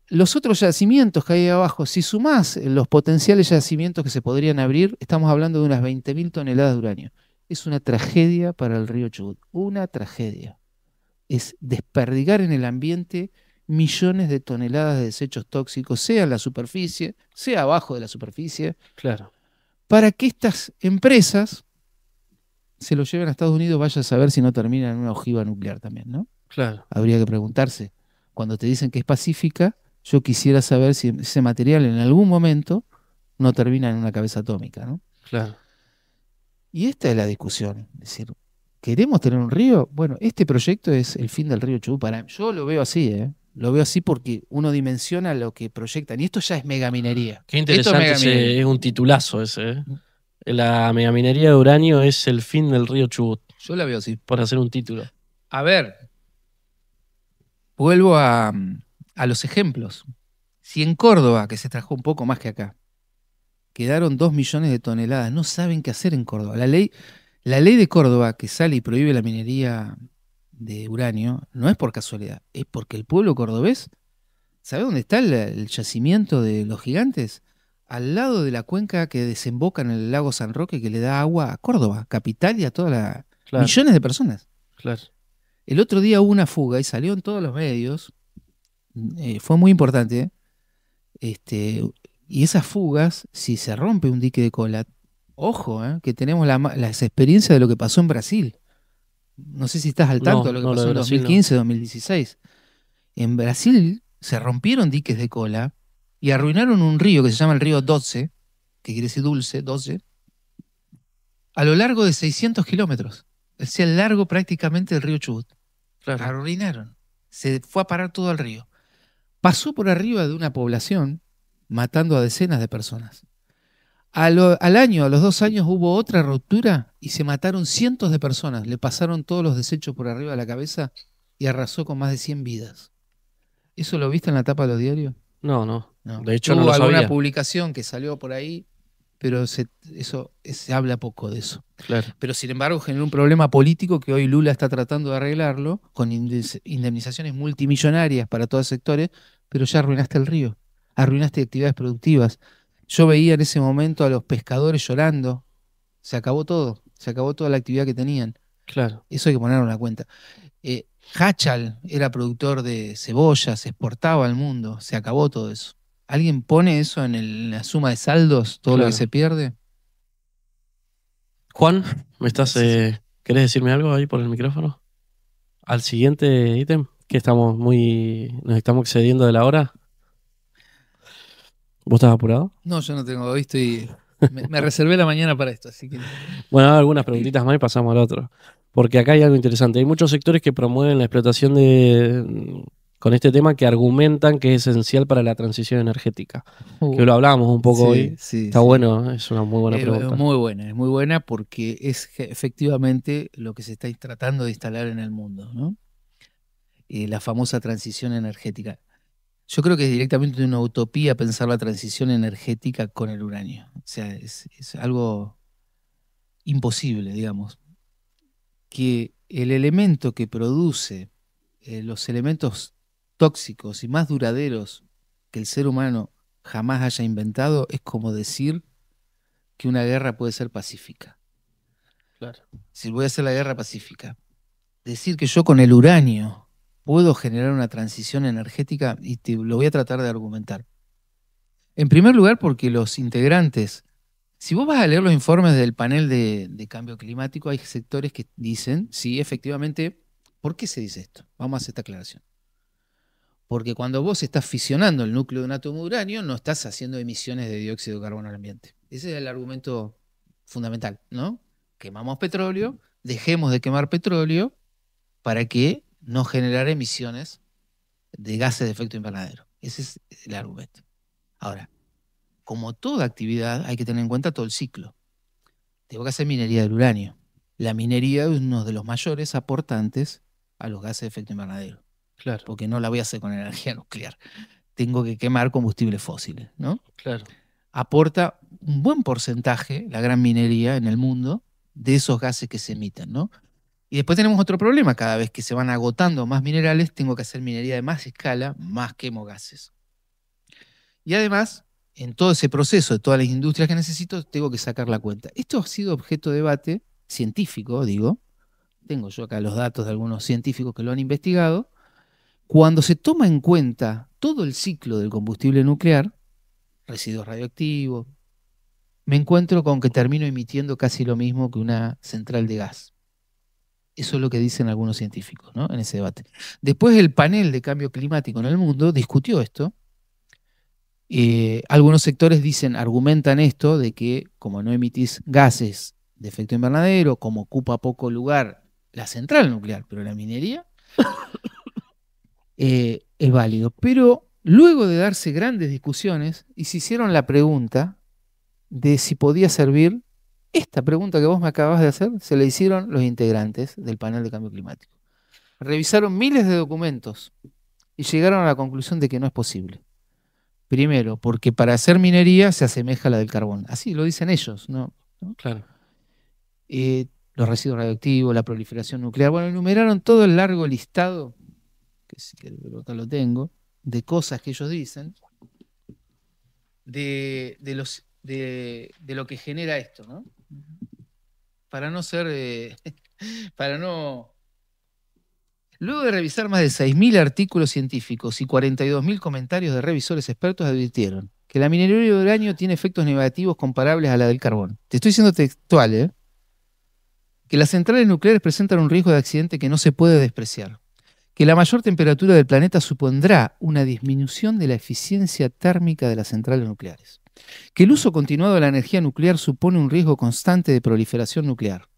Speaker 2: Los otros yacimientos que hay abajo, si sumás los potenciales yacimientos que se podrían abrir, estamos hablando de unas 20.000 toneladas de uranio. Es una tragedia para el río Chubut, una tragedia. Es desperdigar en el ambiente millones de toneladas de desechos tóxicos, sea en la superficie, sea abajo de la superficie,
Speaker 1: Claro.
Speaker 2: para que estas empresas se lo lleven a Estados Unidos, vaya a saber si no termina en una ojiva nuclear también, ¿no?
Speaker 1: Claro.
Speaker 2: Habría que preguntarse. Cuando te dicen que es pacífica, yo quisiera saber si ese material en algún momento no termina en una cabeza atómica, ¿no?
Speaker 1: Claro.
Speaker 2: Y esta es la discusión. Es decir, ¿queremos tener un río? Bueno, este proyecto es el fin del río Chubut. Yo lo veo así, ¿eh? Lo veo así porque uno dimensiona lo que proyectan. Y esto ya es megaminería.
Speaker 1: Qué interesante, es un titulazo ese, ¿eh? La megaminería de uranio es el fin del río Chubut,
Speaker 2: Yo la veo así.
Speaker 1: por hacer un título.
Speaker 2: A ver, vuelvo a los ejemplos. Si en Córdoba, que se trajo un poco más que acá, quedaron 2 millones de toneladas, no saben qué hacer en Córdoba. La ley de Córdoba que sale y prohíbe la minería de uranio no es por casualidad, es porque el pueblo cordobés, ¿sabe dónde está el yacimiento de los gigantes? al lado de la cuenca que desemboca en el lago San Roque, que le da agua a Córdoba, capital, y a todas las
Speaker 1: Claro,
Speaker 2: millones de personas.
Speaker 1: claro.
Speaker 2: El otro día hubo una fuga y salió en todos los medios, fue muy importante, este, y esas fugas, si se rompe un dique de cola, ojo, que tenemos las experiencias de lo que pasó en Brasil. No sé si estás al tanto
Speaker 1: No,
Speaker 2: de lo que
Speaker 1: no, lo de
Speaker 2: pasó en
Speaker 1: Brasil no.
Speaker 2: 2015, 2016. En Brasil se rompieron diques de cola y arruinaron un río que se llama el río Doce, que quiere decir dulce, 12, a lo largo de 600 kilómetros. Es decir, el largo prácticamente del río Chubut.
Speaker 1: Claro.
Speaker 2: Arruinaron. Se fue a parar todo al río. Pasó por arriba de una población, matando a decenas de personas. Al año, a los 2 años, hubo otra ruptura y se mataron cientos de personas. Le pasaron todos los desechos por arriba de la cabeza y arrasó con más de 100 vidas. ¿Eso lo viste en la tapa de los diarios?
Speaker 1: No, no.
Speaker 2: No.
Speaker 1: De hecho, no
Speaker 2: Hubo
Speaker 1: lo
Speaker 2: alguna
Speaker 1: sabía.
Speaker 2: publicación que salió por ahí, pero se habla poco de eso.
Speaker 1: Claro,
Speaker 2: Pero sin embargo generó un problema político que hoy Lula está tratando de arreglarlo con indemnizaciones multimillonarias para todos los sectores, pero ya arruinaste el río, arruinaste actividades productivas. Yo veía en ese momento a los pescadores llorando, se acabó toda la actividad que tenían.
Speaker 1: claro.
Speaker 2: Eso hay que ponerlo en la cuenta. Hachal era productor de cebollas, exportaba al mundo, se acabó todo eso. ¿Alguien pone eso en la suma de saldos, todo lo que
Speaker 1: Claro.
Speaker 2: se pierde?
Speaker 1: Juan, ¿me estás,
Speaker 2: Sí, sí.
Speaker 1: querés decirme algo ahí por el micrófono? Al siguiente ítem, que nos estamos excediendo de la hora. ¿Vos estás apurado?
Speaker 2: No, yo no tengo, hoy me reservé la mañana para esto, así que
Speaker 1: Bueno, algunas preguntitas más y pasamos al otro. Porque acá hay algo interesante. Hay muchos sectores que promueven la explotación con este tema que argumentan que es esencial para la transición energética. Que lo hablábamos un poco
Speaker 2: sí,
Speaker 1: hoy.
Speaker 2: sí,
Speaker 1: Está
Speaker 2: sí.
Speaker 1: bueno, es una muy buena pregunta.
Speaker 2: Es muy buena porque es efectivamente lo que se está tratando de instalar en el mundo, ¿no? La famosa transición energética. Yo creo que es directamente una utopía pensar la transición energética con el uranio. O sea, es algo imposible, digamos. Que el elemento que produce los elementos tóxicos y más duraderos que el ser humano jamás haya inventado es como decir que una guerra puede ser pacífica.
Speaker 1: Claro.
Speaker 2: Si voy a hacer la guerra pacífica, decir que yo con el uranio puedo generar una transición energética, y lo voy a tratar de argumentar. En primer lugar, porque los integrantes, si vos vas a leer los informes del panel de cambio climático, hay sectores que dicen, sí, efectivamente, ¿por qué se dice esto? Vamos a hacer esta aclaración. Porque cuando vos estás fisionando el núcleo de un átomo de uranio, no estás haciendo emisiones de dióxido de carbono al ambiente. Ese es el argumento fundamental, ¿no? Quemamos petróleo, dejemos de quemar petróleo para que no generar emisiones de gases de efecto invernadero. Ese es el argumento. Ahora, como toda actividad, hay que tener en cuenta todo el ciclo. Tengo que hacer minería del uranio. La minería es uno de los mayores aportantes a los gases de efecto invernadero,
Speaker 1: Claro,
Speaker 2: porque no la voy a hacer con energía nuclear. Tengo que quemar combustibles fósiles, ¿no?
Speaker 1: claro.
Speaker 2: Aporta un buen porcentaje, la gran minería en el mundo, de esos gases que se emiten, ¿no? Y después tenemos otro problema, cada vez que se van agotando más minerales, tengo que hacer minería de más escala, más quemo gases. Y además, en todo ese proceso de todas las industrias que necesito, tengo que sacar la cuenta. Esto ha sido objeto de debate científico, digo. Tengo yo acá los datos de algunos científicos que lo han investigado. Cuando se toma en cuenta todo el ciclo del combustible nuclear, residuos radioactivos, me encuentro con que termino emitiendo casi lo mismo que una central de gas. Eso es lo que dicen algunos científicos, ¿no? En ese debate. Después el panel de cambio climático en el mundo discutió esto. Algunos sectores argumentan esto de que como no emitís gases de efecto invernadero, como ocupa poco lugar la central nuclear, pero la minería, es válido. Pero luego de darse grandes discusiones, y se hicieron la pregunta de si podía servir, esta pregunta que vos me acabas de hacer, se la hicieron los integrantes del panel de cambio climático. Revisaron miles de documentos y llegaron a la conclusión de que no es posible. Primero, porque para hacer minería se asemeja a la del carbón. Así lo dicen ellos, ¿no?
Speaker 1: Claro.
Speaker 2: Los residuos radioactivos, la proliferación nuclear. Bueno, enumeraron todo el largo listado, que si querés, acá lo tengo, de cosas que ellos dicen. de lo que genera esto, ¿no? Para no ser, para no... Luego de revisar más de 6.000 artículos científicos y 42.000 comentarios de revisores expertos, advirtieron que la minería de uranio tiene efectos negativos comparables a la del carbón. Te estoy diciendo textual, ¿eh? Que las centrales nucleares presentan un riesgo de accidente que no se puede despreciar. Que la mayor temperatura del planeta supondrá una disminución de la eficiencia térmica de las centrales nucleares. Que el uso continuado de la energía nuclear supone un riesgo constante de proliferación nuclear.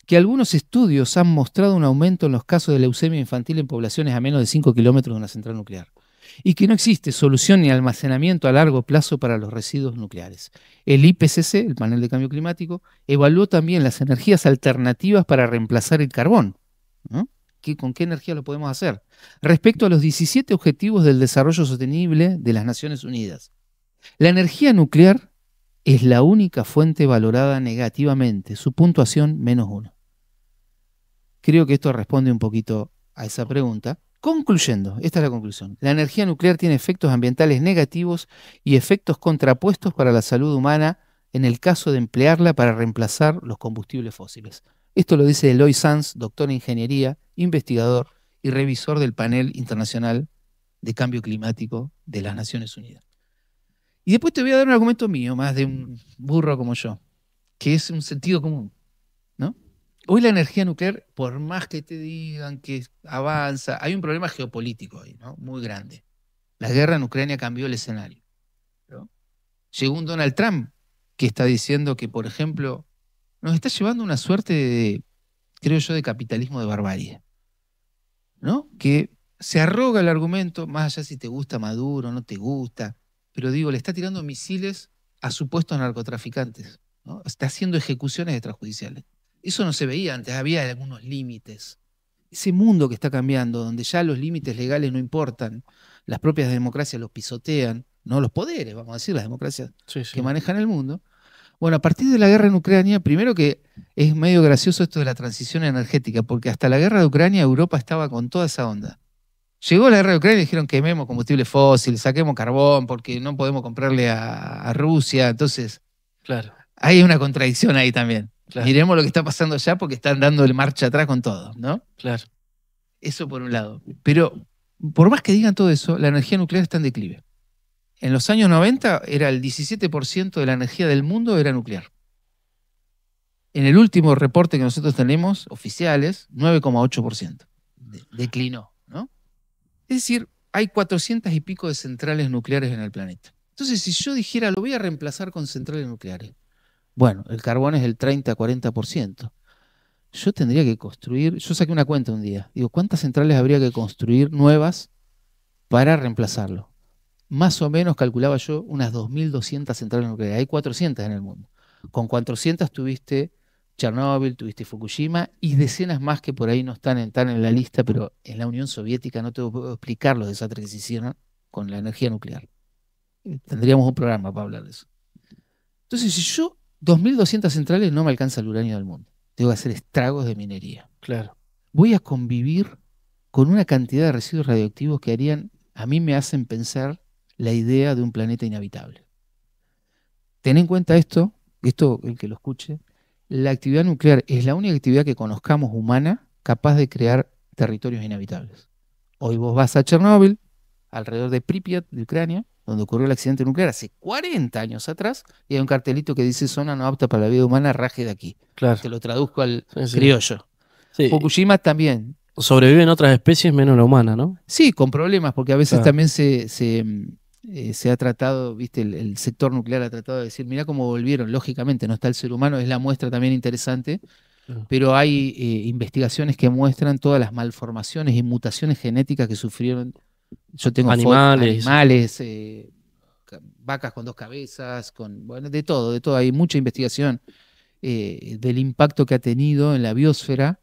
Speaker 2: Que algunos estudios han mostrado un aumento en los casos de leucemia infantil en poblaciones a menos de 5 kilómetros de una central nuclear. Y que no existe solución ni almacenamiento a largo plazo para los residuos nucleares. El IPCC, el Panel de Cambio Climático, evaluó también las energías alternativas para reemplazar el carbón, ¿no? ¿Con qué energía lo podemos hacer? Respecto a los 17 Objetivos del Desarrollo Sostenible de las Naciones Unidas. La energía nuclear es la única fuente valorada negativamente, su puntuación -1. Creo que esto responde un poquito a esa pregunta. Concluyendo, esta es la conclusión. La energía nuclear tiene efectos ambientales negativos y efectos contrapuestos para la salud humana en el caso de emplearla para reemplazar los combustibles fósiles. Esto lo dice Eloy Sanz, doctor en ingeniería, investigador y revisor del Panel Internacional de Cambio Climático de las Naciones Unidas. Y después te voy a dar un argumento mío, más de un burro como yo, que es un sentido común, ¿no? Hoy la energía nuclear, por más que te digan que avanza, hay un problema geopolítico ahí, ¿no? Muy grande. La guerra en Ucrania cambió el escenario, ¿no? Llegó un Donald Trump que está diciendo que, por ejemplo, nos está llevando una suerte de, creo yo, de capitalismo de barbarie, ¿no? Que se arroga el argumento, más allá si te gusta Maduro o no te gusta, pero digo, le está tirando misiles a supuestos narcotraficantes, ¿no? Está haciendo ejecuciones extrajudiciales. Eso no se veía antes, había algunos límites. Ese mundo que está cambiando, donde ya los límites legales no importan, las propias democracias los pisotean, no los poderes, vamos a decir, las democracias que manejan el mundo. Bueno, a partir de la guerra en Ucrania, primero que es medio gracioso esto de la transición energética, porque hasta la guerra de Ucrania Europa estaba con toda esa onda. Llegó la guerra de Ucrania y dijeron quememos combustible fósil, saquemos carbón porque no podemos comprarle a Rusia. Entonces,
Speaker 1: claro,
Speaker 2: hay una contradicción ahí también.
Speaker 1: claro,
Speaker 2: Miremos lo que está pasando allá porque están dándole marcha atrás con todo, ¿no?
Speaker 1: claro.
Speaker 2: Eso por un lado. Pero por más que digan todo eso, la energía nuclear está en declive. En los años 90 era el 17% de la energía del mundo era nuclear. En el último reporte que nosotros tenemos, oficiales, 9,8%. Declinó, ¿no? Es decir, hay 400 y pico de centrales nucleares en el planeta. Entonces, si yo dijera, lo voy a reemplazar con centrales nucleares, bueno, el carbón es el 30-40%. Yo tendría que construir, yo saqué una cuenta un día, digo, ¿cuántas centrales habría que construir nuevas para reemplazarlo? Más o menos calculaba yo unas 2.200 centrales nucleares. Hay 400 en el mundo. Con 400 tuviste Chernóbil, tuviste Fukushima y decenas más que por ahí no están en la lista, pero en la Unión Soviética no te puedo explicar los desastres que se hicieron con la energía nuclear. Tendríamos un programa para hablar de eso. Entonces, si yo 2.200 centrales no me alcanza el uranio del mundo, tengo que hacer estragos de minería.
Speaker 1: Claro.
Speaker 2: Voy a convivir con una cantidad de residuos radioactivos que a mí me hacen pensar la idea de un planeta inhabitable. Ten en cuenta esto, el que lo escuche, la actividad nuclear es la única actividad que conozcamos humana capaz de crear territorios inhabitables. Hoy vos vas a Chernóbil, alrededor de Pripyat, de Ucrania, donde ocurrió el accidente nuclear hace 40 años atrás, y hay un cartelito que dice zona no apta para la vida humana, raje de aquí.
Speaker 1: Claro.
Speaker 2: Te lo traduzco al
Speaker 1: Sí.
Speaker 2: criollo.
Speaker 1: Sí.
Speaker 2: Fukushima también.
Speaker 1: Sobreviven otras especies menos la humana, ¿no?
Speaker 2: Sí, con problemas, porque a veces
Speaker 1: Claro.
Speaker 2: también se ha tratado, viste, el sector nuclear ha tratado de decir, mirá cómo volvieron, lógicamente, no está el ser humano, es la muestra también interesante,
Speaker 1: Claro.
Speaker 2: pero hay investigaciones que muestran todas las malformaciones y mutaciones genéticas que sufrieron. Yo tengo
Speaker 1: Animales.
Speaker 2: vacas con 2 cabezas, bueno, de todo, hay mucha investigación del impacto que ha tenido en la biosfera.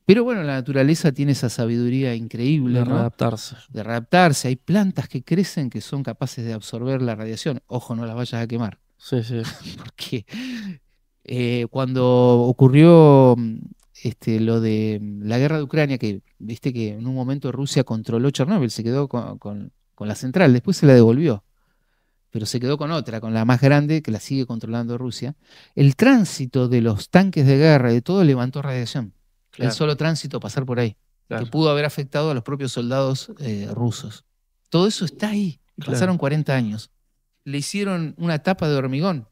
Speaker 2: Pero bueno, la naturaleza tiene esa sabiduría increíble,
Speaker 1: De
Speaker 2: ¿no?
Speaker 1: readaptarse.
Speaker 2: De readaptarse. Hay plantas que crecen que son capaces de absorber la radiación. Ojo, no las vayas a quemar.
Speaker 1: Sí, sí.
Speaker 2: Porque cuando ocurrió lo de la guerra de Ucrania, que viste que en un momento Rusia controló Chernóbil, se quedó con la central, después se la devolvió. pero se quedó con otra, con la más grande, que la sigue controlando Rusia. El tránsito de los tanques de guerra y de todo levantó radiación. El
Speaker 1: Claro,
Speaker 2: solo tránsito pasar por ahí, que
Speaker 1: claro,
Speaker 2: pudo haber afectado a los propios soldados rusos. Todo eso está ahí. Y
Speaker 1: claro.
Speaker 2: pasaron 40 años. Le hicieron una tapa de hormigón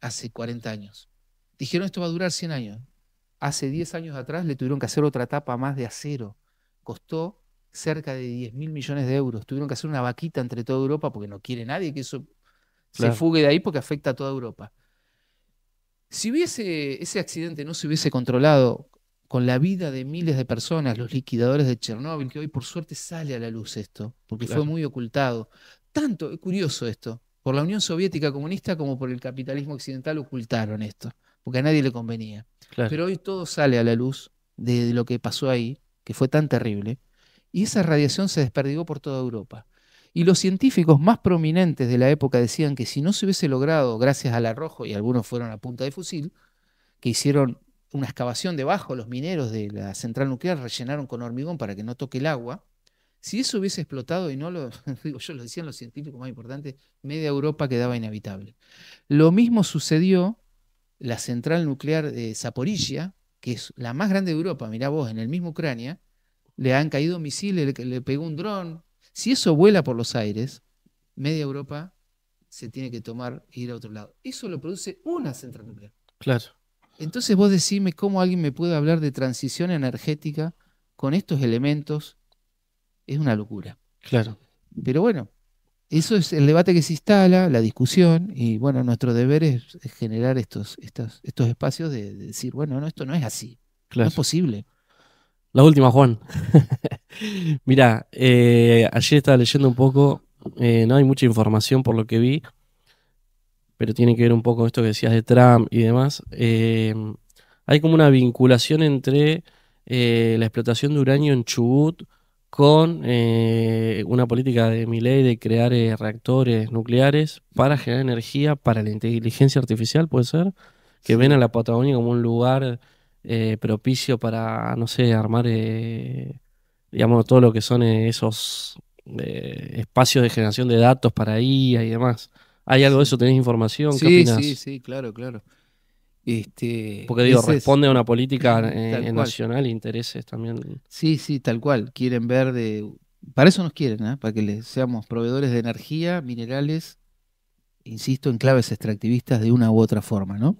Speaker 2: hace 40 años. Dijeron esto va a durar 100 años. Hace 10 años atrás le tuvieron que hacer otra tapa más de acero. Costó cerca de 10.000 millones de euros. Tuvieron que hacer una vaquita entre toda Europa porque no quiere nadie que eso se
Speaker 1: Claro.
Speaker 2: fugue de ahí porque afecta a toda Europa. Si ese accidente no se hubiese controlado con la vida de miles de personas, los liquidadores de Chernóbil, que hoy por suerte sale a la luz esto, porque fue
Speaker 1: Claro,
Speaker 2: muy ocultado. Tanto, es curioso esto, por la Unión Soviética comunista como por el capitalismo occidental ocultaron esto, porque a nadie le convenía.
Speaker 1: claro,
Speaker 2: Pero hoy todo sale a la luz de lo que pasó ahí, que fue tan terrible, y esa radiación se desperdigó por toda Europa. Y los científicos más prominentes de la época decían que si no se hubiese logrado, gracias al arrojo, y algunos fueron a punta de fusil, que hicieron una excavación debajo, los mineros de la central nuclear rellenaron con hormigón para que no toque el agua. Si eso hubiese explotado y no lo, digo yo, lo decían los científicos más importantes, media Europa quedaba inhabitable. Lo mismo sucedió la central nuclear de Zaporizhia, que es la más grande de Europa, mirá vos, en el mismo Ucrania, le han caído misiles, le pegó un dron. Si eso vuela por los aires, media Europa se tiene que tomar e ir a otro lado. Eso lo produce una central nuclear.
Speaker 1: claro,
Speaker 2: Entonces vos decime cómo alguien me puede hablar de transición energética con estos elementos. Es una locura.
Speaker 1: claro.
Speaker 2: Pero bueno, eso es el debate que se instala, la discusión, y bueno, nuestro deber es generar estos espacios de decir, bueno, no, esto no es así, no es
Speaker 1: Claro.
Speaker 2: posible.
Speaker 1: La última, Juan. Mira, ayer estaba leyendo un poco, no hay mucha información por lo que vi, pero tiene que ver un poco con esto que decías de Trump y demás. Hay como una vinculación entre la explotación de uranio en Chubut con una política de Milei de crear reactores nucleares para generar energía para la inteligencia artificial, ¿puede ser? Que ven a
Speaker 2: Sí,
Speaker 1: la Patagonia como un lugar propicio para, no sé, armar, digamos, todo lo que son esos espacios de generación de datos para IA y demás. ¿Hay algo de
Speaker 2: sí.
Speaker 1: eso? ¿Tenés información? ¿Qué
Speaker 2: Sí, sí,
Speaker 1: opinás?
Speaker 2: sí, claro, claro.
Speaker 1: Porque digo,
Speaker 2: Ese es
Speaker 1: responde a una política
Speaker 2: tal cual.
Speaker 1: nacional e intereses también.
Speaker 2: Sí, sí, tal cual. Quieren ver de... Para eso nos quieren, ¿eh? Para que les seamos proveedores de energía, minerales, insisto, en claves extractivistas de una u otra forma, ¿no?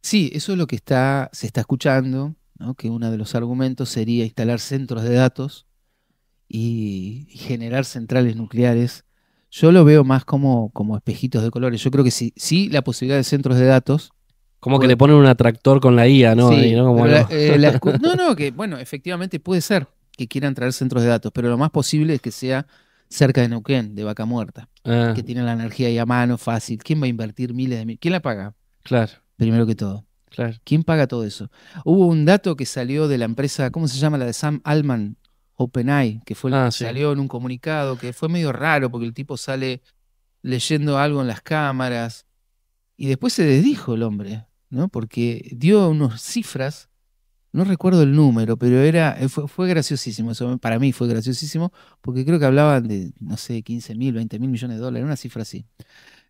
Speaker 2: Sí, eso es lo que se está escuchando, ¿no? Que uno de los argumentos sería instalar centros de datos y generar centrales nucleares. Yo lo veo más como espejitos de colores. Yo creo que sí, sí la posibilidad de centros de datos.
Speaker 1: Como que le ponen un atractor con la IA, ¿no? Ahí,
Speaker 2: Sí,
Speaker 1: ¿no? Como
Speaker 2: pero
Speaker 1: algo.
Speaker 2: no, no, que bueno, efectivamente puede ser que quieran traer centros de datos, pero lo más posible es que sea cerca de Neuquén, de Vaca Muerta,
Speaker 1: Ah,
Speaker 2: que tiene la energía ahí a mano, fácil. ¿Quién va a invertir miles de millones? ¿Quién la paga?
Speaker 1: claro,
Speaker 2: Primero que todo.
Speaker 1: claro.
Speaker 2: ¿Quién paga todo eso? Hubo un dato que salió de la empresa, ¿cómo se llama? La de Sam Altman, OpenAI, que
Speaker 1: Ah, sí,
Speaker 2: salió en un comunicado que fue medio raro porque el tipo sale leyendo algo en las cámaras y después se desdijo el hombre, ¿no? Porque dio unas cifras. No recuerdo el número, pero fue graciosísimo. Eso para mí fue graciosísimo, porque creo que hablaban de, no sé, 15.000, 20.000 millones de dólares, una cifra así.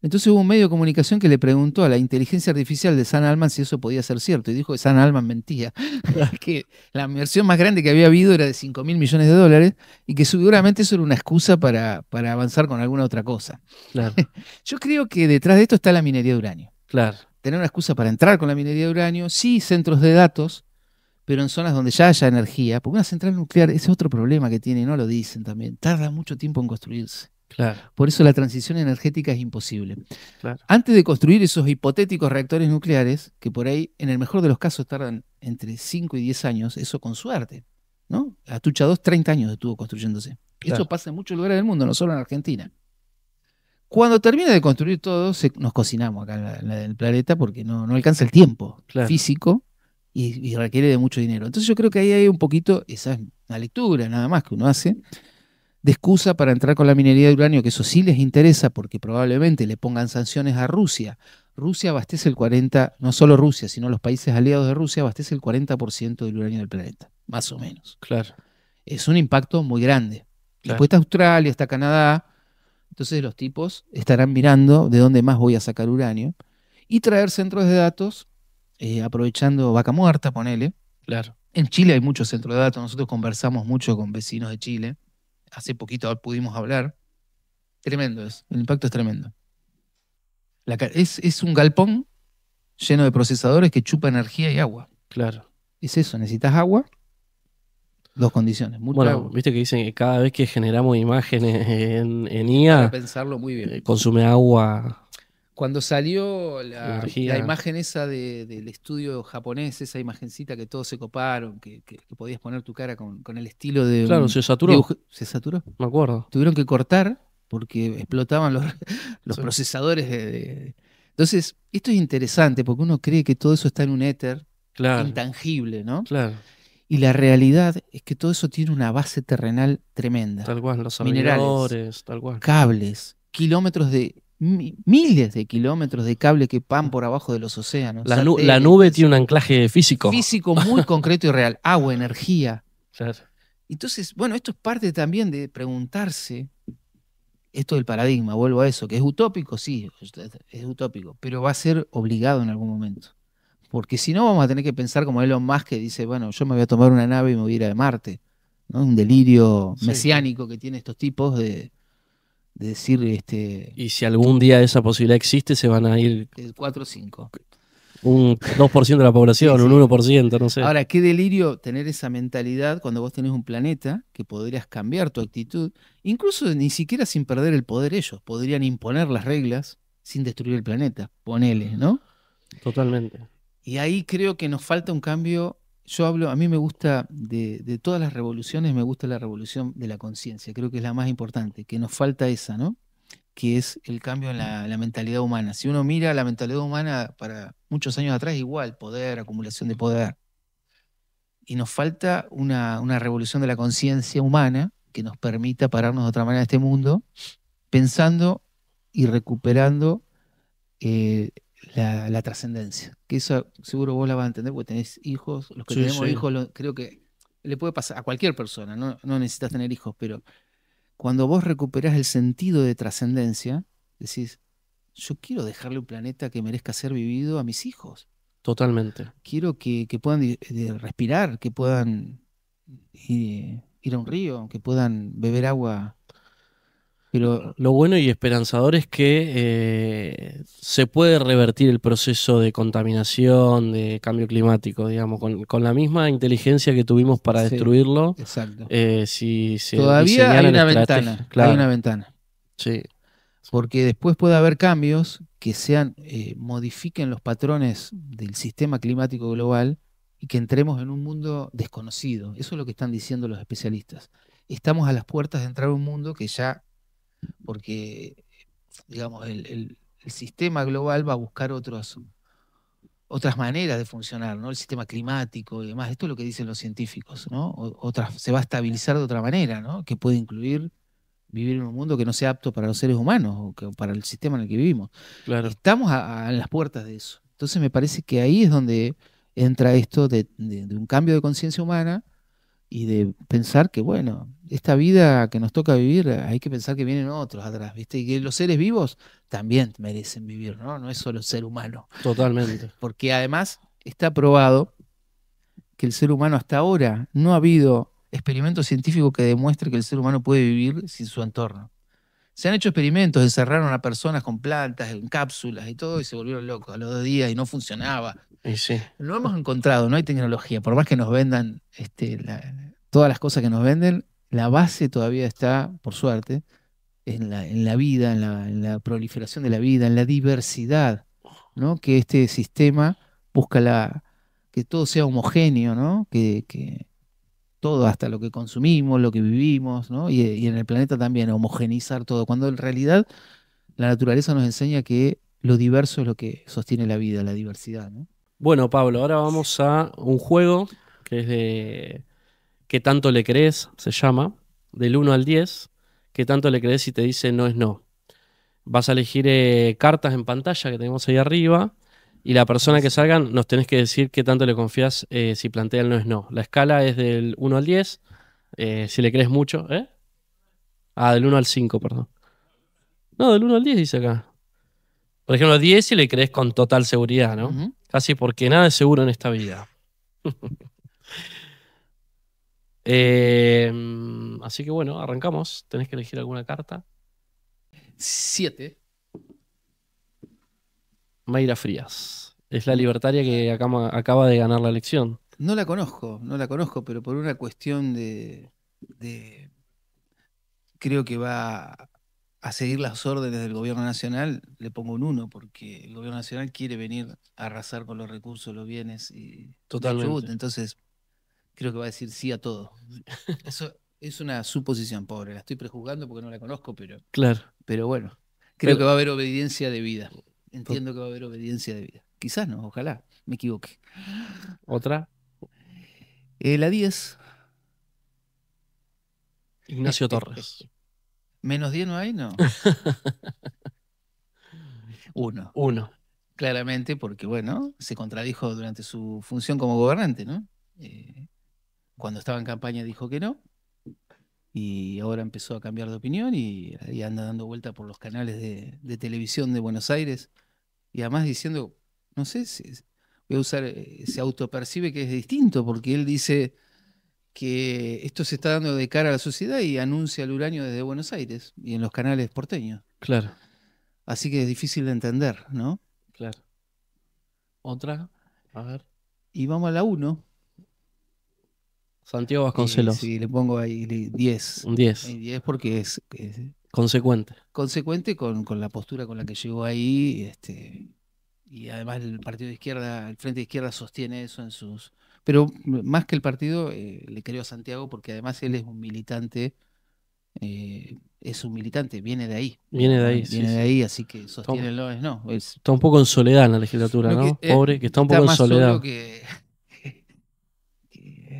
Speaker 2: Entonces hubo un medio de comunicación que le preguntó a la inteligencia artificial de Sam Altman si eso podía ser cierto, y dijo que Sam Altman mentía, que la inversión más grande que había habido era de 5.000 millones de dólares y que seguramente eso era una excusa para avanzar con alguna otra cosa.
Speaker 1: claro,
Speaker 2: Yo creo que detrás de esto está la minería de uranio.
Speaker 1: claro,
Speaker 2: Tener una excusa para entrar con la minería de uranio, sí, centros de datos, pero en zonas donde ya haya energía, porque una central nuclear, ese es otro problema que tiene, y no lo dicen también, tarda mucho tiempo en construirse.
Speaker 1: claro,
Speaker 2: Por eso la transición energética es imposible.
Speaker 1: claro.
Speaker 2: Antes de construir esos hipotéticos reactores nucleares, que por ahí, en el mejor de los casos, tardan entre 5 y 10 años, eso con suerte, ¿no? Atucha 2, 30 años estuvo construyéndose. Eso
Speaker 1: Claro,
Speaker 2: pasa en muchos lugares del mundo, no solo en Argentina. Cuando termine de construir todo, nos cocinamos acá en el planeta porque no alcanza el tiempo
Speaker 1: claro,
Speaker 2: físico y requiere de mucho dinero. Entonces yo creo que ahí hay un poquito, esa es una lectura nada más que uno hace, de excusa para entrar con la minería de uranio, que eso sí les interesa porque probablemente le pongan sanciones a Rusia. Rusia abastece el 40, no solo Rusia, sino los países aliados de Rusia abastece el 40% del uranio del planeta, más o menos.
Speaker 1: claro,
Speaker 2: Es un impacto muy grande.
Speaker 1: claro,
Speaker 2: Después está Australia, está Canadá, Entonces los tipos estarán mirando de dónde más voy a sacar uranio y traer centros de datos, aprovechando Vaca Muerta, ponele.
Speaker 1: Claro.
Speaker 2: En Chile hay muchos centros de datos, nosotros conversamos mucho con vecinos de Chile, hace poquito pudimos hablar. Tremendo el impacto es tremendo. Es un galpón lleno de procesadores que chupa energía y agua.
Speaker 1: Claro.
Speaker 2: Es eso, necesitas agua, dos condiciones, mucha
Speaker 1: Bueno,
Speaker 2: agua.
Speaker 1: viste que dicen que cada vez que generamos imágenes en
Speaker 2: Para
Speaker 1: IA,
Speaker 2: pensarlo muy bien.
Speaker 1: consume agua,
Speaker 2: Cuando salió la
Speaker 1: energía.
Speaker 2: imagen esa del estudio japonés, esa imagencita que todos se coparon, que podías poner tu cara con el estilo de
Speaker 1: Claro,
Speaker 2: un
Speaker 1: se saturó,
Speaker 2: ¿Se saturó?
Speaker 1: me acuerdo.
Speaker 2: Tuvieron que cortar porque explotaban los
Speaker 1: Sí.
Speaker 2: procesadores Entonces, esto es interesante porque uno cree que todo eso está en un éter
Speaker 1: Claro,
Speaker 2: intangible, ¿no?
Speaker 1: claro,
Speaker 2: Y la realidad es que todo eso tiene una base terrenal tremenda.
Speaker 1: tal cual, los
Speaker 2: Minerales,
Speaker 1: servidores, tal cual.
Speaker 2: cables, kilómetros miles de kilómetros de cable que van por abajo de los océanos.
Speaker 1: La nube
Speaker 2: satélites,
Speaker 1: tiene un anclaje físico.
Speaker 2: físico muy concreto y real. Agua, energía.
Speaker 1: Claro.
Speaker 2: Entonces, bueno, esto es parte también de preguntarse esto del paradigma, vuelvo a eso, que es utópico, sí, es utópico, pero va a ser obligado en algún momento. Porque si no, vamos a tener que pensar como Elon Musk, que dice, bueno, yo me voy a tomar una nave y me voy a ir a Marte. ¿No? Un delirio
Speaker 1: Sí,
Speaker 2: mesiánico que tienen estos tipos de decir
Speaker 1: Y si algún día esa posibilidad existe, se van a ir
Speaker 2: 4 o 5.
Speaker 1: un 2% de la población,
Speaker 2: Sí,
Speaker 1: un
Speaker 2: sí.
Speaker 1: 1%, no sé.
Speaker 2: Ahora, qué delirio tener esa mentalidad cuando vos tenés un planeta que podrías cambiar tu actitud, incluso ni siquiera sin perder el poder ellos, podrían imponer las reglas sin destruir el planeta, ponele, ¿no?
Speaker 1: Totalmente.
Speaker 2: Y ahí creo que nos falta un cambio. A mí me gusta, de todas las revoluciones, me gusta la revolución de la conciencia, creo que es la más importante, que nos falta esa, ¿no? Que es el cambio en la mentalidad humana. Si uno mira la mentalidad humana para muchos años atrás, igual, poder, acumulación de poder. Y nos falta una revolución de la conciencia humana que nos permita pararnos de otra manera en este mundo, pensando y recuperando eh, la trascendencia. Que eso seguro vos la vas a entender porque tenés hijos. Los que
Speaker 1: Sí,
Speaker 2: tenemos
Speaker 1: sí.
Speaker 2: hijos, creo que le puede pasar a cualquier persona, no necesitas tener hijos, pero cuando vos recuperás el sentido de trascendencia, decís, yo quiero dejarle un planeta que merezca ser vivido a mis hijos.
Speaker 1: Totalmente.
Speaker 2: Quiero que puedan respirar, que puedan ir a un río, que puedan beber agua. Pero
Speaker 1: Lo bueno y esperanzador es que se puede revertir el proceso de contaminación, de cambio climático, digamos, con la misma inteligencia que tuvimos para
Speaker 2: sí,
Speaker 1: destruirlo.
Speaker 2: exacto.
Speaker 1: Si se
Speaker 2: Todavía hay
Speaker 1: diseñaran
Speaker 2: una
Speaker 1: estrategias,
Speaker 2: ventana,
Speaker 1: claro,
Speaker 2: hay una ventana.
Speaker 1: sí,
Speaker 2: Porque después puede haber cambios que modifiquen los patrones del sistema climático global y que entremos en un mundo desconocido. Eso es lo que están diciendo los especialistas. Estamos a las puertas de entrar a un mundo que ya, porque digamos, el sistema global va a buscar otras maneras de funcionar, ¿no? El sistema climático y demás. Esto es lo que dicen los científicos, ¿no? Se va a estabilizar de otra manera, ¿no? Que puede incluir vivir en un mundo que no sea apto para los seres humanos o para el sistema en el que vivimos.
Speaker 1: claro.
Speaker 2: Estamos a las puertas de eso. Entonces me parece que ahí es donde entra esto de un cambio de conciencia humana y de pensar que, bueno, esta vida que nos toca vivir, hay que pensar que vienen otros atrás, ¿viste? Y que los seres vivos también merecen vivir, ¿no? No es solo el ser humano.
Speaker 1: Totalmente.
Speaker 2: Porque además está probado que el ser humano hasta ahora no ha habido experimento científico que demuestre que el ser humano puede vivir sin su entorno. Se han hecho experimentos, encerraron a personas con plantas, en cápsulas y todo, y se volvieron locos a los 2 días y no funcionaba.
Speaker 1: Y sí,
Speaker 2: No hemos encontrado, no hay tecnología, por más que nos vendan todas las cosas que nos venden, la base todavía está, por suerte, en la vida, en la proliferación de la vida, en la diversidad, ¿no? Que este sistema busca que todo sea homogéneo, ¿no? Que todo, hasta lo que consumimos, lo que vivimos, ¿no? Y en el planeta también, homogeneizar todo, cuando en realidad la naturaleza nos enseña que lo diverso es lo que sostiene la vida, la diversidad, ¿no?
Speaker 1: bueno, Pablo, ahora vamos a un juego que es de ¿qué tanto le crees? Se llama, del 1 al 10. ¿Qué tanto le crees si te dice no es no? Vas a elegir cartas en pantalla que tenemos ahí arriba y la persona que salgan nos tenés que decir qué tanto le confías si plantea el no es no. La escala es del 1 al 10, si le crees mucho, ¿eh? Ah, del 1 al 5, perdón. No, del 1 al 10 dice acá. Por ejemplo, 10 si le crees con total seguridad, ¿no?
Speaker 2: Ujú.
Speaker 1: Casi porque nada es seguro en esta vida. Así que bueno, arrancamos. Tenés que elegir alguna carta.
Speaker 2: 7.
Speaker 1: Mayra Frías. Es la libertaria que acaba de ganar la elección.
Speaker 2: No la conozco, no la conozco, pero por una cuestión creo que va a seguir las órdenes del gobierno nacional, le pongo un 1, porque el gobierno nacional quiere venir a arrasar con los recursos, los bienes de Chubut,
Speaker 1: Totalmente.
Speaker 2: entonces creo que va a decir sí a todo. Eso es una suposición, pobre, la estoy prejuzgando porque no la conozco,
Speaker 1: Claro.
Speaker 2: pero bueno, creo
Speaker 1: Pero,
Speaker 2: que va a haber obediencia debida.
Speaker 1: to-
Speaker 2: Entiendo que va a haber obediencia debida. Quizás no, ojalá, me equivoque.
Speaker 1: otra.
Speaker 2: La 10.
Speaker 1: Ignacio Torres.
Speaker 2: -10 no hay, no. 1.
Speaker 1: Uno.
Speaker 2: Claramente porque, bueno, se contradijo durante su función como gobernante, ¿no? Cuando estaba en campaña dijo que no, y ahora empezó a cambiar de opinión y anda dando vuelta por los canales de televisión de Buenos Aires, y además diciendo, no sé, voy a usar, se autopercibe que es distinto, porque él dice que esto se está dando de cara a la sociedad y anuncia el uranio desde Buenos Aires y en los canales porteños.
Speaker 1: Claro,
Speaker 2: Así que es difícil de entender, ¿no?
Speaker 1: claro. Otra. A ver.
Speaker 2: Y vamos a la 1.
Speaker 1: Santiago Vasconcelos.
Speaker 2: Sí, le pongo ahí 10.
Speaker 1: Un 10.
Speaker 2: 10 porque es
Speaker 1: Consecuente.
Speaker 2: consecuente con la postura con la que llegó ahí, y además el partido de izquierda, el Frente de Izquierda sostiene eso en sus... Pero más que el partido, le creo a Santiago porque además él es un militante, viene de ahí,
Speaker 1: Viene de ahí, sí,
Speaker 2: viene de
Speaker 1: sí.
Speaker 2: ahí, así que
Speaker 1: Está,
Speaker 2: sostiene el no es no.
Speaker 1: está un poco en soledad en la legislatura,
Speaker 2: Lo que,
Speaker 1: ¿no? Pobre, que está un
Speaker 2: está
Speaker 1: poco en
Speaker 2: más solo
Speaker 1: soledad.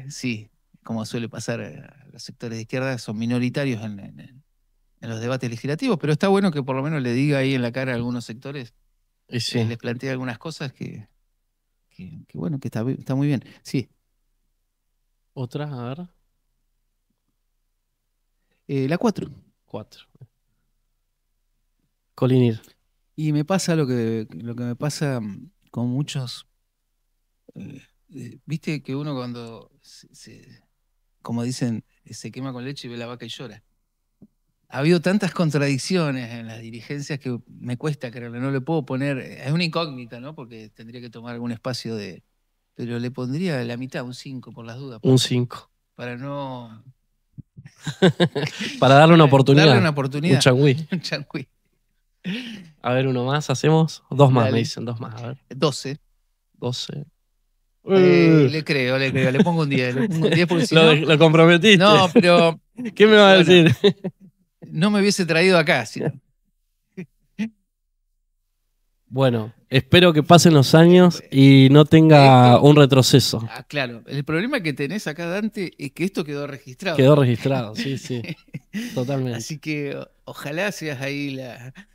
Speaker 2: sí, como suele pasar a los sectores de izquierda, son minoritarios en los debates legislativos, pero está bueno que por lo menos le diga ahí en la cara a algunos sectores,
Speaker 1: Y sí.
Speaker 2: les plantea algunas cosas que bueno, que está muy bien. Sí,
Speaker 1: Otra, a ver.
Speaker 2: la 4.
Speaker 1: 4. Colinir.
Speaker 2: Y me pasa lo que me pasa con muchos, eh, viste que uno cuando, como dicen, se quema con leche y ve la vaca y llora. Ha habido tantas contradicciones en las dirigencias que me cuesta creerle, no le puedo poner, es una incógnita, ¿no? Porque tendría que tomar algún espacio pero le pondría la mitad, un 5 por las dudas,
Speaker 1: Un 5.
Speaker 2: para no,
Speaker 1: Para darle una
Speaker 2: darle
Speaker 1: oportunidad.
Speaker 2: una
Speaker 1: Un
Speaker 2: oportunidad.
Speaker 1: changüí.
Speaker 2: Un changüí.
Speaker 1: A ver, uno más. ¿Hacemos? Dos más, me
Speaker 2: Dale.
Speaker 1: dicen. Dos más. A ver.
Speaker 2: 12.
Speaker 1: 12.
Speaker 2: Le pongo un 10, le pongo un 10 porque si no,
Speaker 1: Lo comprometiste.
Speaker 2: no, pero
Speaker 1: ¿Qué me va a
Speaker 2: bueno,
Speaker 1: decir?
Speaker 2: no me hubiese traído acá.
Speaker 1: Bueno, espero que pasen los años y no tenga
Speaker 2: Esto,
Speaker 1: un retroceso.
Speaker 2: claro, el problema que tenés acá, Dante, es que esto quedó registrado.
Speaker 1: Quedó registrado, sí, sí, totalmente.
Speaker 2: Así que ojalá seas ahí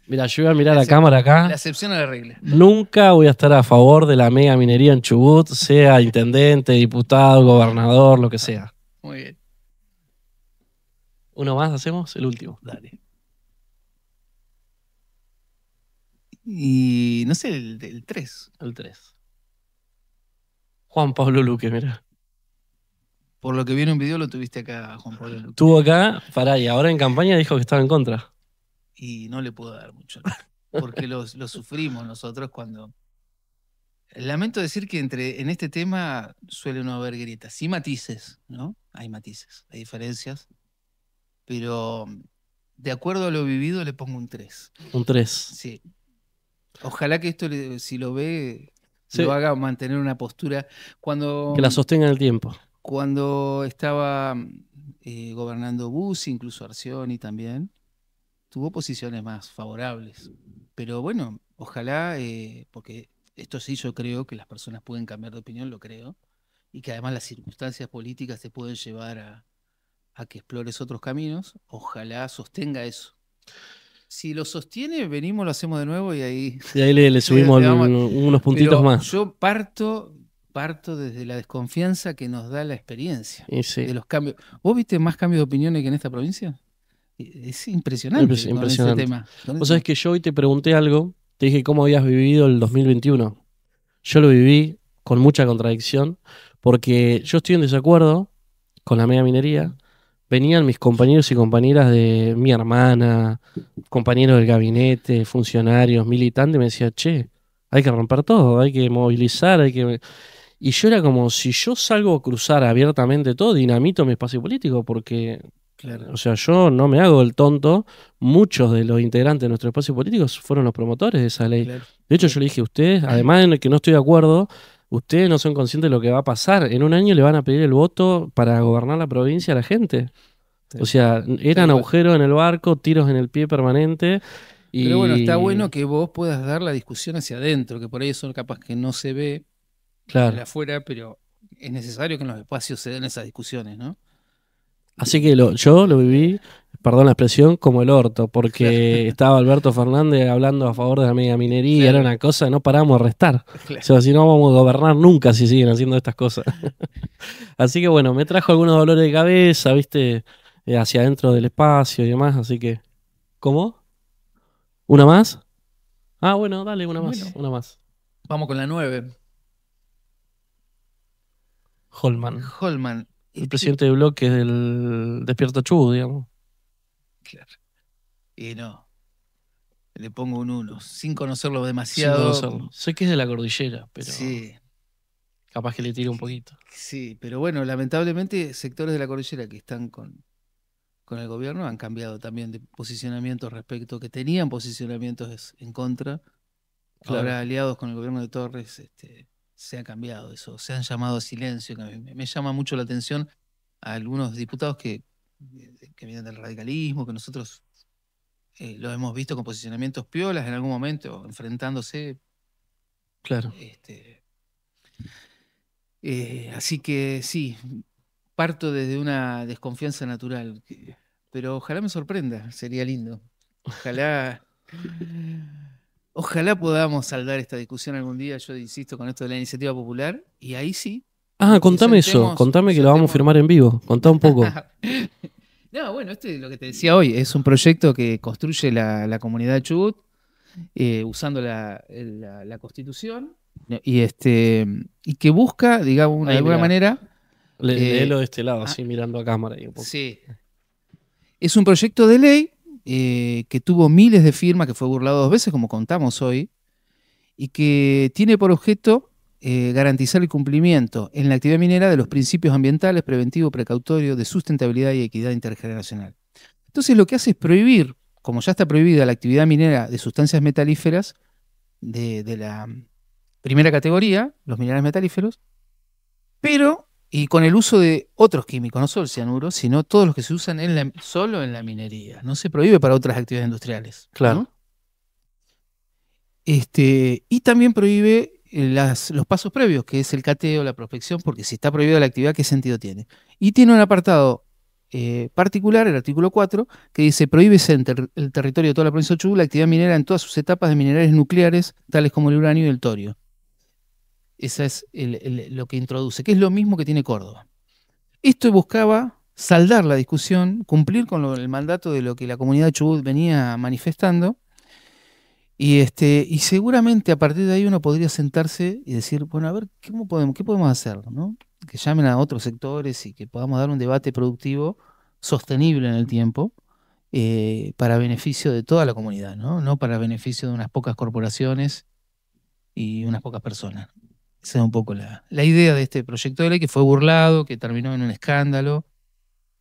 Speaker 1: Mira, yo voy a mirar
Speaker 2: la,
Speaker 1: la cámara
Speaker 2: la
Speaker 1: acá.
Speaker 2: excepción a la regla.
Speaker 1: Nunca voy a estar a favor de la mega minería en Chubut, sea intendente, diputado, gobernador, lo que sea.
Speaker 2: Muy bien,
Speaker 1: ¿Uno más hacemos? El último.
Speaker 2: dale. Y no sé, el 3.
Speaker 1: El 3. Juan Pablo Luque, mira.
Speaker 2: Por lo que vi en un video lo tuviste acá, Juan Pablo Luque.
Speaker 1: Estuvo acá, pará, y ahora en campaña dijo que estaba en contra.
Speaker 2: Y no le puedo dar mucho, porque lo sufrimos nosotros cuando... Lamento decir que en este tema suele no haber grietas. Sí matices, ¿no? Hay matices, hay diferencias, pero de acuerdo a lo vivido le pongo un 3.
Speaker 1: Un 3.
Speaker 2: Sí. Ojalá que esto, si lo ve,
Speaker 1: Sí,
Speaker 2: lo haga mantener una postura.
Speaker 1: que la sostenga en el tiempo.
Speaker 2: Cuando estaba gobernando Bush, incluso Arcioni también, tuvo posiciones más favorables. Pero bueno, ojalá, porque esto sí yo creo que las personas pueden cambiar de opinión, lo creo, y que además las circunstancias políticas te pueden llevar a que explores otros caminos. Ojalá sostenga eso. Si lo sostiene, venimos, lo hacemos de nuevo y ahí
Speaker 1: Y ahí le subimos
Speaker 2: le vamos.
Speaker 1: unos puntitos
Speaker 2: Pero
Speaker 1: más.
Speaker 2: yo parto desde la desconfianza que nos da la experiencia
Speaker 1: Y sí.
Speaker 2: de los cambios. ¿Vos viste más cambios de opiniones que en esta provincia? Es impresionante con ese
Speaker 1: Impresionante.
Speaker 2: tema.
Speaker 1: Vos sabés que yo hoy te pregunté algo, te dije cómo habías vivido el 2021. Yo lo viví con mucha contradicción, porque yo estoy en desacuerdo con la mega minería. Venían mis compañeros y compañeras de mi hermana, compañeros del gabinete, funcionarios, militantes, me decían, che, hay que romper todo, hay que movilizar, hay que... Y yo era como, si yo salgo a cruzar abiertamente todo, dinamito mi espacio político, porque,
Speaker 2: Claro,
Speaker 1: o sea, yo no me hago el tonto. Muchos de los integrantes de nuestro espacio político fueron los promotores de esa ley.
Speaker 2: claro,
Speaker 1: De hecho, yo
Speaker 2: claro.
Speaker 1: le dije, ustedes, además de que no estoy de acuerdo, ustedes no son conscientes de lo que va a pasar. En un año le van a pedir el voto para gobernar la provincia a la gente. O
Speaker 2: Tal cual,
Speaker 1: sea,
Speaker 2: tal
Speaker 1: eran
Speaker 2: cual.
Speaker 1: agujeros en el barco, tiros en el pie permanente
Speaker 2: Pero bueno, está
Speaker 1: y...
Speaker 2: bueno que vos puedas dar la discusión hacia adentro, que por ahí eso capaz que no se ve desde
Speaker 1: Claro.
Speaker 2: afuera, pero es necesario que en los espacios se den esas discusiones, ¿no?
Speaker 1: Así que yo lo viví, perdón la expresión, como el orto,
Speaker 2: Claro,
Speaker 1: porque estaba Alberto Fernández hablando a favor de la mega minería y era
Speaker 2: claro,
Speaker 1: una cosa que no paramos de restar. O
Speaker 2: claro.
Speaker 1: sea, si no vamos a gobernar nunca si siguen haciendo estas cosas. Así que bueno, me trajo algunos dolores de cabeza, viste, hacia adentro del espacio y demás, así que... ¿Cómo? ¿Una más? Ah, bueno, dale, una más,
Speaker 2: Bueno,
Speaker 1: una más.
Speaker 2: vamos con la 9.
Speaker 1: Holman,
Speaker 2: Holman.
Speaker 1: el
Speaker 2: Este,
Speaker 1: presidente de bloque del Despierta Chubut, digamos.
Speaker 2: claro. Y no, le pongo un 1, sin conocerlo
Speaker 1: Sin
Speaker 2: demasiado.
Speaker 1: conocerlo. Sé que es de la cordillera, pero
Speaker 2: Sí,
Speaker 1: capaz que le tire un poquito.
Speaker 2: sí, pero bueno, lamentablemente sectores de la cordillera que están con el gobierno han cambiado también de posicionamientos respecto, que tenían posicionamientos en contra.
Speaker 1: Claro,
Speaker 2: Ahora aliados con el gobierno de Torres, se ha cambiado eso, se han llamado a silencio, que a mí me llama mucho la atención a algunos diputados que vienen del radicalismo, que nosotros los hemos visto con posicionamientos piolas en algún momento, enfrentándose.
Speaker 1: claro.
Speaker 2: este, Así que sí, parto desde una desconfianza natural, pero ojalá me sorprenda, sería lindo. Ojalá, ojalá podamos saldar esta discusión algún día, yo insisto con esto de la iniciativa popular, y ahí sí,
Speaker 1: Ah,
Speaker 2: que
Speaker 1: contame eso, contame que lo vamos a
Speaker 2: sentemos.
Speaker 1: firmar en vivo. Contá un poco.
Speaker 2: No, bueno, este es lo que te decía hoy, es un proyecto que construye la comunidad de Chubut, usando la Constitución, y que busca, digamos, de
Speaker 1: Ahí,
Speaker 2: alguna
Speaker 1: mirá,
Speaker 2: manera,
Speaker 1: léelo
Speaker 2: eh,
Speaker 1: de este lado,
Speaker 2: ah,
Speaker 1: así mirando a cámara ahí un poco.
Speaker 2: sí, es un proyecto de ley que tuvo miles de firmas, que fue burlado 2 veces, como contamos hoy, y que tiene por objeto garantizar el cumplimiento en la actividad minera de los principios ambientales, preventivo, precautorio, de sustentabilidad y equidad intergeneracional. Entonces lo que hace es prohibir, como ya está prohibida la actividad minera de sustancias metalíferas de la primera categoría, los minerales metalíferos, pero y con el uso de otros químicos, no solo el cianuro, sino todos los que se usan solo en la minería. No se prohíbe para otras actividades industriales,
Speaker 1: Claro,
Speaker 2: ¿no? Y también prohíbe los pasos previos, que es el cateo, la prospección, porque si está prohibida la actividad, ¿qué sentido tiene? Y tiene un apartado particular, el artículo 4, que dice, prohíbese en el territorio de toda la provincia de Chubut la actividad minera en todas sus etapas de minerales nucleares, tales como el uranio y el torio. Esa es lo que introduce, que es lo mismo que tiene Córdoba. Esto buscaba saldar la discusión, cumplir con el mandato de lo que la comunidad de Chubut venía manifestando, y seguramente a partir de ahí uno podría sentarse y decir, bueno, a ver, qué podemos hacer, ¿no? Que llamen a otros sectores y que podamos dar un debate productivo, sostenible en el tiempo, para beneficio de toda la comunidad, ¿no? No para beneficio de unas pocas corporaciones y unas pocas personas. Esa es un poco la idea de este proyecto de ley que fue burlado, que terminó en un escándalo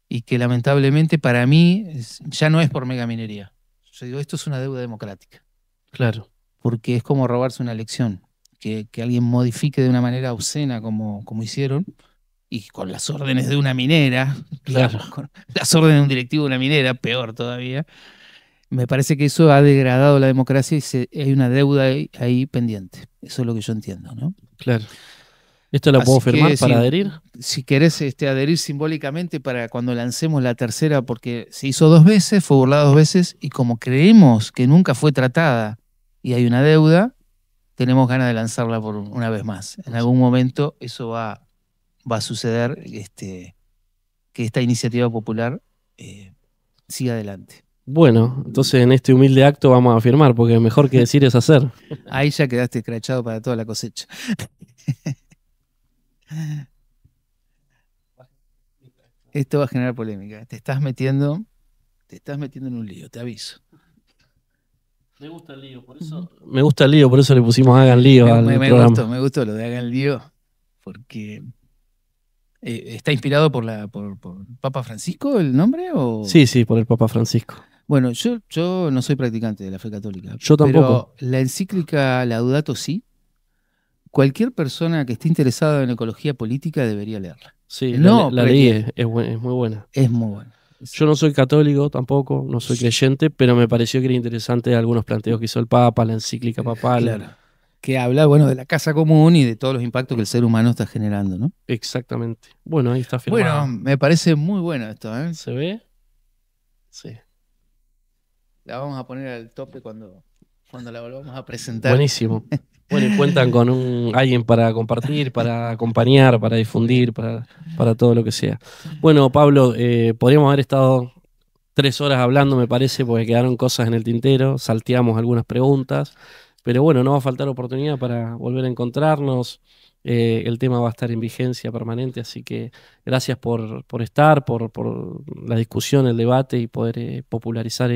Speaker 2: y que lamentablemente para mí ya no es por megaminería. Yo digo, esto es una deuda democrática,
Speaker 1: claro,
Speaker 2: porque es como robarse una elección, que alguien modifique de una manera obscena como hicieron, y con las órdenes de una minera,
Speaker 1: claro,
Speaker 2: digamos, con las órdenes de un directivo de una minera, peor todavía. Me parece que eso ha degradado la democracia y hay una deuda ahí pendiente. Eso es lo que yo entiendo, ¿no?
Speaker 1: claro. ¿Esto lo puedo
Speaker 2: Así
Speaker 1: firmar
Speaker 2: que
Speaker 1: para adherir?
Speaker 2: si querés adherir simbólicamente para cuando lancemos la tercera, porque se hizo 2 veces, fue burlada 2 veces, y como creemos que nunca fue tratada y hay una deuda, tenemos ganas de lanzarla por una vez más. En algún momento eso va a suceder, que esta iniciativa popular siga adelante.
Speaker 1: Bueno, entonces en este humilde acto vamos a firmar, porque mejor que decir es hacer.
Speaker 2: Ahí ya quedaste escrachado para toda la cosecha. Esto va a generar polémica. Te estás metiendo en un lío, te aviso.
Speaker 1: Me gusta el lío, por eso le pusimos Hagan Lío al programa.
Speaker 2: Me gustó lo de Hagan Lío, porque ¿está inspirado por Papa Francisco el nombre? O...
Speaker 1: Sí, por el Papa Francisco.
Speaker 2: Bueno, yo no soy practicante de la fe católica.
Speaker 1: Yo tampoco.
Speaker 2: Pero la encíclica Laudato Si, cualquier persona que esté interesada en ecología política debería leerla.
Speaker 1: Sí,
Speaker 2: No,
Speaker 1: la leí, es muy buena.
Speaker 2: Es muy buena.
Speaker 1: Yo no soy católico tampoco, no soy creyente, pero me pareció que era interesante algunos planteos que hizo el Papa, la encíclica papal.
Speaker 2: Claro. Que habla, bueno, de la casa común y de todos los impactos que el ser humano está generando, ¿no?
Speaker 1: Exactamente. Bueno, ahí está firmado.
Speaker 2: Bueno, me parece muy bueno esto, ¿eh?
Speaker 1: ¿Se ve? Sí.
Speaker 2: La vamos a poner al tope cuando la volvamos a presentar.
Speaker 1: Buenísimo. Bueno, y cuentan con alguien para compartir, para acompañar, para difundir, para todo lo que sea. Bueno, Pablo, podríamos haber estado 3 horas hablando, me parece, porque quedaron cosas en el tintero, salteamos algunas preguntas, pero bueno, no va a faltar oportunidad para volver a encontrarnos. El tema va a estar en vigencia permanente, así que gracias por estar, por la discusión, el debate y poder popularizar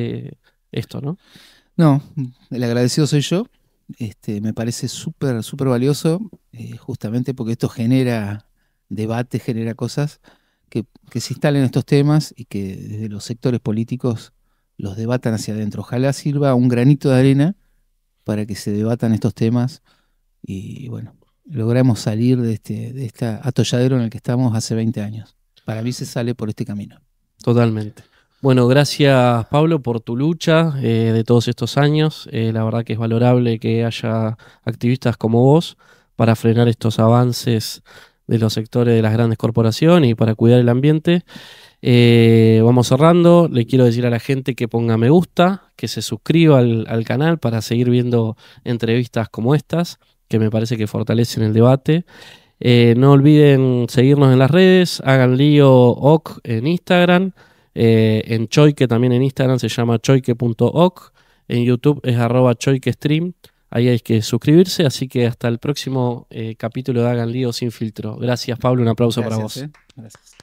Speaker 1: esto, ¿no?
Speaker 2: No, el agradecido soy yo. Me parece súper, súper valioso, justamente porque esto genera debate, genera cosas que se instalen estos temas y que desde los sectores políticos los debatan hacia adentro. Ojalá sirva un granito de arena para que se debatan estos temas y, bueno, logramos salir de este atolladero en el que estamos hace 20 años. Para mí se sale por este camino.
Speaker 1: Totalmente. Bueno, gracias Pablo por tu lucha de todos estos años. La verdad que es valorable que haya activistas como vos para frenar estos avances de los sectores de las grandes corporaciones y para cuidar el ambiente. Vamos cerrando. Le quiero decir a la gente que ponga me gusta, que se suscriba al canal para seguir viendo entrevistas como estas, que me parece que fortalecen el debate. No olviden seguirnos en las redes, hagan lío oc en Instagram, en Choique también en Instagram se llama choique.oc, en YouTube es @choiquestream, ahí hay que suscribirse, así que hasta el próximo capítulo de Hagan Lío sin filtro. Gracias Pablo, un aplauso para vos.
Speaker 2: Gracias.